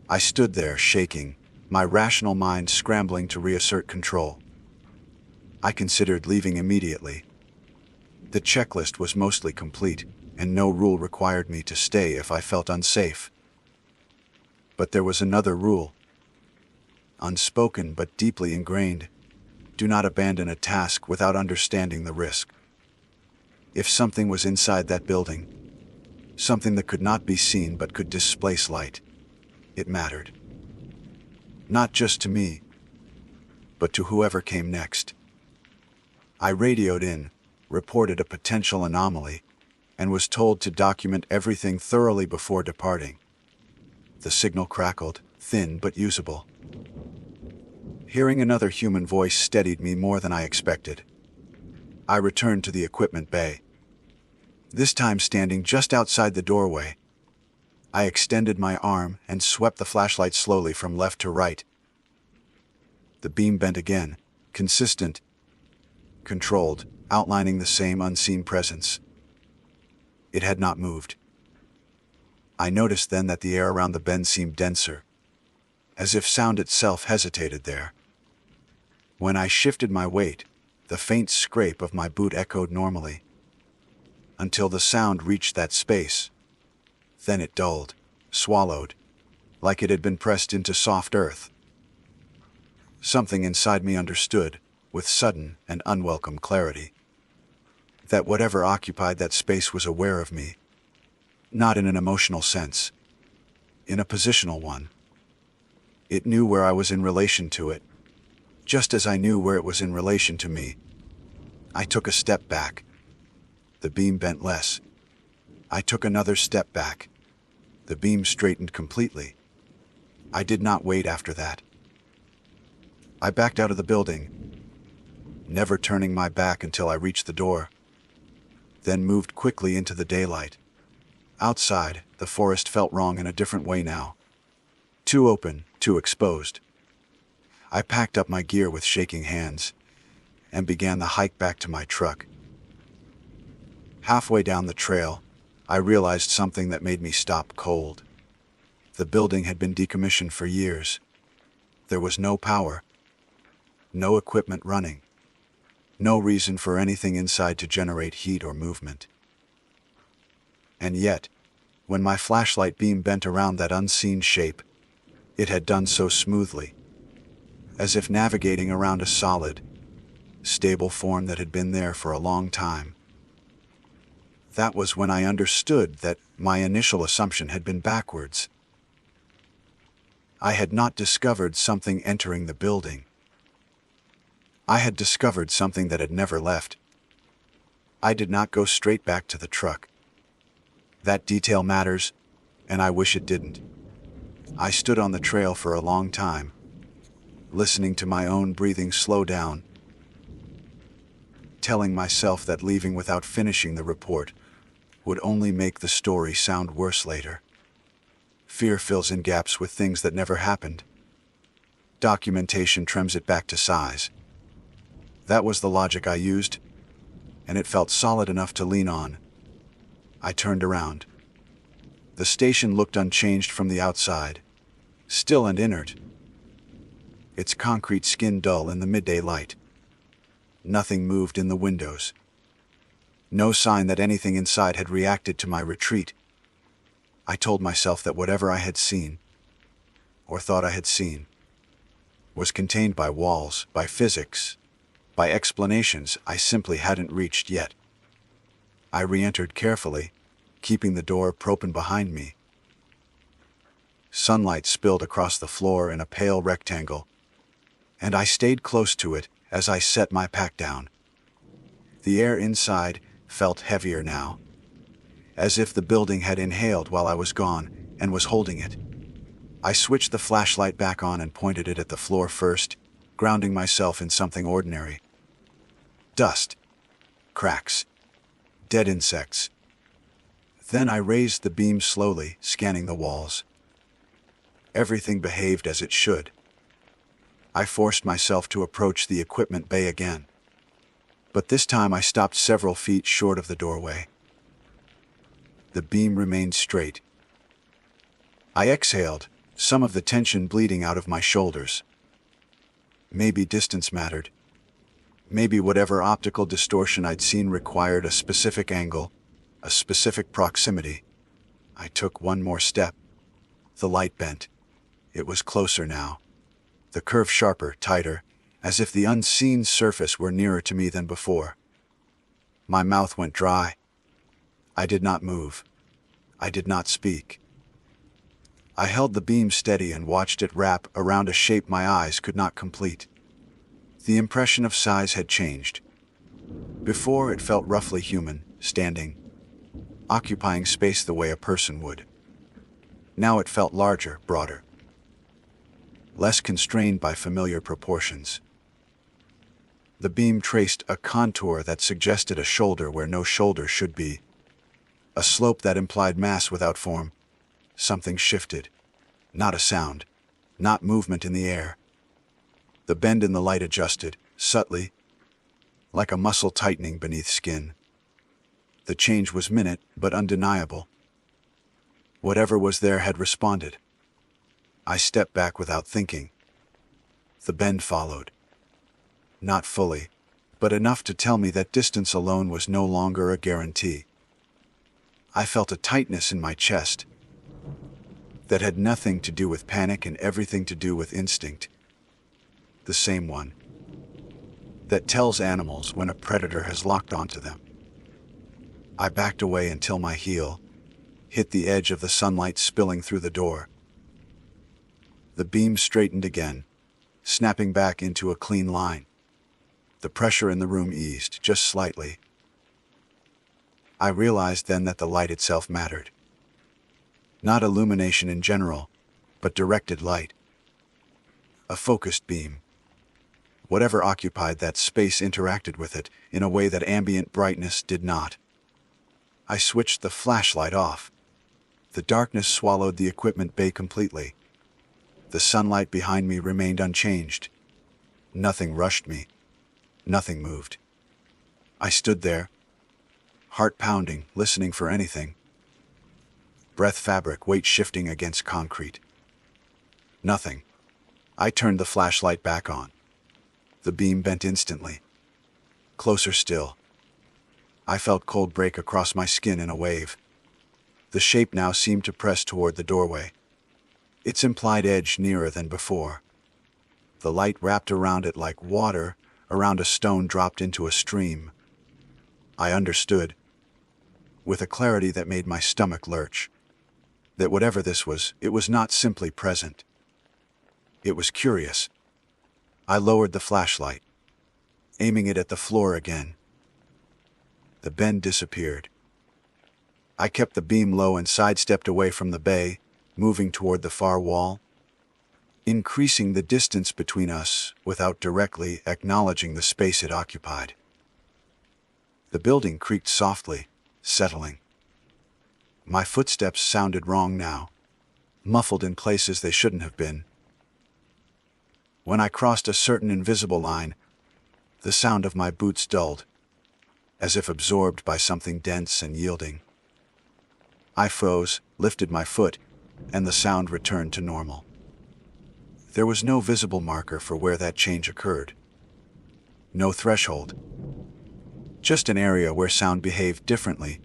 [SPEAKER 1] I stood there, shaking, my rational mind scrambling to reassert control. I considered leaving immediately. The checklist was mostly complete, and no rule required me to stay if I felt unsafe. But there was another rule. Unspoken but deeply ingrained. Do not abandon a task without understanding the risk. If something was inside that building, something that could not be seen but could displace light, it mattered. Not just to me, but to whoever came next. I radioed in, reported a potential anomaly, and was told to document everything thoroughly before departing. The signal crackled, thin but usable. Hearing another human voice steadied me more than I expected. I returned to the equipment bay. This time standing just outside the doorway, I extended my arm and swept the flashlight slowly from left to right. The beam bent again, consistent, controlled, outlining the same unseen presence. It had not moved. I noticed then that the air around the bend seemed denser, as if sound itself hesitated there. When I shifted my weight, the faint scrape of my boot echoed normally, until the sound reached that space. Then it dulled, swallowed, like it had been pressed into soft earth. Something inside me understood, with sudden and unwelcome clarity, that whatever occupied that space was aware of me, not in an emotional sense, in a positional one. It knew where I was in relation to it, just as I knew where it was in relation to me. I took a step back. The beam bent less. I took another step back. The beam straightened completely. I did not wait after that. I backed out of the building, never turning my back until I reached the door, then moved quickly into the daylight. Outside, the forest felt wrong in a different way now. Too open, too exposed. I packed up my gear with shaking hands and began the hike back to my truck. Halfway down the trail, I realized something that made me stop cold. The building had been decommissioned for years. There was no power, no equipment running, no reason for anything inside to generate heat or movement. And yet, when my flashlight beam bent around that unseen shape, it had done so smoothly, as if navigating around a solid, stable form that had been there for a long time. That was when I understood that my initial assumption had been backwards. I had not discovered something entering the building. I had discovered something that had never left. I did not go straight back to the truck. That detail matters, and I wish it didn't. I stood on the trail for a long time, listening to my own breathing slow down, telling myself that leaving without finishing the report would only make the story sound worse later. Fear fills in gaps with things that never happened. Documentation trims it back to size. That was the logic I used, and it felt solid enough to lean on. I turned around. The station looked unchanged from the outside, still and inert, its concrete skin dull in the midday light. Nothing moved in the windows. No sign that anything inside had reacted to my retreat. I told myself that whatever I had seen, or thought I had seen, was contained by walls, by physics, by explanations I simply hadn't reached yet. I re-entered carefully, keeping the door open behind me. Sunlight spilled across the floor in a pale rectangle, and I stayed close to it as I set my pack down. The air inside felt heavier now, as if the building had inhaled while I was gone and was holding it. I switched the flashlight back on and pointed it at the floor first, grounding myself in something ordinary. Dust, cracks, dead insects. Then I raised the beam slowly, scanning the walls. Everything behaved as it should. I forced myself to approach the equipment bay again, but this time I stopped several feet short of the doorway. The beam remained straight. I exhaled, some of the tension bleeding out of my shoulders. Maybe distance mattered. Maybe whatever optical distortion I'd seen required a specific angle, a specific proximity. I took one more step. The light bent. It was closer now. The curve sharper, tighter, as if the unseen surface were nearer to me than before. My mouth went dry. I did not move. I did not speak. I held the beam steady and watched it wrap around a shape my eyes could not complete. The impression of size had changed. Before, it felt roughly human, standing, occupying space the way a person would. Now it felt larger, broader, less constrained by familiar proportions. The beam traced a contour that suggested a shoulder where no shoulder should be, a slope that implied mass without form. Something shifted. Not a sound, not movement in the air. The bend in the light adjusted, subtly, like a muscle tightening beneath skin. The change was minute, but undeniable. Whatever was there had responded. I stepped back without thinking. The bend followed. Not fully, but enough to tell me that distance alone was no longer a guarantee. I felt a tightness in my chest that had nothing to do with panic and everything to do with instinct. The same one that tells animals when a predator has locked onto them. I backed away until my heel hit the edge of the sunlight spilling through the door. The beam straightened again, snapping back into a clean line. The pressure in the room eased, just slightly. I realized then that the light itself mattered. Not illumination in general, but directed light. A focused beam. Whatever occupied that space interacted with it in a way that ambient brightness did not. I switched the flashlight off. The darkness swallowed the equipment bay completely. The sunlight behind me remained unchanged. Nothing rushed me. Nothing moved. I stood there, heart pounding, listening for anything. Breath fabric, weight shifting against concrete. Nothing. I turned the flashlight back on. The beam bent instantly. Closer still. I felt cold break across my skin in a wave. The shape now seemed to press toward the doorway, its implied edge nearer than before. The light wrapped around it like water around a stone dropped into a stream. I understood, with a clarity that made my stomach lurch, that whatever this was, it was not simply present. It was curious. I lowered the flashlight, aiming it at the floor again. The bend disappeared. I kept the beam low and sidestepped away from the bay, moving toward the far wall, increasing the distance between us without directly acknowledging the space it occupied. The building creaked softly, settling. My footsteps sounded wrong now, muffled in places they shouldn't have been. When I crossed a certain invisible line, the sound of my boots dulled, as if absorbed by something dense and yielding. I froze, lifted my foot, and the sound returned to normal. There was no visible marker for where that change occurred. No threshold. Just an area where sound behaved differently,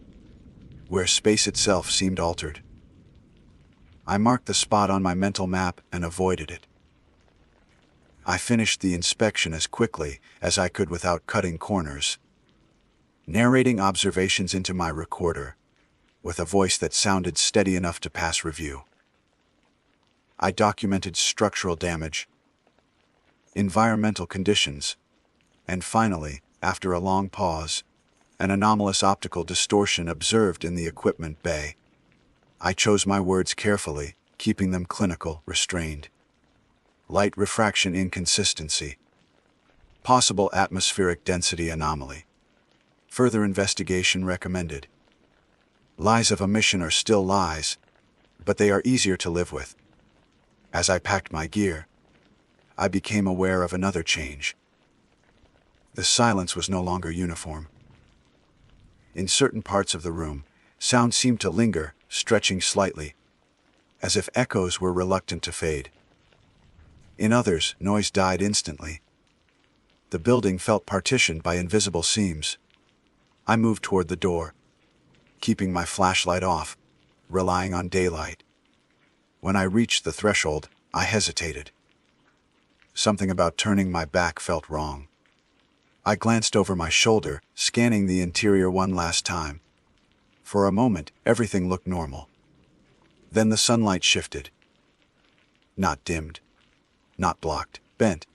[SPEAKER 1] where space itself seemed altered. I marked the spot on my mental map and avoided it. I finished the inspection as quickly as I could without cutting corners, narrating observations into my recorder, with a voice that sounded steady enough to pass review. I documented structural damage, environmental conditions, and finally, after a long pause, an anomalous optical distortion observed in the equipment bay. I chose my words carefully, keeping them clinical, restrained. Light refraction inconsistency. Possible atmospheric density anomaly. Further investigation recommended. Lies of omission are still lies, but they are easier to live with. As I packed my gear, I became aware of another change. The silence was no longer uniform. In certain parts of the room, sound seemed to linger, stretching slightly, as if echoes were reluctant to fade. In others, noise died instantly. The building felt partitioned by invisible seams. I moved toward the door, keeping my flashlight off, relying on daylight. When I reached the threshold, I hesitated. Something about turning my back felt wrong. I glanced over my shoulder, scanning the interior one last time. For a moment, everything looked normal. Then the sunlight shifted. Not dimmed, not blocked, bent,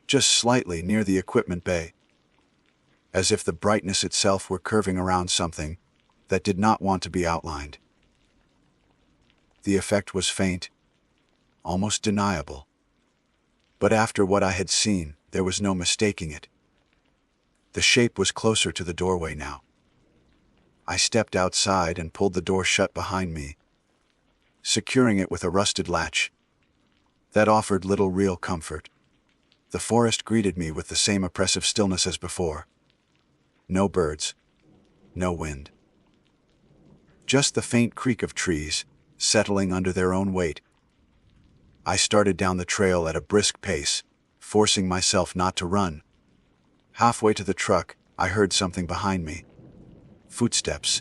[SPEAKER 1] just slightly near the equipment bay, as if the brightness itself were curving around something that did not want to be outlined. The effect was faint, almost deniable. But after what I had seen, there was no mistaking it. The shape was closer to the doorway now. I stepped outside and pulled the door shut behind me, securing it with a rusted latch. That offered little real comfort. The forest greeted me with the same oppressive stillness as before. No birds, no wind. Just the faint creak of trees, settling under their own weight. I started down the trail at a brisk pace, forcing myself not to run. Halfway to the truck, I heard something behind me. Footsteps.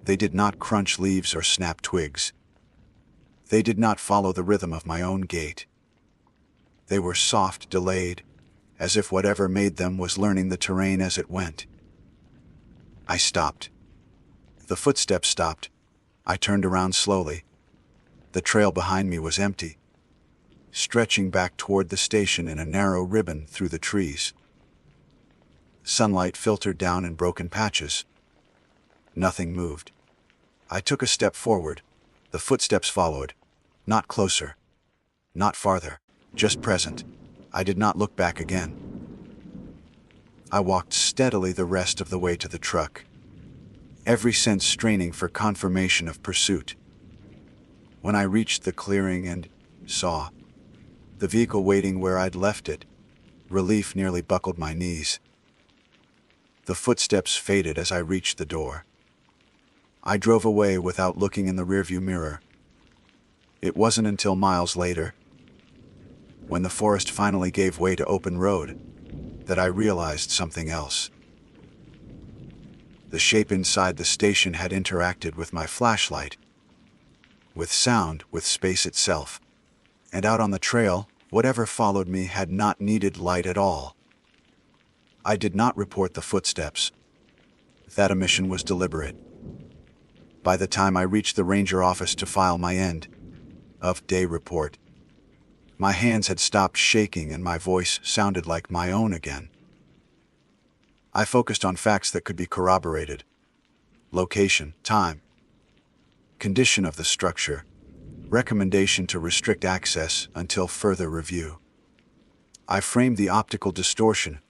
[SPEAKER 1] They did not crunch leaves or snap twigs. They did not follow the rhythm of my own gait. They were soft, delayed, as if whatever made them was learning the terrain as it went. I stopped. The footsteps stopped. I turned around slowly. The trail behind me was empty, stretching back toward the station in a narrow ribbon through the trees. Sunlight filtered down in broken patches. Nothing moved. I took a step forward. The footsteps followed. Not closer. Not farther. Just present. I did not look back again. I walked steadily the rest of the way to the truck, every sense straining for confirmation of pursuit. When I reached the clearing and saw the vehicle waiting where I'd left it, relief nearly buckled my knees. The footsteps faded as I reached the door. I drove away without looking in the rearview mirror. It wasn't until miles later, when the forest finally gave way to open road, that I realized something else. The shape inside the station had interacted with my flashlight, with sound, with space itself. And out on the trail, whatever followed me had not needed light at all. I did not report the footsteps. That omission was deliberate. By the time I reached the ranger office to file my end of day report, my hands had stopped shaking and my voice sounded like my own again. I focused on facts that could be corroborated. Location, time, condition of the structure, recommendation to restrict access until further review. I framed the optical distortion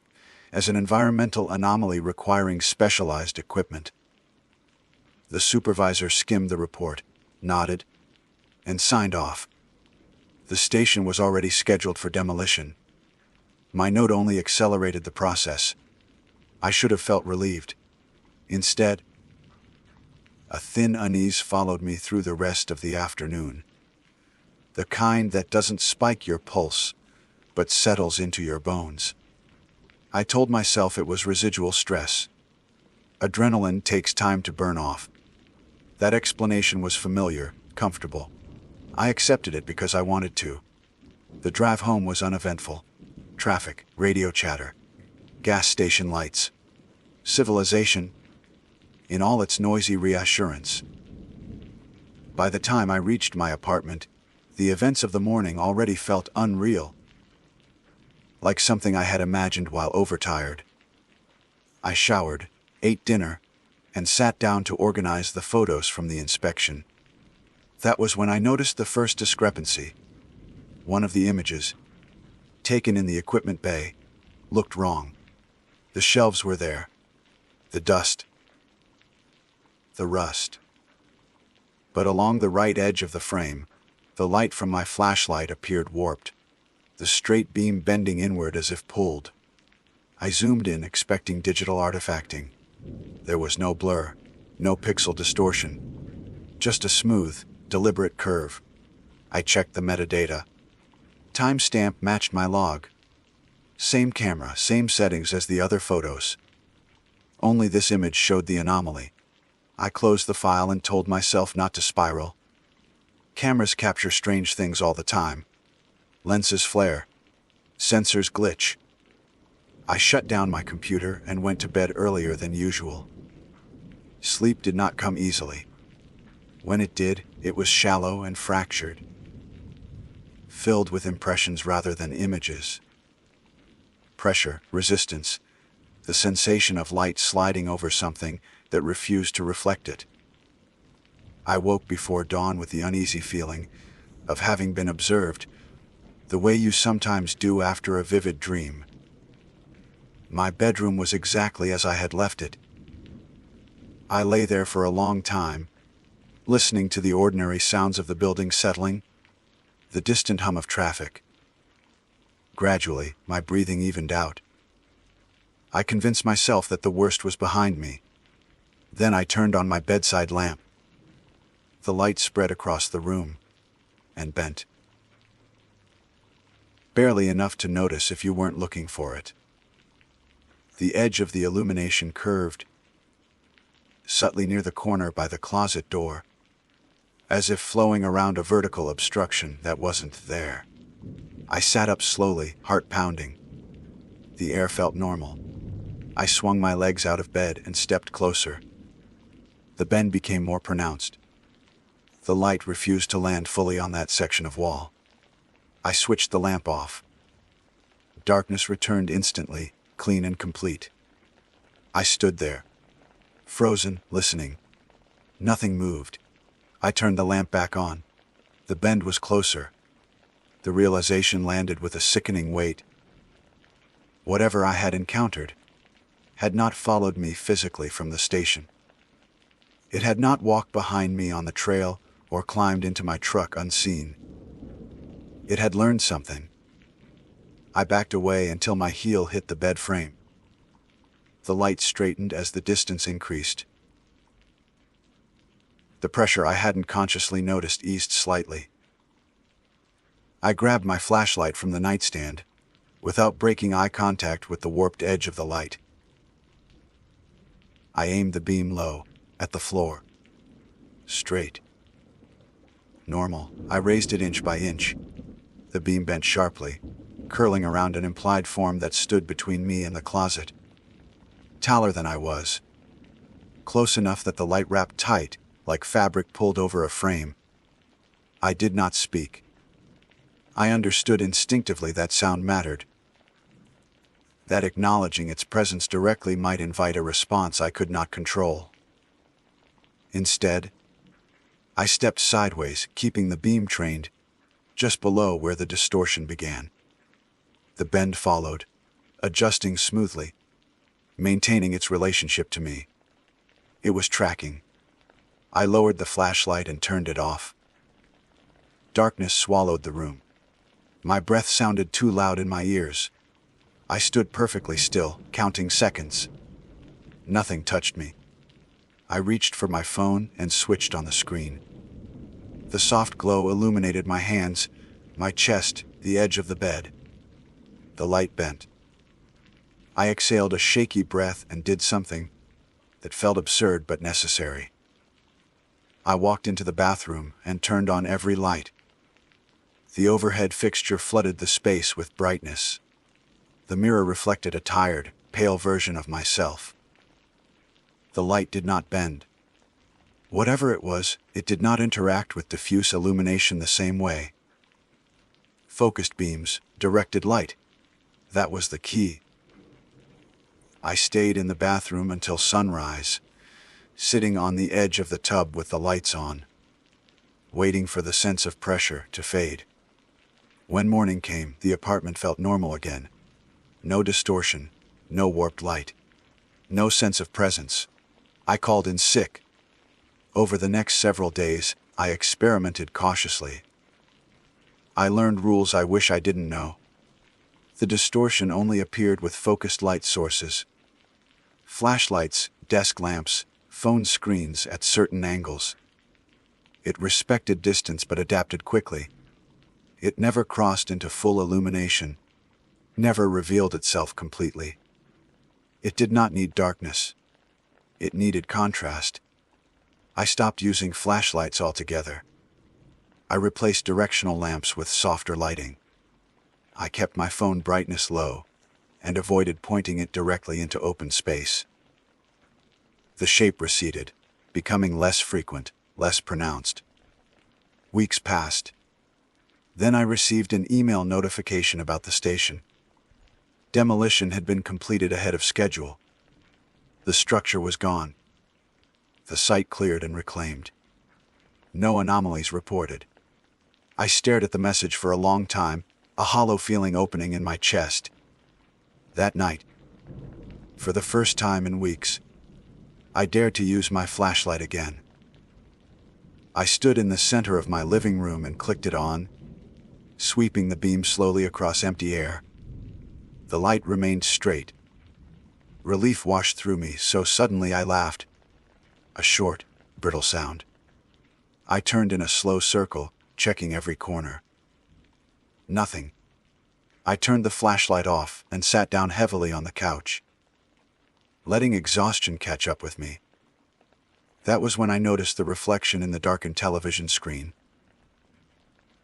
[SPEAKER 1] as an environmental anomaly requiring specialized equipment. The supervisor skimmed the report, nodded, and signed off. The station was already scheduled for demolition. My note only accelerated the process. I should have felt relieved. Instead, a thin unease followed me through the rest of the afternoon. The kind that doesn't spike your pulse, but settles into your bones. I told myself it was residual stress. Adrenaline takes time to burn off. That explanation was familiar, comfortable. I accepted it because I wanted to. The drive home was uneventful. Traffic, radio chatter, gas station lights. Civilization, in all its noisy reassurance. By the time I reached my apartment, the events of the morning already felt unreal, like something I had imagined while overtired. I showered, ate dinner, and sat down to organize the photos from the inspection. That was when I noticed the first discrepancy. One of the images, taken in the equipment bay, looked wrong. The shelves were there. The dust. The rust. But along the right edge of the frame, the light from my flashlight appeared warped, the straight beam bending inward as if pulled. I zoomed in, expecting digital artifacting. There was no blur, no pixel distortion, just a smooth, deliberate curve. I checked the metadata. Timestamp matched my log. Same camera, same settings as the other photos. Only this image showed the anomaly. I closed the file and told myself not to spiral. Cameras capture strange things all the time. Lenses flare. Sensors glitch. I shut down my computer and went to bed earlier than usual. Sleep did not come easily. When it did, it was shallow and fractured, filled with impressions rather than images. Pressure, resistance, the sensation of light sliding over something that refused to reflect it. I woke before dawn with the uneasy feeling of having been observed, the way you sometimes do after a vivid dream. My bedroom was exactly as I had left it. I lay there for a long time, listening to the ordinary sounds of the building settling, the distant hum of traffic. Gradually, my breathing evened out. I convinced myself that the worst was behind me. Then I turned on my bedside lamp. The light spread across the room and bent. Barely enough to notice if you weren't looking for it. The edge of the illumination curved, subtly near the corner by the closet door, as if flowing around a vertical obstruction that wasn't there. I sat up slowly, heart pounding. The air felt normal. I swung my legs out of bed and stepped closer. The bend became more pronounced. The light refused to land fully on that section of wall. I switched the lamp off. Darkness returned instantly, clean and complete. I stood there, frozen, listening. Nothing moved. I turned the lamp back on. The bend was closer. The realization landed with a sickening weight. Whatever I had encountered had not followed me physically from the station. It had not walked behind me on the trail or climbed into my truck unseen. It had learned something. I backed away until my heel hit the bed frame. The light straightened as the distance increased. The pressure I hadn't consciously noticed eased slightly. I grabbed my flashlight from the nightstand, without breaking eye contact with the warped edge of the light. I aimed the beam low, at the floor. Straight. Normal. I raised it inch by inch. The beam bent sharply, curling around an implied form that stood between me and the closet. Taller than I was. Close enough that the light wrapped tight, like fabric pulled over a frame. I did not speak. I understood instinctively that sound mattered. That acknowledging its presence directly might invite a response I could not control. Instead, I stepped sideways, keeping the beam trained, just below where the distortion began. The bend followed, adjusting smoothly, maintaining its relationship to me. It was tracking. I lowered the flashlight and turned it off. Darkness swallowed the room. My breath sounded too loud in my ears. I stood perfectly still, counting seconds. Nothing touched me. I reached for my phone and switched on the screen. The soft glow illuminated my hands, my chest, the edge of the bed. The light bent. I exhaled a shaky breath and did something that felt absurd but necessary. I walked into the bathroom and turned on every light. The overhead fixture flooded the space with brightness. The mirror reflected a tired, pale version of myself. The light did not bend. Whatever it was, it did not interact with diffuse illumination the same way. Focused beams, directed light. That was the key. I stayed in the bathroom until sunrise, sitting on the edge of the tub with the lights on, waiting for the sense of pressure to fade. When morning came, the apartment felt normal again. No distortion, no warped light, no sense of presence. I called in sick. Over the next several days, I experimented cautiously. I learned rules I wish I didn't know. The distortion only appeared with focused light sources. Flashlights, desk lamps, phone screens at certain angles. It respected distance but adapted quickly. It never crossed into full illumination, never revealed itself completely. It did not need darkness. It needed contrast. I stopped using flashlights altogether. I replaced directional lamps with softer lighting. I kept my phone brightness low and avoided pointing it directly into open space. The shape receded, becoming less frequent, less pronounced. Weeks passed. Then I received an email notification about the station. Demolition had been completed ahead of schedule. The structure was gone. The site cleared and reclaimed. No anomalies reported. I stared at the message for a long time, a hollow feeling opening in my chest. That night, for the first time in weeks, I dared to use my flashlight again. I stood in the center of my living room and clicked it on, sweeping the beam slowly across empty air. The light remained straight. Relief washed through me, so suddenly I laughed. A short, brittle sound. I turned in a slow circle, checking every corner. Nothing. I turned the flashlight off and sat down heavily on the couch, letting exhaustion catch up with me. That was when I noticed the reflection in the darkened television screen.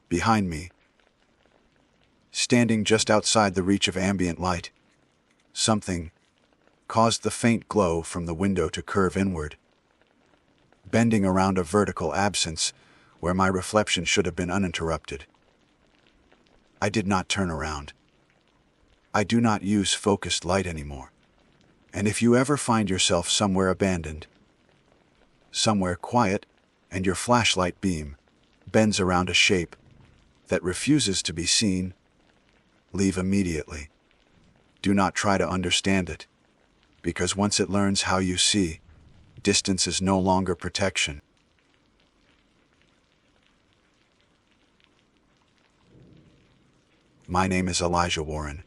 [SPEAKER 1] Behind me, standing just outside the reach of ambient light, something caused the faint glow from the window to curve inward, bending around a vertical absence where my reflection should have been uninterrupted. I did not turn around. I do not use focused light anymore. And if you ever find yourself somewhere abandoned, somewhere quiet, and your flashlight beam bends around a shape that refuses to be seen, leave immediately. Do not try to understand it, because once it learns how you see, distance is no longer protection. My name is Elijah Warren.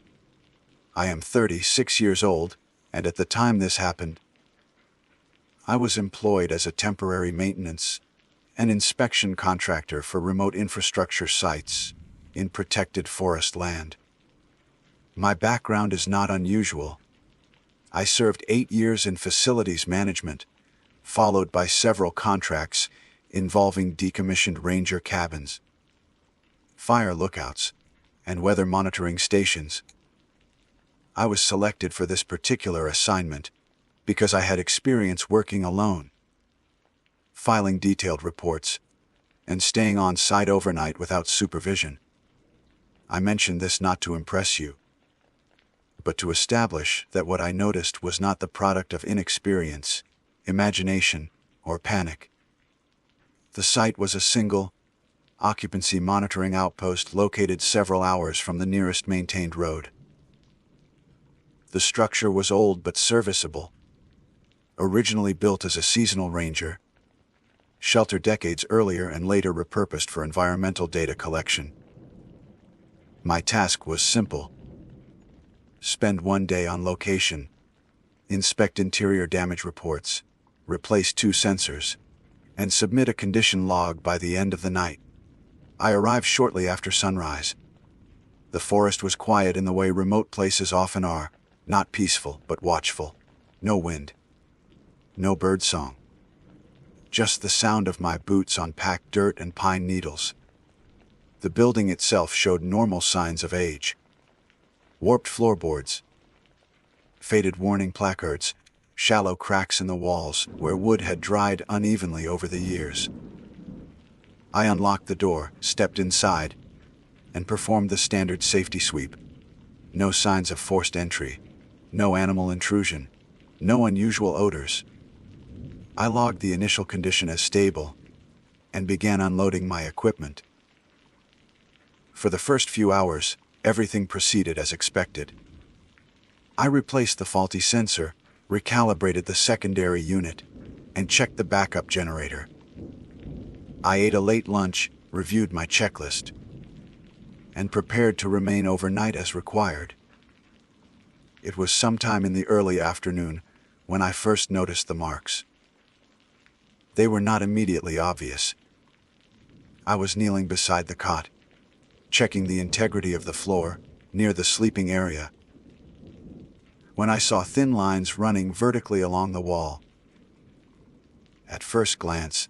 [SPEAKER 1] I am 36 years old, and at the time this happened, I was employed as a temporary maintenance and inspection contractor for remote infrastructure sites in protected forest land. My background is not unusual. I served 8 years in facilities management, followed by several contracts involving decommissioned ranger cabins, fire lookouts, and weather monitoring stations. I was selected for this particular assignment because I had experience working alone, filing detailed reports, and staying on site overnight without supervision. I mention this not to impress you, but to establish that what I noticed was not the product of inexperience, imagination, or panic. The site was a single, occupancy monitoring outpost located several hours from the nearest maintained road. The structure was old but serviceable. Originally built as a seasonal ranger, shelter decades earlier and later repurposed for environmental data collection. My task was simple. Spend one day on location, inspect interior damage reports, replace 2 sensors, and submit a condition log by the end of the night. I arrived shortly after sunrise. The forest was quiet in the way remote places often are, not peaceful but watchful. No wind. No birdsong. Just the sound of my boots on packed dirt and pine needles. The building itself showed normal signs of age. Warped floorboards, faded warning placards, shallow cracks in the walls where wood had dried unevenly over the years. I unlocked the door, stepped inside, and performed the standard safety sweep. No signs of forced entry, no animal intrusion, no unusual odors. I logged the initial condition as stable and began unloading my equipment. For the first few hours, everything proceeded as expected. I replaced the faulty sensor, recalibrated the secondary unit, and checked the backup generator. I ate a late lunch, reviewed my checklist, and prepared to remain overnight as required. It was sometime in the early afternoon when I first noticed the marks. They were not immediately obvious. I was kneeling beside the cot, checking the integrity of the floor near the sleeping area, when I saw thin lines running vertically along the wall. At first glance,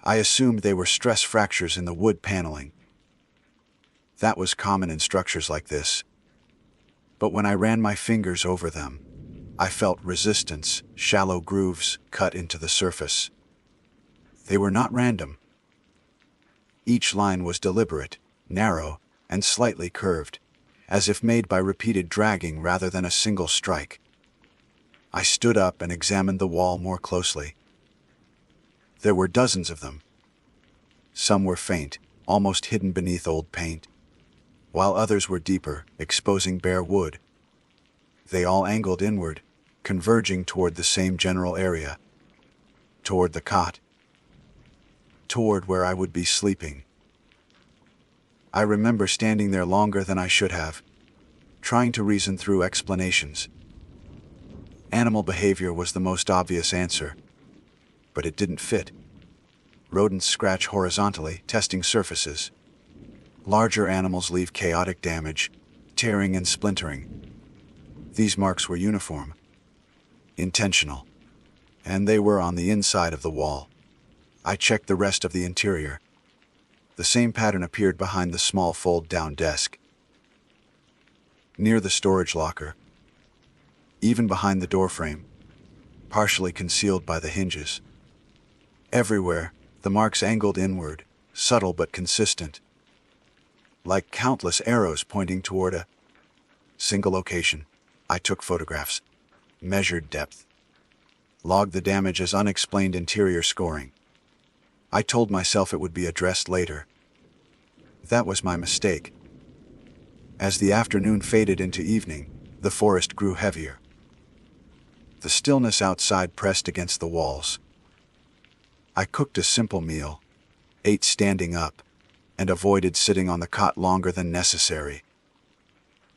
[SPEAKER 1] I assumed they were stress fractures in the wood paneling. That was common in structures like this. But when I ran my fingers over them, I felt resistance, shallow grooves cut into the surface. They were not random. Each line was deliberate, narrow, and slightly curved, as if made by repeated dragging rather than a single strike. I stood up and examined the wall more closely. There were dozens of them. Some were faint, almost hidden beneath old paint, while others were deeper, exposing bare wood. They all angled inward, converging toward the same general area, toward the cot, toward where I would be sleeping. I remember standing there longer than I should have, trying to reason through explanations. Animal behavior was the most obvious answer, but it didn't fit. Rodents scratch horizontally, testing surfaces. Larger animals leave chaotic damage, tearing and splintering. These marks were uniform, intentional, and they were on the inside of the wall. I checked the rest of the interior. The same pattern appeared behind the small fold-down desk, near the storage locker, even behind the doorframe, partially concealed by the hinges. Everywhere, the marks angled inward, subtle but consistent, like countless arrows pointing toward a single location. I took photographs, measured depth, logged the damage as unexplained interior scoring. I told myself it would be addressed later. That was my mistake. As the afternoon faded into evening, the forest grew heavier. The stillness outside pressed against the walls. I cooked a simple meal, ate standing up, and avoided sitting on the cot longer than necessary.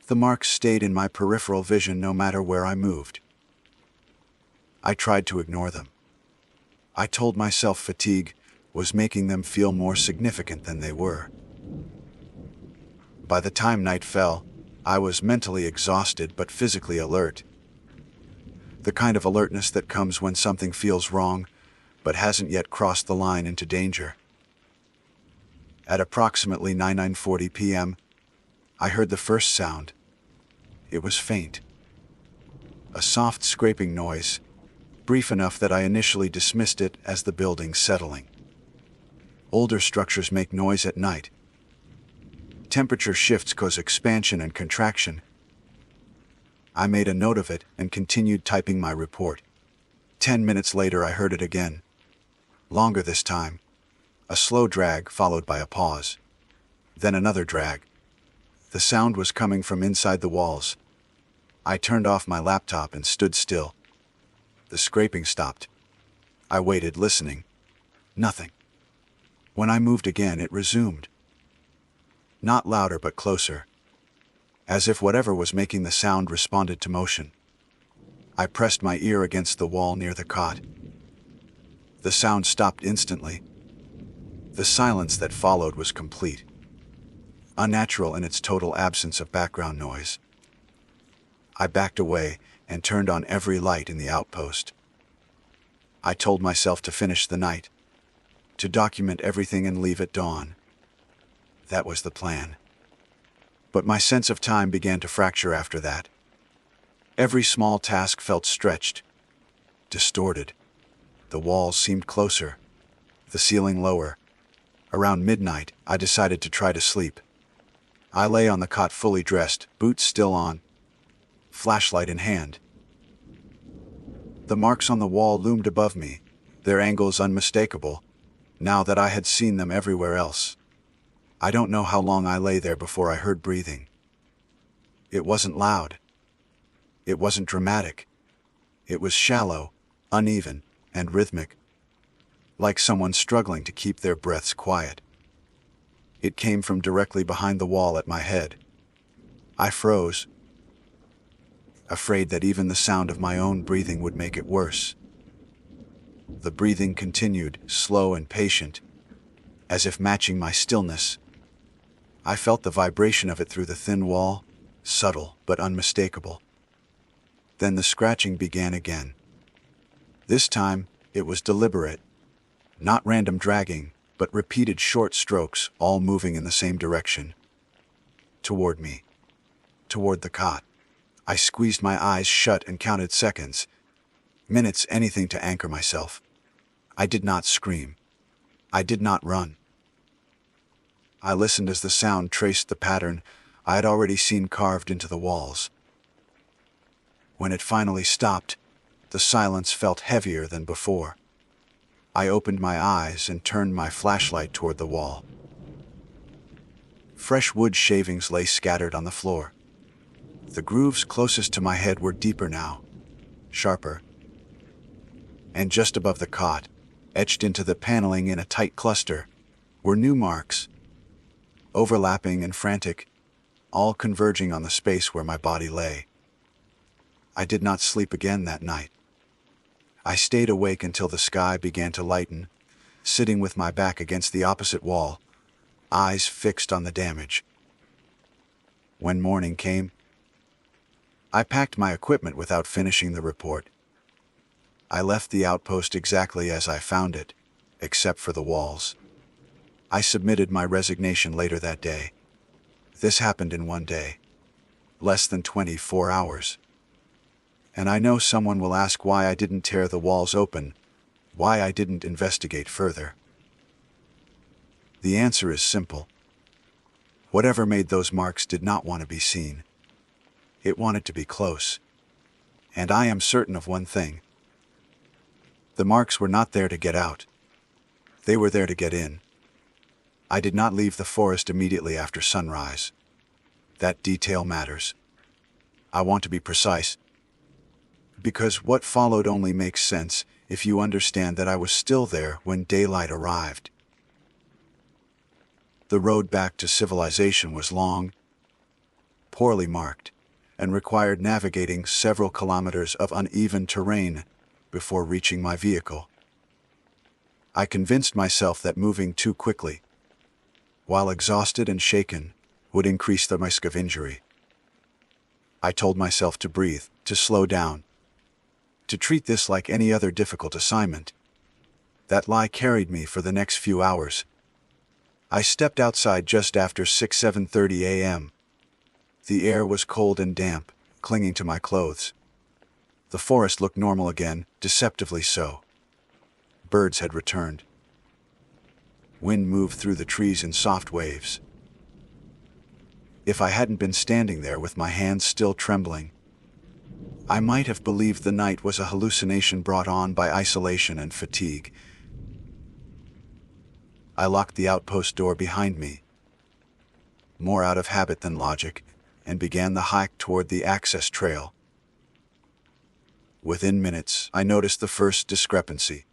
[SPEAKER 1] The marks stayed in my peripheral vision no matter where I moved. I tried to ignore them. I told myself fatigue was making them feel more significant than they were. By the time night fell, I was mentally exhausted but physically alert. The kind of alertness that comes when something feels wrong, but hasn't yet crossed the line into danger. At approximately 9:40 p.m., I heard the first sound. It was faint. A soft scraping noise, brief enough that I initially dismissed it as the building settling. Older structures make noise at night. Temperature shifts cause expansion and contraction. I made a note of it and continued typing my report. 10 minutes later, I heard it again. Longer this time. A slow drag followed by a pause. Then another drag. The sound was coming from inside the walls. I turned off my laptop and stood still. The scraping stopped. I waited, listening. Nothing. When I moved again, it resumed. Not louder but closer, as if whatever was making the sound responded to motion. I pressed my ear against the wall near the cot. The sound stopped instantly. The silence that followed was complete, unnatural in its total absence of background noise. I backed away and turned on every light in the outpost. I told myself to finish the night, to document everything and leave at dawn. That was the plan. But my sense of time began to fracture after that. Every small task felt stretched, distorted. The walls seemed closer, the ceiling lower. Around midnight, I decided to try to sleep. I lay on the cot fully dressed, boots still on, flashlight in hand. The marks on the wall loomed above me, their angles unmistakable, now that I had seen them everywhere else. I don't know how long I lay there before I heard breathing. It wasn't loud. It wasn't dramatic. It was shallow, uneven, and rhythmic, like someone struggling to keep their breaths quiet. It came from directly behind the wall at my head. I froze, afraid that even the sound of my own breathing would make it worse. The breathing continued, slow and patient, as if matching my stillness. I felt the vibration of it through the thin wall, subtle but unmistakable. Then the scratching began again. This time, it was deliberate, not random dragging, but repeated short strokes, all moving in the same direction. Toward me. Toward the cot. I squeezed my eyes shut and counted seconds, minutes, anything to anchor myself. I did not scream. I did not run. I listened as the sound traced the pattern I had already seen carved into the walls. When it finally stopped, the silence felt heavier than before. I opened my eyes and turned my flashlight toward the wall. Fresh wood shavings lay scattered on the floor. The grooves closest to my head were deeper now, sharper. And just above the cot, etched into the paneling in a tight cluster, were new marks, overlapping and frantic, all converging on the space where my body lay. I did not sleep again that night. I stayed awake until the sky began to lighten, sitting with my back against the opposite wall, eyes fixed on the damage. When morning came, I packed my equipment without finishing the report. I left the outpost exactly as I found it, except for the walls. I submitted my resignation later that day. This happened in one day, less than 24 hours. And I know someone will ask why I didn't tear the walls open, why I didn't investigate further. The answer is simple. Whatever made those marks did not want to be seen. It wanted to be close. And I am certain of one thing. The marks were not there to get out. They were there to get in. I did not leave the forest immediately after sunrise. That detail matters. I want to be precise, because what followed only makes sense if you understand that I was still there when daylight arrived. The road back to civilization was long, poorly marked, and required navigating several kilometers of uneven terrain before reaching my vehicle. I convinced myself that moving too quickly, while exhausted and shaken, would increase the risk of injury. I told myself to breathe, to slow down, to treat this like any other difficult assignment. That lie carried me for the next few hours. I stepped outside just after 7:30 a.m. The air was cold and damp, clinging to my clothes. The forest looked normal again, deceptively so. Birds had returned. Wind moved through the trees in soft waves. If I hadn't been standing there with my hands still trembling, I might have believed the night was a hallucination brought on by isolation and fatigue. I locked the outpost door behind me, more out of habit than logic, and began the hike toward the access trail. Within minutes, I noticed the first discrepancy.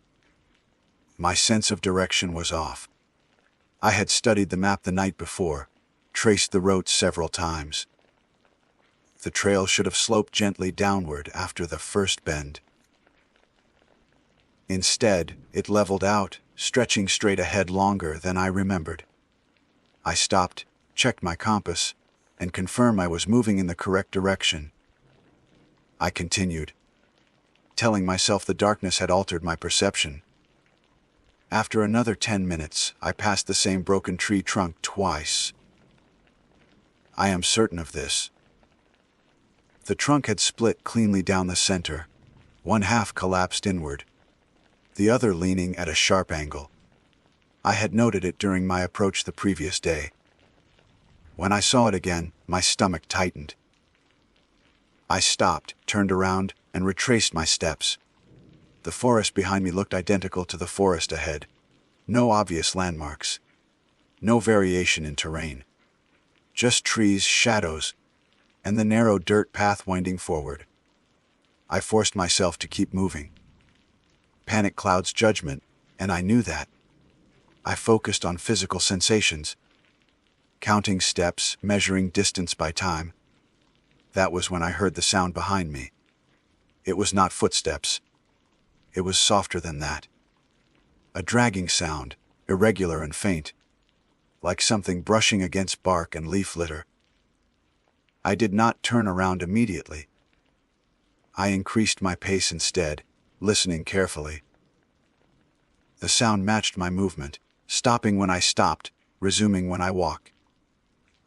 [SPEAKER 1] My sense of direction was off. I had studied the map the night before, traced the route several times. The trail should have sloped gently downward after the first bend. Instead, it leveled out, stretching straight ahead longer than I remembered. I stopped, checked my compass, and confirmed I was moving in the correct direction. I continued, telling myself the darkness had altered my perception. After another 10 minutes, I passed the same broken tree trunk twice. I am certain of this. The trunk had split cleanly down the center, one half collapsed inward, the other leaning at a sharp angle. I had noted it during my approach the previous day. When I saw it again, my stomach tightened. I stopped, turned around, and retraced my steps. The forest behind me looked identical to the forest ahead. No obvious landmarks. No variation in terrain. Just trees, shadows, and the narrow dirt path winding forward. I forced myself to keep moving. Panic clouds judgment, and I knew that. I focused on physical sensations, counting steps, measuring distance by time. That was when I heard the sound behind me. It was not footsteps. It was softer than that. A dragging sound, irregular and faint, like something brushing against bark and leaf litter. I did not turn around immediately. I increased my pace instead, listening carefully. The sound matched my movement, stopping when I stopped, resuming when I walked.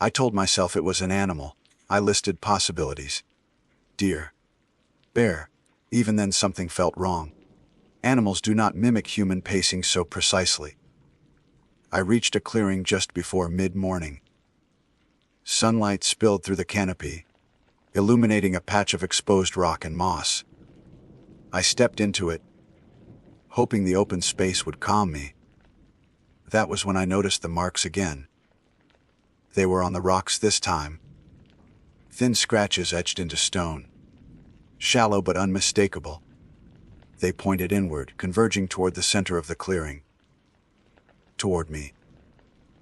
[SPEAKER 1] I told myself it was an animal. I listed possibilities. Deer. Bear. Even then something felt wrong. Animals do not mimic human pacing so precisely. I reached a clearing just before mid-morning. Sunlight spilled through the canopy, illuminating a patch of exposed rock and moss. I stepped into it, hoping the open space would calm me. That was when I noticed the marks again. They were on the rocks this time. Thin scratches etched into stone. Shallow but unmistakable. They pointed inward, converging toward the center of the clearing. Toward me.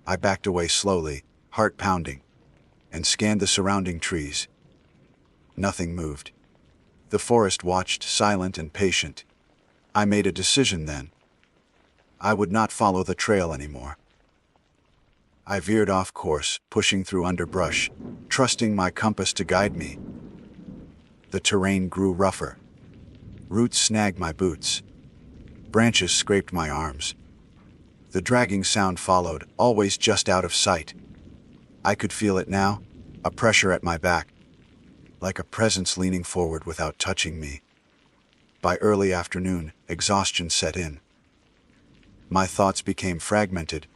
[SPEAKER 1] I backed away slowly, heart pounding, and scanned the surrounding trees. Nothing moved. The forest watched, silent and patient. I made a decision then. I would not follow the trail anymore. I veered off course, pushing through underbrush, trusting my compass to guide me. The terrain grew rougher. Roots snagged my boots. Branches scraped my arms. The dragging sound followed, always just out of sight. I could feel it now, a pressure at my back, like a presence leaning forward without touching me. By early afternoon, exhaustion set in. My thoughts became fragmented,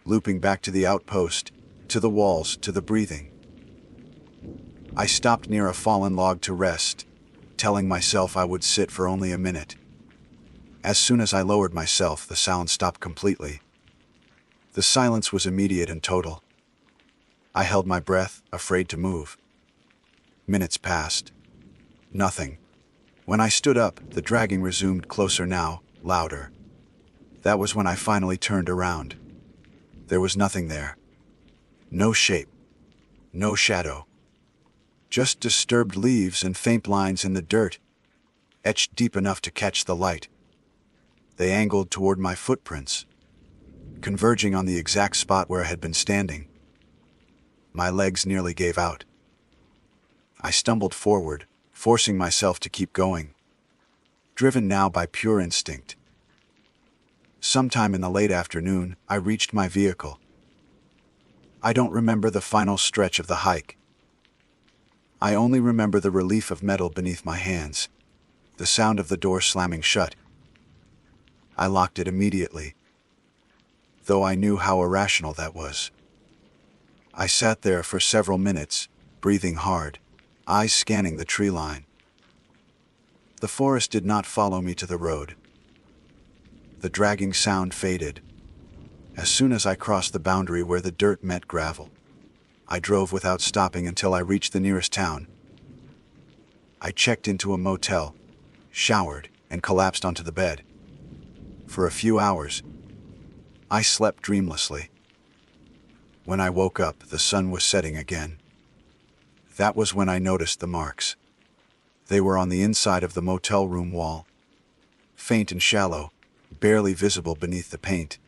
[SPEAKER 1] looping back to the outpost, to the walls, to the breathing. I stopped near a fallen log to rest, telling myself I would sit for only a minute. As soon as I lowered myself, the sound stopped completely. The silence was immediate and total. I held my breath, afraid to move. Minutes passed. Nothing. When I stood up, the dragging resumed, closer now, louder. That was when I finally turned around. There was nothing there. No shape. No shadow. Just disturbed leaves and faint lines in the dirt, etched deep enough to catch the light. They angled toward my footprints, converging on the exact spot where I had been standing. My legs nearly gave out. I stumbled forward, forcing myself to keep going, driven now by pure instinct. Sometime in the late afternoon, I reached my vehicle. I don't remember the final stretch of the hike. I only remember the relief of metal beneath my hands, the sound of the door slamming shut. I locked it immediately, though I knew how irrational that was. I sat there for several minutes, breathing hard, eyes scanning the tree line. The forest did not follow me to the road. The dragging sound faded. As soon as I crossed the boundary where the dirt met gravel, I drove without stopping until I reached the nearest town. I checked into a motel, showered, and collapsed onto the bed. For a few hours, I slept dreamlessly. When I woke up, the sun was setting again. That was when I noticed the marks. They were on the inside of the motel room wall, faint and shallow, barely visible beneath the paint.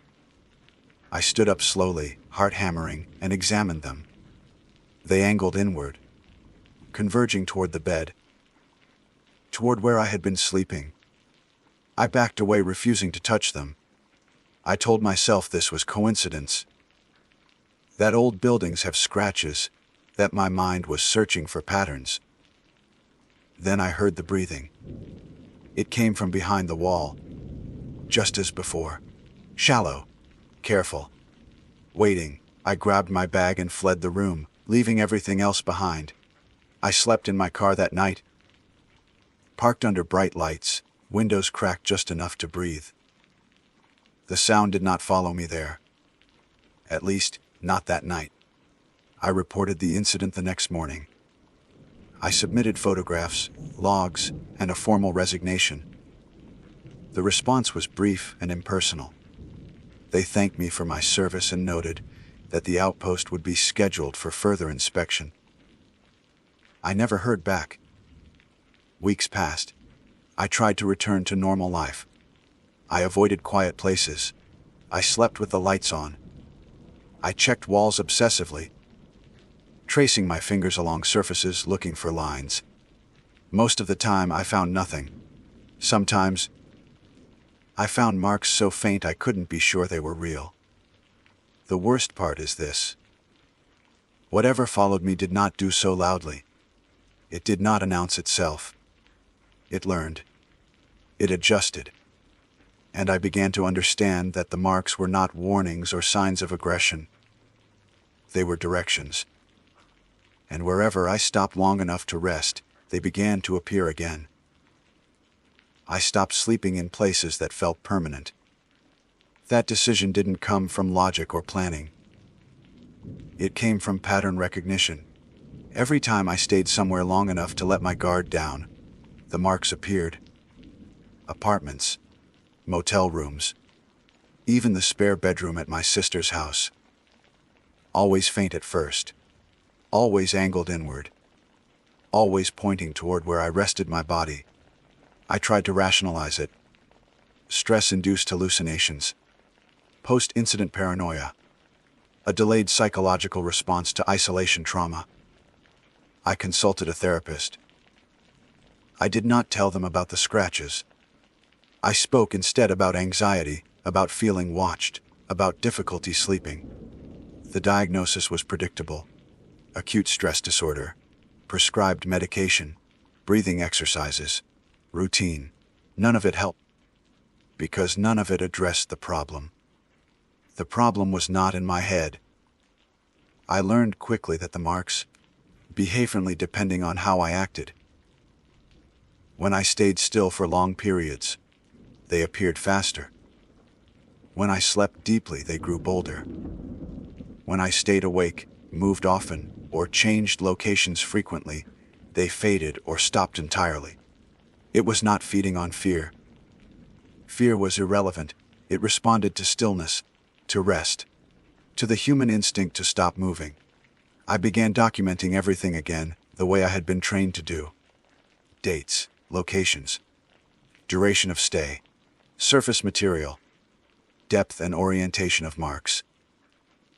[SPEAKER 1] I stood up slowly, heart hammering, and examined them. They angled inward, converging toward the bed, toward where I had been sleeping. I backed away, refusing to touch them. I told myself this was coincidence, that old buildings have scratches, that my mind was searching for patterns. Then I heard the breathing. It came from behind the wall, just as before. Shallow, careful, waiting. I grabbed my bag and fled the room, leaving everything else behind. I slept in my car that night, parked under bright lights, windows cracked just enough to breathe. The sound did not follow me there. At least, not that night. I reported the incident the next morning. I submitted photographs, logs, and a formal resignation. The response was brief and impersonal. They thanked me for my service and noted that the outpost would be scheduled for further inspection. I never heard back. Weeks passed. I tried to return to normal life. I avoided quiet places. I slept with the lights on. I checked walls obsessively, tracing my fingers along surfaces looking for lines. Most of the time I found nothing. Sometimes I found marks so faint I couldn't be sure they were real. The worst part is this. Whatever followed me did not do so loudly. It did not announce itself. It learned. It adjusted. And I began to understand that the marks were not warnings or signs of aggression. They were directions. And wherever I stopped long enough to rest, they began to appear again. I stopped sleeping in places that felt permanent. That decision didn't come from logic or planning. It came from pattern recognition. Every time I stayed somewhere long enough to let my guard down, the marks appeared. Apartments, motel rooms, even the spare bedroom at my sister's house. Always faint at first, always angled inward, always pointing toward where I rested my body. I tried to rationalize it. Stress-induced hallucinations, post-incident paranoia, a delayed psychological response to isolation trauma. I consulted a therapist. I did not tell them about the scratches. I spoke instead about anxiety, about feeling watched, about difficulty sleeping. The diagnosis was predictable. Acute stress disorder, prescribed medication, breathing exercises, routine. None of it helped, because none of it addressed the problem. The problem was not in my head. I learned quickly that the marks, behaviorally depending on how I acted. When I stayed still for long periods, they appeared faster. When I slept deeply, they grew bolder. When I stayed awake, moved often, or changed locations frequently, they faded or stopped entirely. It was not feeding on fear. Fear was irrelevant. It responded to stillness, to rest, to the human instinct to stop moving. I began documenting everything again, the way I had been trained to do. Dates, locations, duration of stay, surface material, depth and orientation of marks.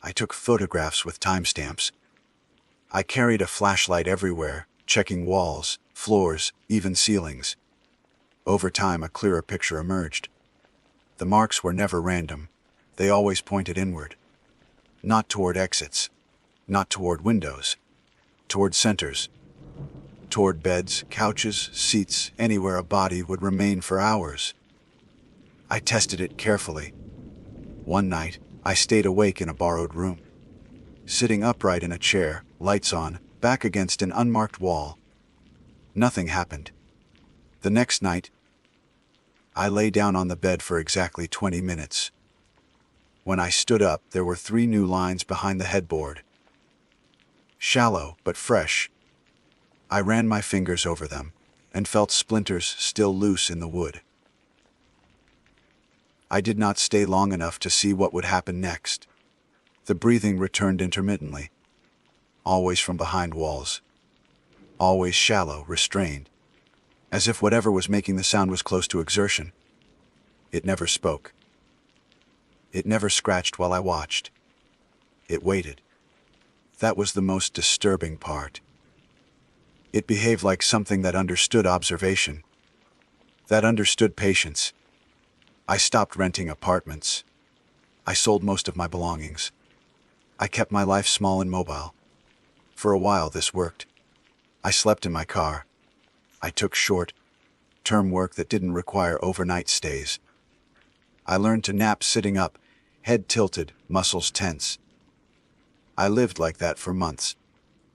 [SPEAKER 1] I took photographs with timestamps. I carried a flashlight everywhere, checking walls, floors, even ceilings. Over time, a clearer picture emerged. The marks were never random. They always pointed inward. Not toward exits, not toward windows, toward centers, toward beds, couches, seats, anywhere a body would remain for hours. I tested it carefully. One night, I stayed awake in a borrowed room. Sitting upright in a chair, lights on, back against an unmarked wall. Nothing happened. The next night, I lay down on the bed for exactly 20 minutes. When I stood up, there were 3 new lines behind the headboard. Shallow, but fresh. I ran my fingers over them, and felt splinters still loose in the wood. I did not stay long enough to see what would happen next. The breathing returned intermittently, always from behind walls, always shallow, restrained, as if whatever was making the sound was close to exertion. It never spoke. It never scratched while I watched. It waited. That was the most disturbing part. It behaved like something that understood observation, that understood patience. I stopped renting apartments. I sold most of my belongings. I kept my life small and mobile. For a while this worked. I slept in my car. I took short-term work that didn't require overnight stays. I learned to nap sitting up, head tilted, muscles tense. I lived like that for months,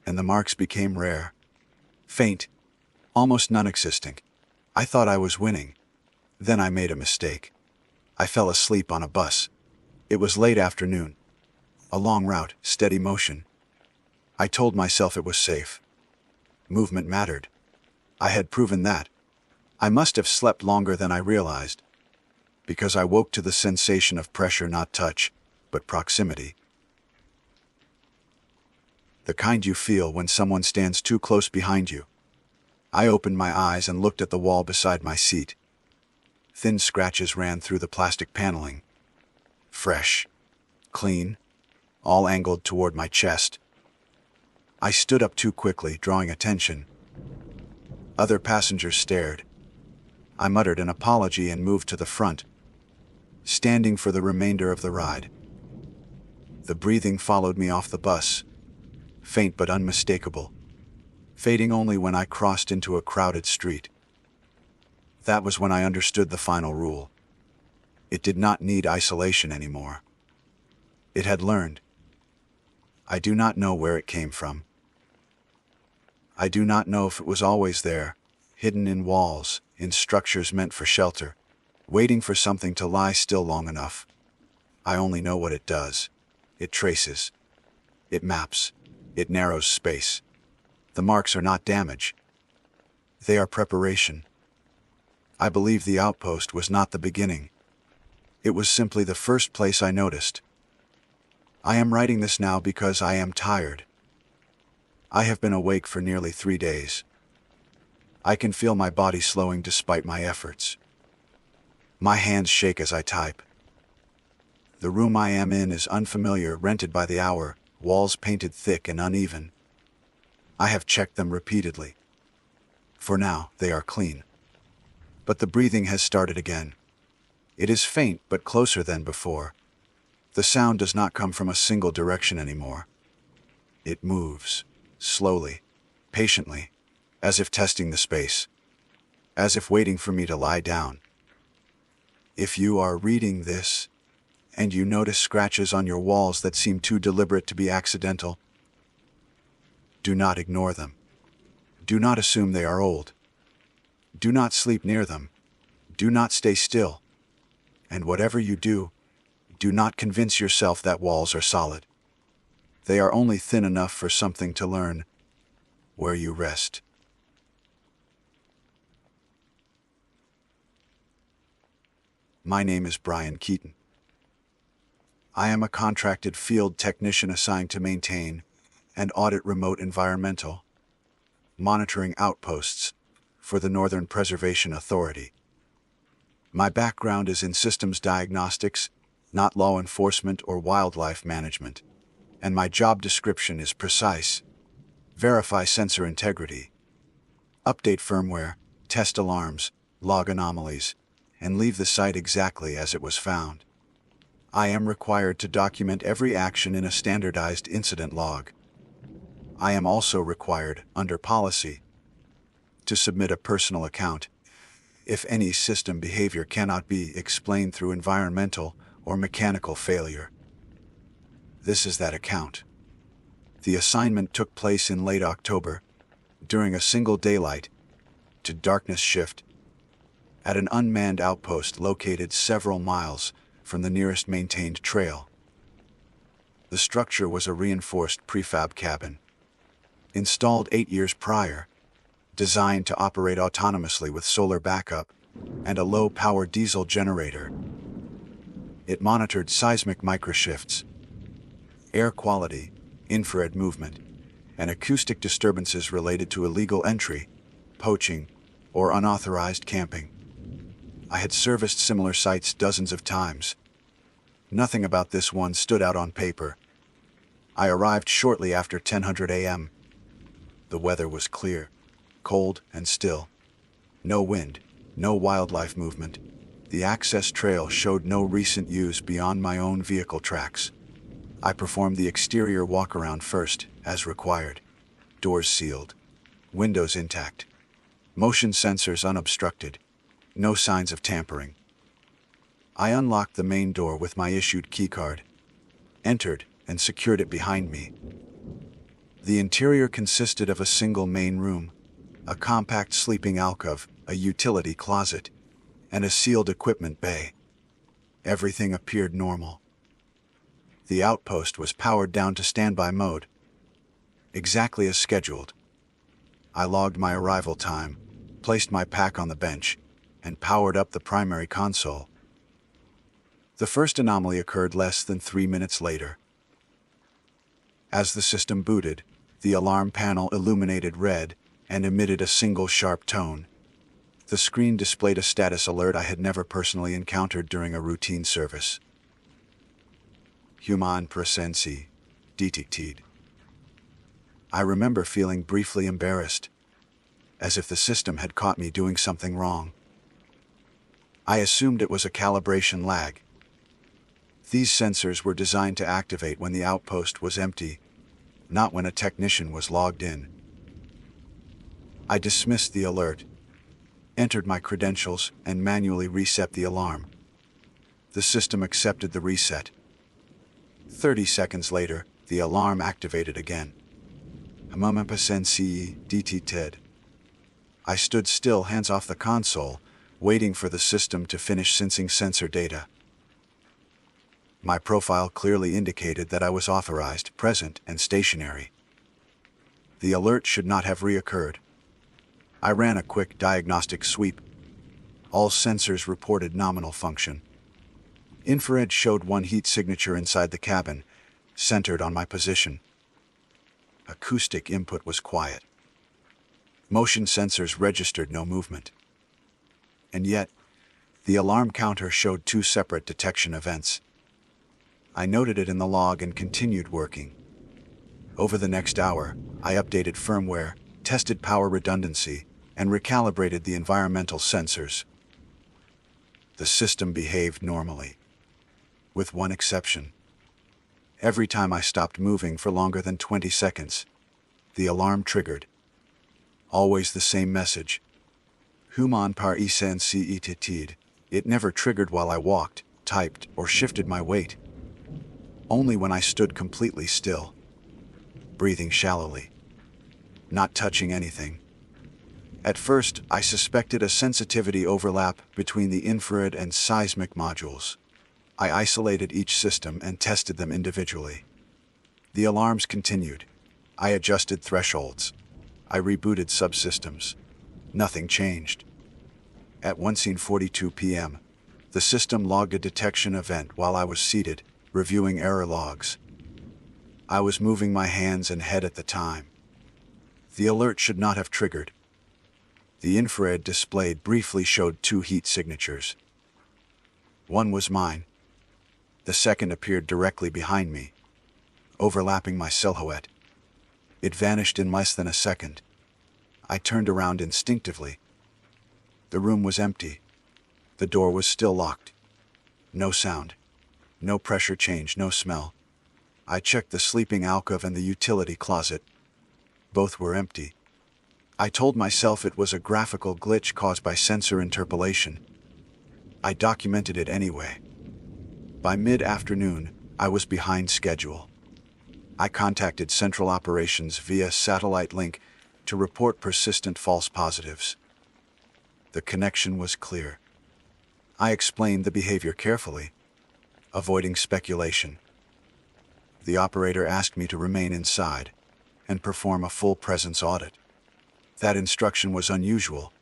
[SPEAKER 1] and the marks became rare. Faint, almost non-existent. I thought I was winning. Then I made a mistake. I fell asleep on a bus. It was late afternoon. A long route, steady motion. I told myself it was safe. Movement mattered. I had proven that. I must have slept longer than I realized, because I woke to the sensation of pressure, not touch, but proximity. The kind you feel when someone stands too close behind you. I opened my eyes and looked at the wall beside my seat. Thin scratches ran through the plastic paneling. Fresh, clean, all angled toward my chest. I stood up too quickly, drawing attention. Other passengers stared. I muttered an apology and moved to the front, standing for the remainder of the ride. The breathing followed me off the bus, faint but unmistakable, fading only when I crossed into a crowded street. That was when I understood the final rule. It did not need isolation anymore. It had learned. I do not know where it came from. I do not know if it was always there, hidden in walls, in structures meant for shelter, waiting for something to lie still long enough. I only know what it does. It traces. It maps. It narrows space. The marks are not damage. They are preparation. I believe the outpost was not the beginning. It was simply the first place I noticed. I am writing this now because I am tired. I have been awake for nearly 3 days. I can feel my body slowing despite my efforts. My hands shake as I type. The room I am in is unfamiliar, rented by the hour, walls painted thick and uneven. I have checked them repeatedly. For now, they are clean. But the breathing has started again. It is faint but closer than before. The sound does not come from a single direction anymore. It moves, slowly, patiently, as if testing the space, as if waiting for me to lie down. If you are reading this, and you notice scratches on your walls that seem too deliberate to be accidental, do not ignore them. Do not assume they are old. Do not sleep near them. Do not stay still. And whatever you do, do not convince yourself that walls are solid. They are only thin enough for something to learn where you rest. My name is Brian Keaton. I am a contracted field technician assigned to maintain and audit remote environmental monitoring outposts for the Northern Preservation Authority. My background is in systems diagnostics, not law enforcement or wildlife management, and my job description is precise: verify sensor integrity, update firmware, test alarms, log anomalies, and leave the site exactly as it was found. I am required to document every action in a standardized incident log. I am also required, under policy, to submit a personal account if any system behavior cannot be explained through environmental or mechanical failure. This is that account. The assignment took place in late October, during a single daylight to darkness shift, at an unmanned outpost located several miles from the nearest maintained trail. The structure was a reinforced prefab cabin, installed 8 years prior, designed to operate autonomously with solar backup and a low-power diesel generator. It monitored seismic microshifts, air quality, infrared movement, and acoustic disturbances related to illegal entry, poaching, or unauthorized camping. I had serviced similar sites dozens of times. Nothing about this one stood out on paper. I arrived shortly after 10:00 a.m. The weather was clear, cold, and still. No wind, no wildlife movement. The access trail showed no recent use beyond my own vehicle tracks. I performed the exterior walk-around first, as required. Doors sealed. Windows intact. Motion sensors unobstructed. No signs of tampering. I unlocked the main door with my issued keycard, entered, and secured it behind me. The interior consisted of a single main room, a compact sleeping alcove, a utility closet, and a sealed equipment bay. Everything appeared normal. The outpost was powered down to standby mode, exactly as scheduled. I logged my arrival time, placed my pack on the bench, and powered up the primary console. The first anomaly occurred less than 3 minutes later. As the system booted, the alarm panel illuminated red and emitted a single sharp tone. The screen displayed a status alert I had never personally encountered during a routine service. Human presency detected. I remember feeling briefly embarrassed, as if the system had caught me doing something wrong. I assumed it was a calibration lag. These sensors were designed to activate when the outpost was empty, not when a technician was logged in. I dismissed the alert, entered my credentials, and manually reset the alarm. The system accepted the reset. 30 seconds later, the alarm activated again. Human presency detected. I stood still, hands off the console, waiting for the system to finish sensing sensor data. My profile clearly indicated that I was authorized, present, and stationary. The alert should not have reoccurred. I ran a quick diagnostic sweep. All sensors reported nominal function. Infrared showed one heat signature inside the cabin, centered on my position. Acoustic input was quiet. Motion sensors registered no movement. And yet, the alarm counter showed 2 separate detection events. I noted it in the log and continued working. Over the next hour, I updated firmware, tested power redundancy, and recalibrated the environmental sensors. The system behaved normally, with one exception. Every time I stopped moving for longer than 20 seconds, the alarm triggered. Always the same message. Human presency detected. It never triggered while I walked, typed, or shifted my weight. Only when I stood completely still, breathing shallowly, not touching anything. At first, I suspected a sensitivity overlap between the infrared and seismic modules. I isolated each system and tested them individually. The alarms continued. I adjusted thresholds. I rebooted subsystems. Nothing changed. At 1:42 p.m., the system logged a detection event while I was seated, reviewing error logs. I was moving my hands and head at the time. The alert should not have triggered. The infrared displayed briefly showed 2 heat signatures. One was mine. The second appeared directly behind me, overlapping my silhouette. It vanished in less than a second. I turned around instinctively. The room was empty. The door was still locked. No sound. No pressure change, no smell. I checked the sleeping alcove and the utility closet. Both were empty. I told myself it was a graphical glitch caused by sensor interpolation. I documented it anyway. By mid-afternoon, I was behind schedule. I contacted Central Operations via satellite link to report persistent false positives. The connection was clear. I explained the behavior carefully, avoiding speculation. The operator asked me to remain inside and perform a full presence audit. That instruction was unusual.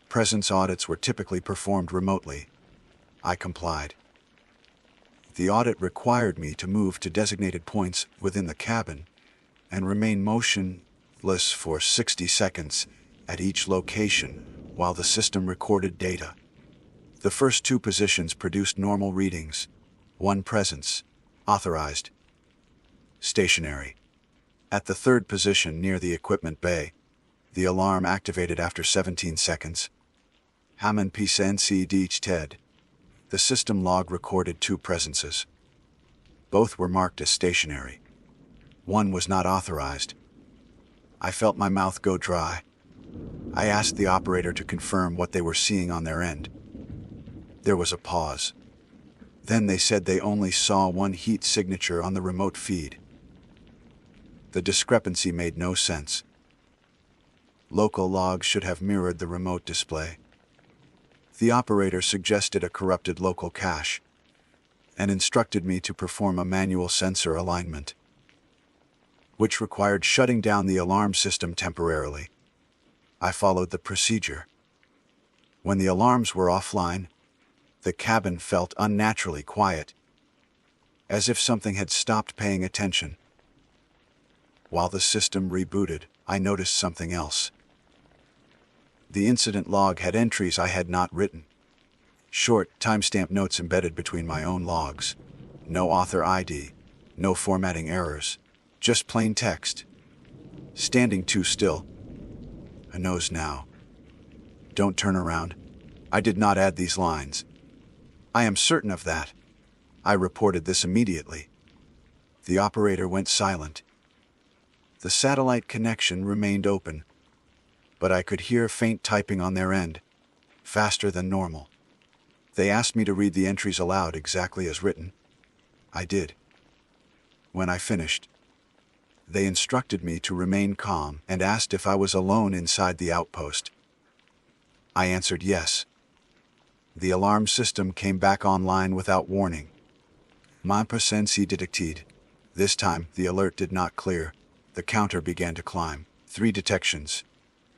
[SPEAKER 1] Presence audits were typically performed remotely. I complied. The audit required me to move to designated points within the cabin and remain motionless for 60 seconds at each location while the system recorded data. The first 2 positions produced normal readings. 1 presence, authorized, stationary. At the 3rd position near the equipment bay, the alarm activated after 17 seconds. Hammond PCNC Ted. The system log recorded 2 presences. Both were marked as stationary. 1 was not authorized. I felt my mouth go dry. I asked the operator to confirm what they were seeing on their end. There was a pause. Then they said they only saw 1 heat signature on the remote feed. The discrepancy made no sense. Local logs should have mirrored the remote display. The operator suggested a corrupted local cache and instructed me to perform a manual sensor alignment, which required shutting down the alarm system temporarily. I followed the procedure. When the alarms were offline, the cabin felt unnaturally quiet, as if something had stopped paying attention. While the system rebooted, I noticed something else. The incident log had entries I had not written. Short, timestamp notes embedded between my own logs. No author ID, no formatting errors, just plain text. Standing too still. A nose now. Don't turn around. I did not add these lines. I am certain of that. I reported this immediately. The operator went silent. The satellite connection remained open, but I could hear faint typing on their end, faster than normal. They asked me to read the entries aloud exactly as written. I did. When I finished, they instructed me to remain calm and asked if I was alone inside the outpost. I answered yes. The alarm system came back online without warning. My presency detected. This time, the alert did not clear. The counter began to climb. 3 detections.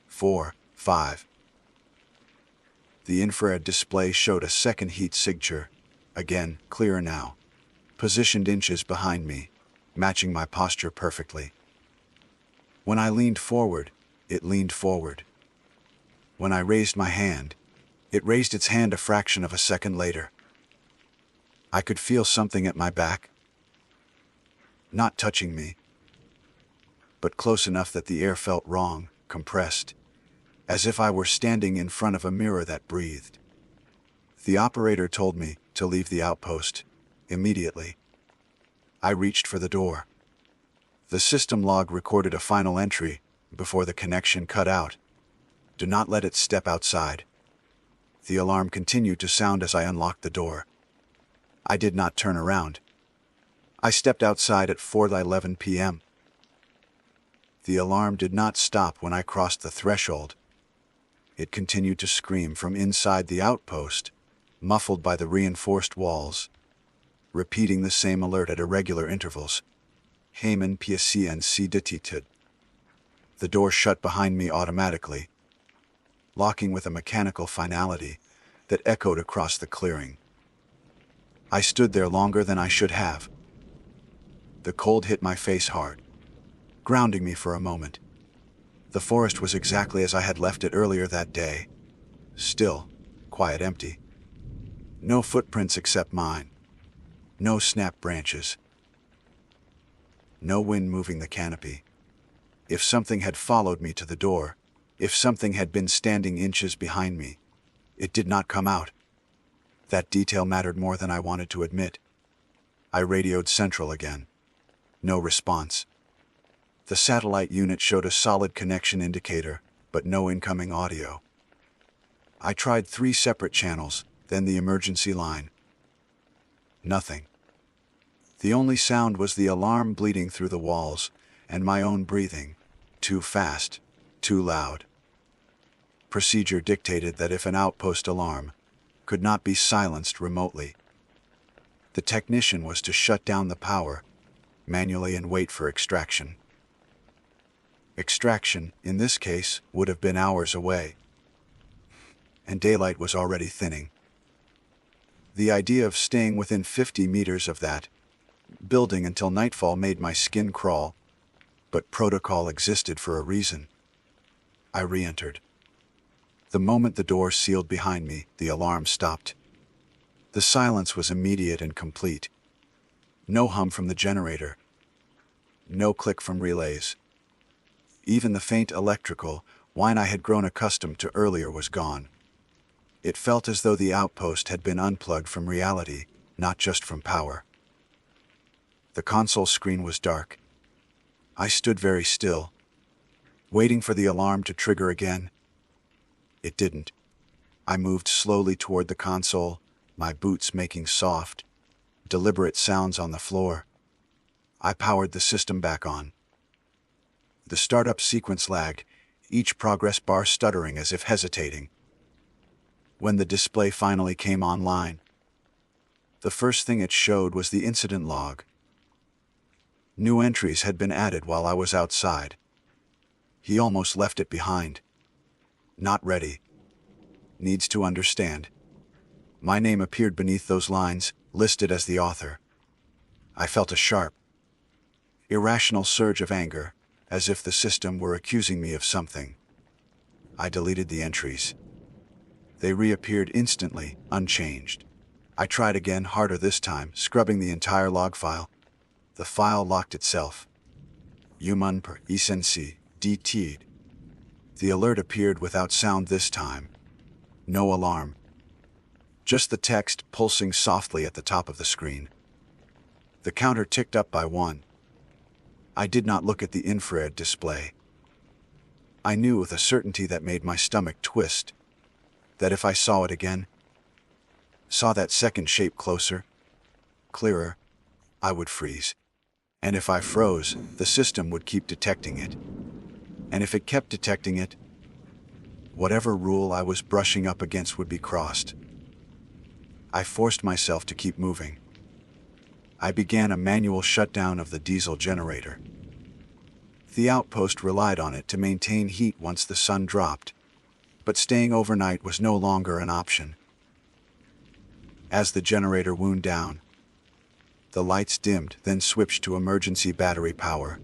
[SPEAKER 1] 4, 5. The infrared display showed a second heat signature. Again, clearer now. Positioned inches behind me, matching my posture perfectly. When I leaned forward, it leaned forward. When I raised my hand, it raised its hand a fraction of a second later. I could feel something at my back. Not touching me, but close enough that the air felt wrong, compressed, as if I were standing in front of a mirror that breathed. The operator told me to leave the outpost immediately. I reached for the door. The system log recorded a final entry before the connection cut out. Do not let it step outside. The alarm continued to sound as I unlocked the door. I did not turn around. I stepped outside at 4:11 p.m. The alarm did not stop when I crossed the threshold. It continued to scream from inside the outpost, muffled by the reinforced walls, repeating the same alert at irregular intervals. Haman PCNC detected. The door shut behind me automatically, locking with a mechanical finality that echoed across the clearing. I stood there longer than I should have. The cold hit my face hard, grounding me for a moment. The forest was exactly as I had left it earlier that day. Still, quiet, empty. No footprints except mine. No snapped branches. No wind moving the canopy. If something had followed me to the door, if something had been standing inches behind me, it did not come out. That detail mattered more than I wanted to admit. I radioed Central again. No response. The satellite unit showed a solid connection indicator, but no incoming audio. I tried 3 separate channels, then the emergency line. Nothing. The only sound was the alarm bleeding through the walls, and my own breathing, too fast, too loud. Procedure dictated that if an outpost alarm could not be silenced remotely, the technician was to shut down the power manually and wait for extraction. Extraction, in this case, would have been hours away, and daylight was already thinning. The idea of staying within 50 meters of that building until nightfall made my skin crawl, but protocol existed for a reason. I re-entered. The moment the door sealed behind me, the alarm stopped. The silence was immediate and complete. No hum from the generator. No click from relays. Even the faint electrical whine I had grown accustomed to earlier was gone. It felt as though the outpost had been unplugged from reality, not just from power. The console screen was dark. I stood very still, waiting for the alarm to trigger again. It didn't. I moved slowly toward the console, my boots making soft, deliberate sounds on the floor. I powered the system back on. The startup sequence lagged, each progress bar stuttering as if hesitating. When the display finally came online, the first thing it showed was the incident log. New entries had been added while I was outside. He almost left it behind. Not ready. Needs to understand. My name appeared beneath those lines, listed as the author. I felt a sharp, irrational surge of anger, as if the system were accusing me of something. I deleted the entries. They reappeared instantly, unchanged. I tried again, harder this time, scrubbing the entire log file. The file locked itself. Human per essence DT'd. The alert appeared without sound this time. No alarm. Just the text pulsing softly at the top of the screen. The counter ticked up by 1. I did not look at the infrared display. I knew with a certainty that made my stomach twist that if I saw it again, saw that second shape closer, clearer, I would freeze. And if I froze, the system would keep detecting it. And if it kept detecting it, whatever rule I was brushing up against would be crossed. I forced myself to keep moving. I began a manual shutdown of the diesel generator. The outpost relied on it to maintain heat once the sun dropped, but staying overnight was no longer an option. As the generator wound down, the lights dimmed, then switched to emergency battery power.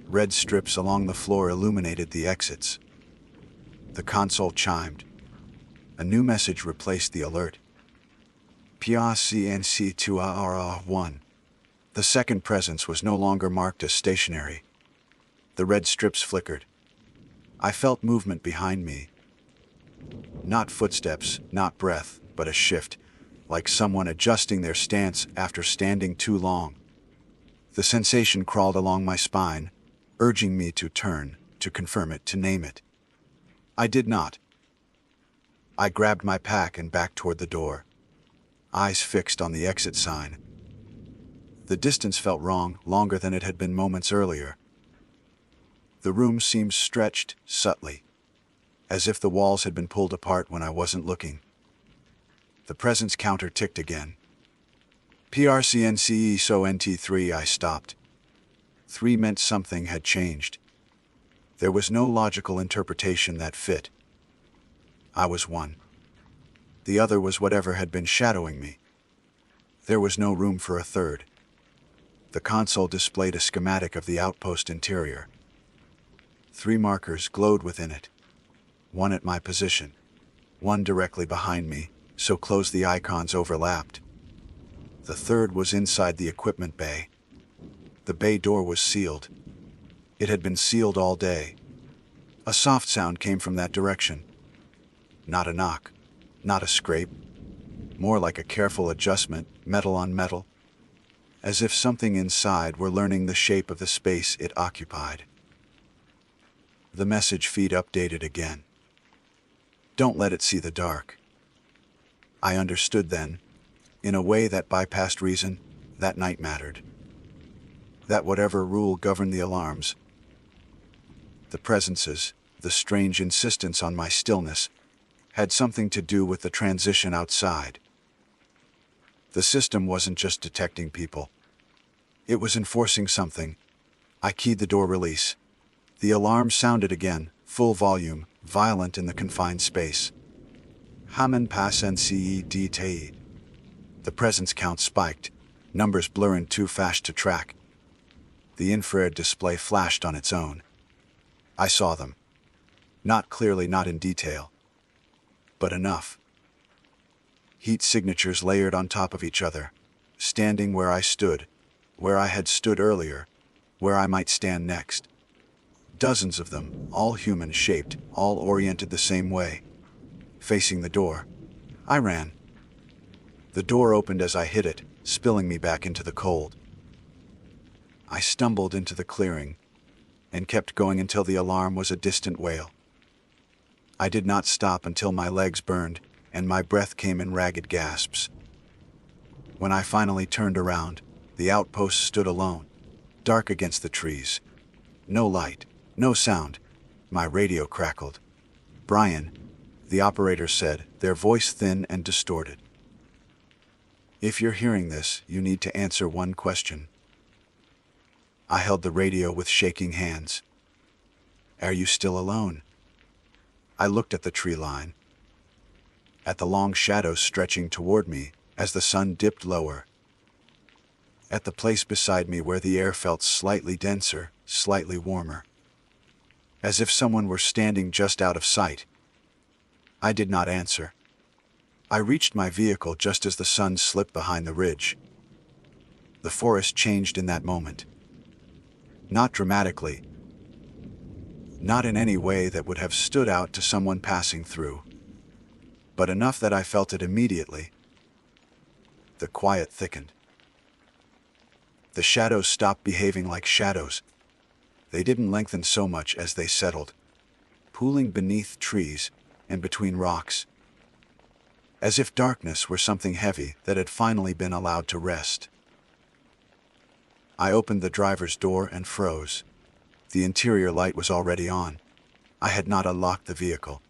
[SPEAKER 1] Red strips along the floor illuminated the exits. The console chimed. A new message replaced the alert. PRCNC2RR1. The second presence was no longer marked as stationary. The red strips flickered. I felt movement behind me. Not footsteps, not breath, but a shift, like someone adjusting their stance after standing too long. The sensation crawled along my spine, urging me to turn, to confirm it, to name it. I did not. I grabbed my pack and backed toward the door, eyes fixed on the exit sign. The distance felt wrong, longer than it had been moments earlier. The room seemed stretched, subtly, as if the walls had been pulled apart when I wasn't looking. The presence counter ticked again. PRCNCE so NT3. I stopped. 3 meant something had changed. There was no logical interpretation that fit. I was 1. The other was whatever had been shadowing me. There was no room for a third. The console displayed a schematic of the outpost interior. 3 markers glowed within it. 1 at my position. 1 directly behind me, so close the icons overlapped. The third was inside the equipment bay. The bay door was sealed. It had been sealed all day. A soft sound came from that direction. Not a knock, not a scrape. More like a careful adjustment, metal on metal, as if something inside were learning the shape of the space it occupied. The message feed updated again. Don't let it see the dark. I understood then, in a way that bypassed reason, that night mattered. That whatever rule governed the alarms, the presences, the strange insistence on my stillness, had something to do with the transition outside. The system wasn't just detecting people. It was enforcing something. I keyed the door release. The alarm sounded again, full volume, violent in the confined space. Hamen pass NCE DTE. The presence count spiked, numbers blurring too fast to track. The infrared display flashed on its own. I saw them. Not clearly, not in detail, but enough. Heat signatures layered on top of each other, standing where I stood, where I had stood earlier, where I might stand next. Dozens of them, all human-shaped, all oriented the same way. Facing the door, I ran. The door opened as I hit it, spilling me back into the cold. I stumbled into the clearing, and kept going until the alarm was a distant wail. I did not stop until my legs burned, and my breath came in ragged gasps. When I finally turned around, the outpost stood alone, dark against the trees. No light, no sound. My radio crackled. "Brian," the operator said, their voice thin and distorted. "If you're hearing this, you need to answer one question." I held the radio with shaking hands. "Are you still alone?" I looked at the tree line, at the long shadows stretching toward me as the sun dipped lower, at the place beside me where the air felt slightly denser, slightly warmer, as if someone were standing just out of sight. I did not answer. I reached my vehicle just as the sun slipped behind the ridge. The forest changed in that moment. Not dramatically, not in any way that would have stood out to someone passing through, but enough that I felt it immediately. The quiet thickened. The shadows stopped behaving like shadows. They didn't lengthen so much as they settled, pooling beneath trees and between rocks, as if darkness were something heavy that had finally been allowed to rest. I opened the driver's door and froze. The interior light was already on. I had not unlocked the vehicle.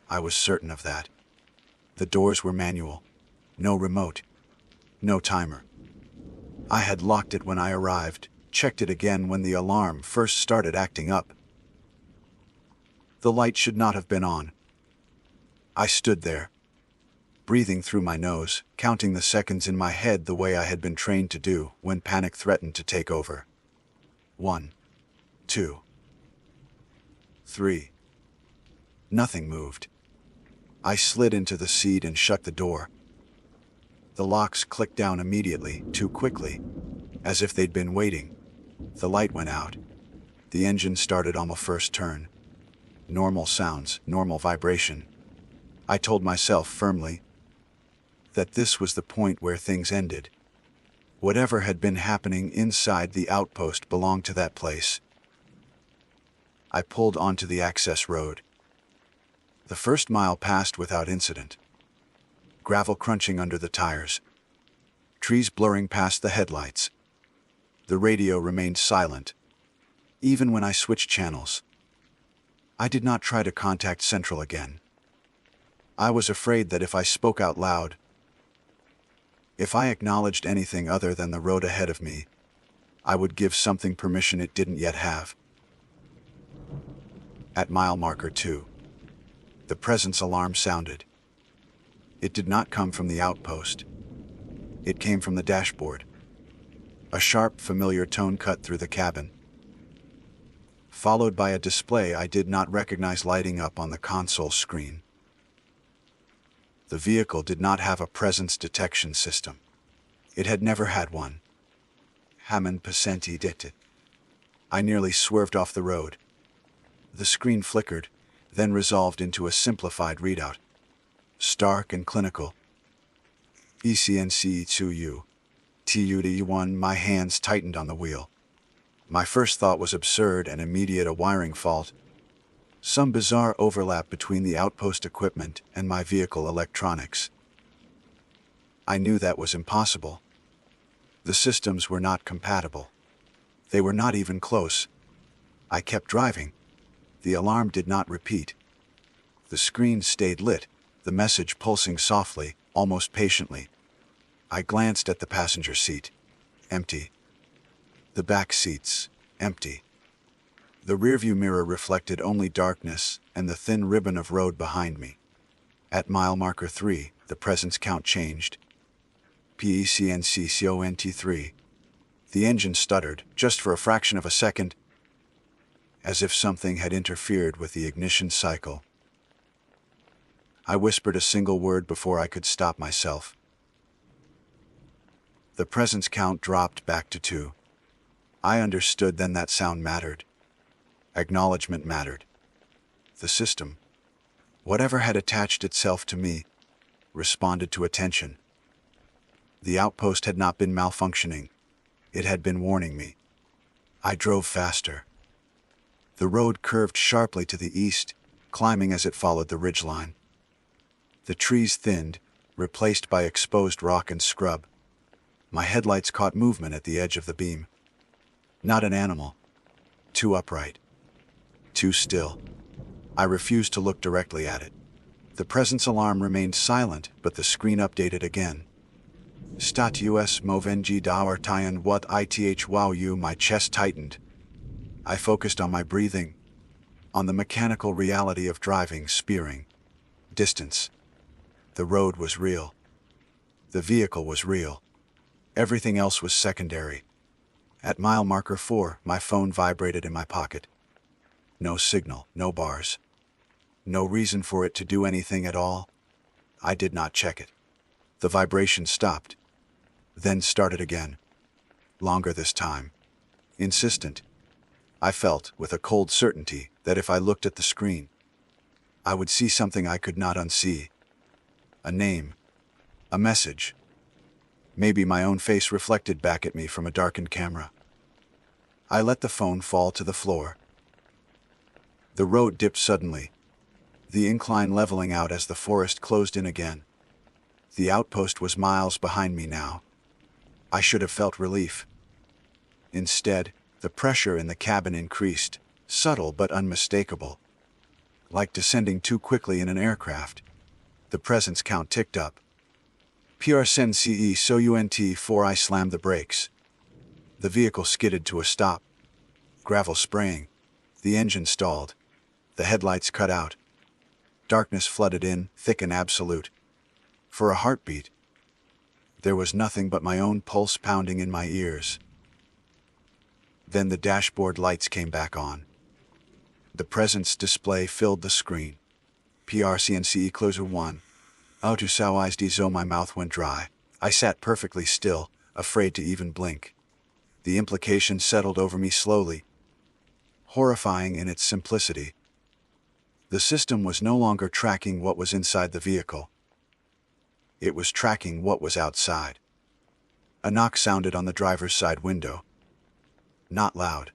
[SPEAKER 1] I was certain of that. The doors were manual. No remote. No timer. I had locked it when I arrived, checked it again when the alarm first started acting up. The light should not have been on. I stood there, breathing through my nose, counting the seconds in my head the way I had been trained to do when panic threatened to take over. 1, 2, 3. Nothing moved. I slid into the seat and shut the door. The locks clicked down immediately, too quickly, as if they'd been waiting. The light went out. The engine started on the first turn. Normal sounds, normal vibration. I told myself firmly that this was the point where things ended. Whatever had been happening inside the outpost belonged to that place. I pulled onto the access road. The first mile passed without incident. Gravel crunching under the tires. Trees blurring past the headlights. The radio remained silent, even when I switched channels. I did not try to contact Central again. I was afraid that if I spoke out loud, if I acknowledged anything other than the road ahead of me, I would give something permission it didn't yet have. At mile marker 2, the presence alarm sounded. It did not come from the outpost. It came from the dashboard. A sharp, familiar tone cut through the cabin, followed by a display I did not recognize lighting up on the console screen. The vehicle did not have a presence detection system. It had never had one. Hammond Pasenti did it. I nearly swerved off the road. The screen flickered, then resolved into a simplified readout. Stark and clinical. ECNC2U. TUD1. My hands tightened on the wheel. My first thought was absurd and immediate, a wiring fault. Some bizarre overlap between the outpost equipment and my vehicle electronics. I knew that was impossible. The systems were not compatible. They were not even close. I kept driving. The alarm did not repeat. The screen stayed lit, the message pulsing softly, almost patiently. I glanced at the passenger seat. Empty. The back seats, empty. The rearview mirror reflected only darkness and the thin ribbon of road behind me. At mile marker 3, the presence count changed. PECNCCONT3. The engine stuttered, just for a fraction of a second, as if something had interfered with the ignition cycle. I whispered a single word before I could stop myself. The presence count dropped back to 2. I understood then that sound mattered. Acknowledgement mattered. The system, whatever had attached itself to me, responded to attention. The outpost had not been malfunctioning. It had been warning me. I drove faster. The road curved sharply to the east, climbing as it followed the ridgeline. The trees thinned, replaced by exposed rock and scrub. My headlights caught movement at the edge of the beam. Not an animal. Too upright. Too still. I refused to look directly at it. The presence alarm remained silent, but the screen updated again. Stat US MovNG Dauer Tyan What ITH Wow You. My chest tightened. I focused on my breathing, on the mechanical reality of driving, spearing. Distance. The road was real. The vehicle was real. Everything else was secondary. At mile marker 4, my phone vibrated in my pocket. No signal, no bars. No reason for it to do anything at all. I did not check it. The vibration stopped, then started again. Longer this time. Insistent. I felt, with a cold certainty, that if I looked at the screen, I would see something I could not unsee. A name. A message. Maybe my own face reflected back at me from a darkened camera. I let the phone fall to the floor. The road dipped suddenly, the incline leveling out as the forest closed in again. The outpost was miles behind me now. I should have felt relief. Instead, the pressure in the cabin increased, subtle but unmistakable. Like descending too quickly in an aircraft. The presence count ticked up. PRCNCE SOUNT4. I slammed the brakes. The vehicle skidded to a stop. Gravel spraying. The engine stalled. The headlights cut out. Darkness flooded in, thick and absolute. For a heartbeat, there was nothing but my own pulse pounding in my ears. Then the dashboard lights came back on. The presence display filled the screen. PRCNCE closer 1. Auto eyes zo. My mouth went dry. I sat perfectly still, afraid to even blink. The implication settled over me slowly, horrifying in its simplicity. The system was no longer tracking what was inside the vehicle. It was tracking what was outside. A knock sounded on the driver's side window. Not loud.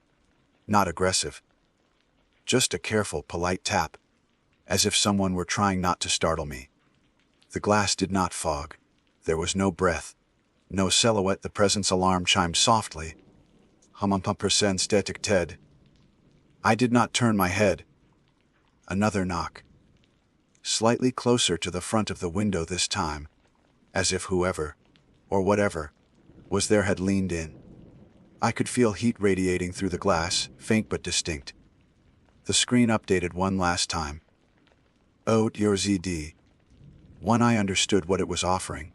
[SPEAKER 1] Not aggressive. Just a careful, polite tap, as if someone were trying not to startle me. The glass did not fog. There was no breath. No silhouette. The presence alarm chimed softly. Hum static Ted. I did not turn my head. Another knock. Slightly closer to the front of the window this time, as if whoever, or whatever, was there had leaned in. I could feel heat radiating through the glass, faint but distinct. The screen updated one last time. Oh, your ZD. One. I understood what it was offering.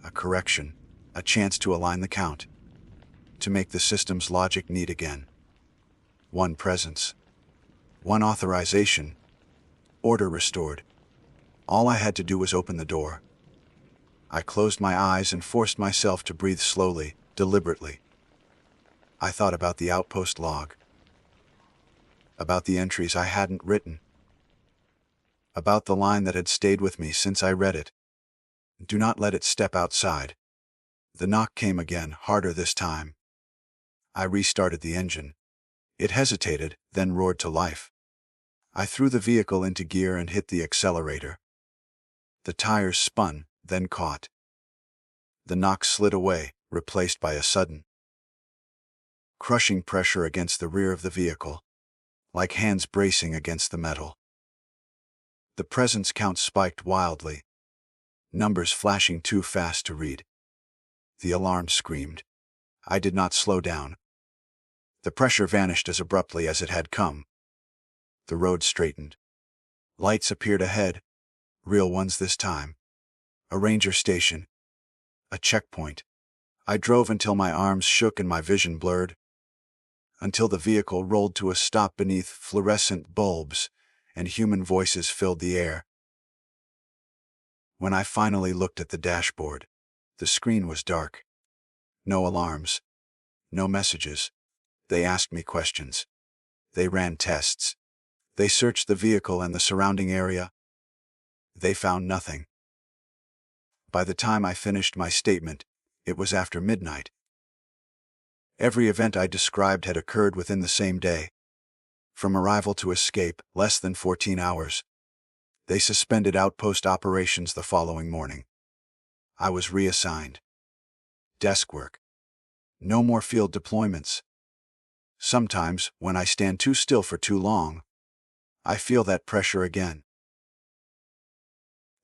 [SPEAKER 1] A correction, a chance to align the count. To make the system's logic neat again. One presence. One authorization. Order restored. All I had to do was open the door. I closed my eyes and forced myself to breathe slowly, deliberately. I thought about the outpost log. About the entries I hadn't written. About the line that had stayed with me since I read it. Do not let it step outside. The knock came again, harder this time. I restarted the engine. It hesitated, then roared to life. I threw the vehicle into gear and hit the accelerator. The tires spun, then caught. The knock slid away, replaced by a sudden, crushing pressure against the rear of the vehicle, like hands bracing against the metal. The presence count spiked wildly, numbers flashing too fast to read. The alarm screamed. I did not slow down. The pressure vanished as abruptly as it had come. The road straightened. Lights appeared ahead, real ones this time. A ranger station. A checkpoint. I drove until my arms shook and my vision blurred, until the vehicle rolled to a stop beneath fluorescent bulbs and human voices filled the air. When I finally looked at the dashboard, the screen was dark. No alarms. No messages. They asked me questions. They ran tests. They searched the vehicle and the surrounding area. They found nothing. By the time I finished my statement, it was after midnight. Every event I described had occurred within the same day. From arrival to escape, less than 14 hours. They suspended outpost operations the following morning. I was reassigned. Desk work. No more field deployments. Sometimes, when I stand too still for too long, I feel that pressure again.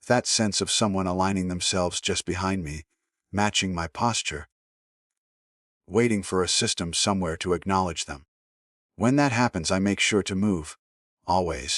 [SPEAKER 1] That sense of someone aligning themselves just behind me, matching my posture, waiting for a system somewhere to acknowledge them. When that happens, I make sure to move. Always.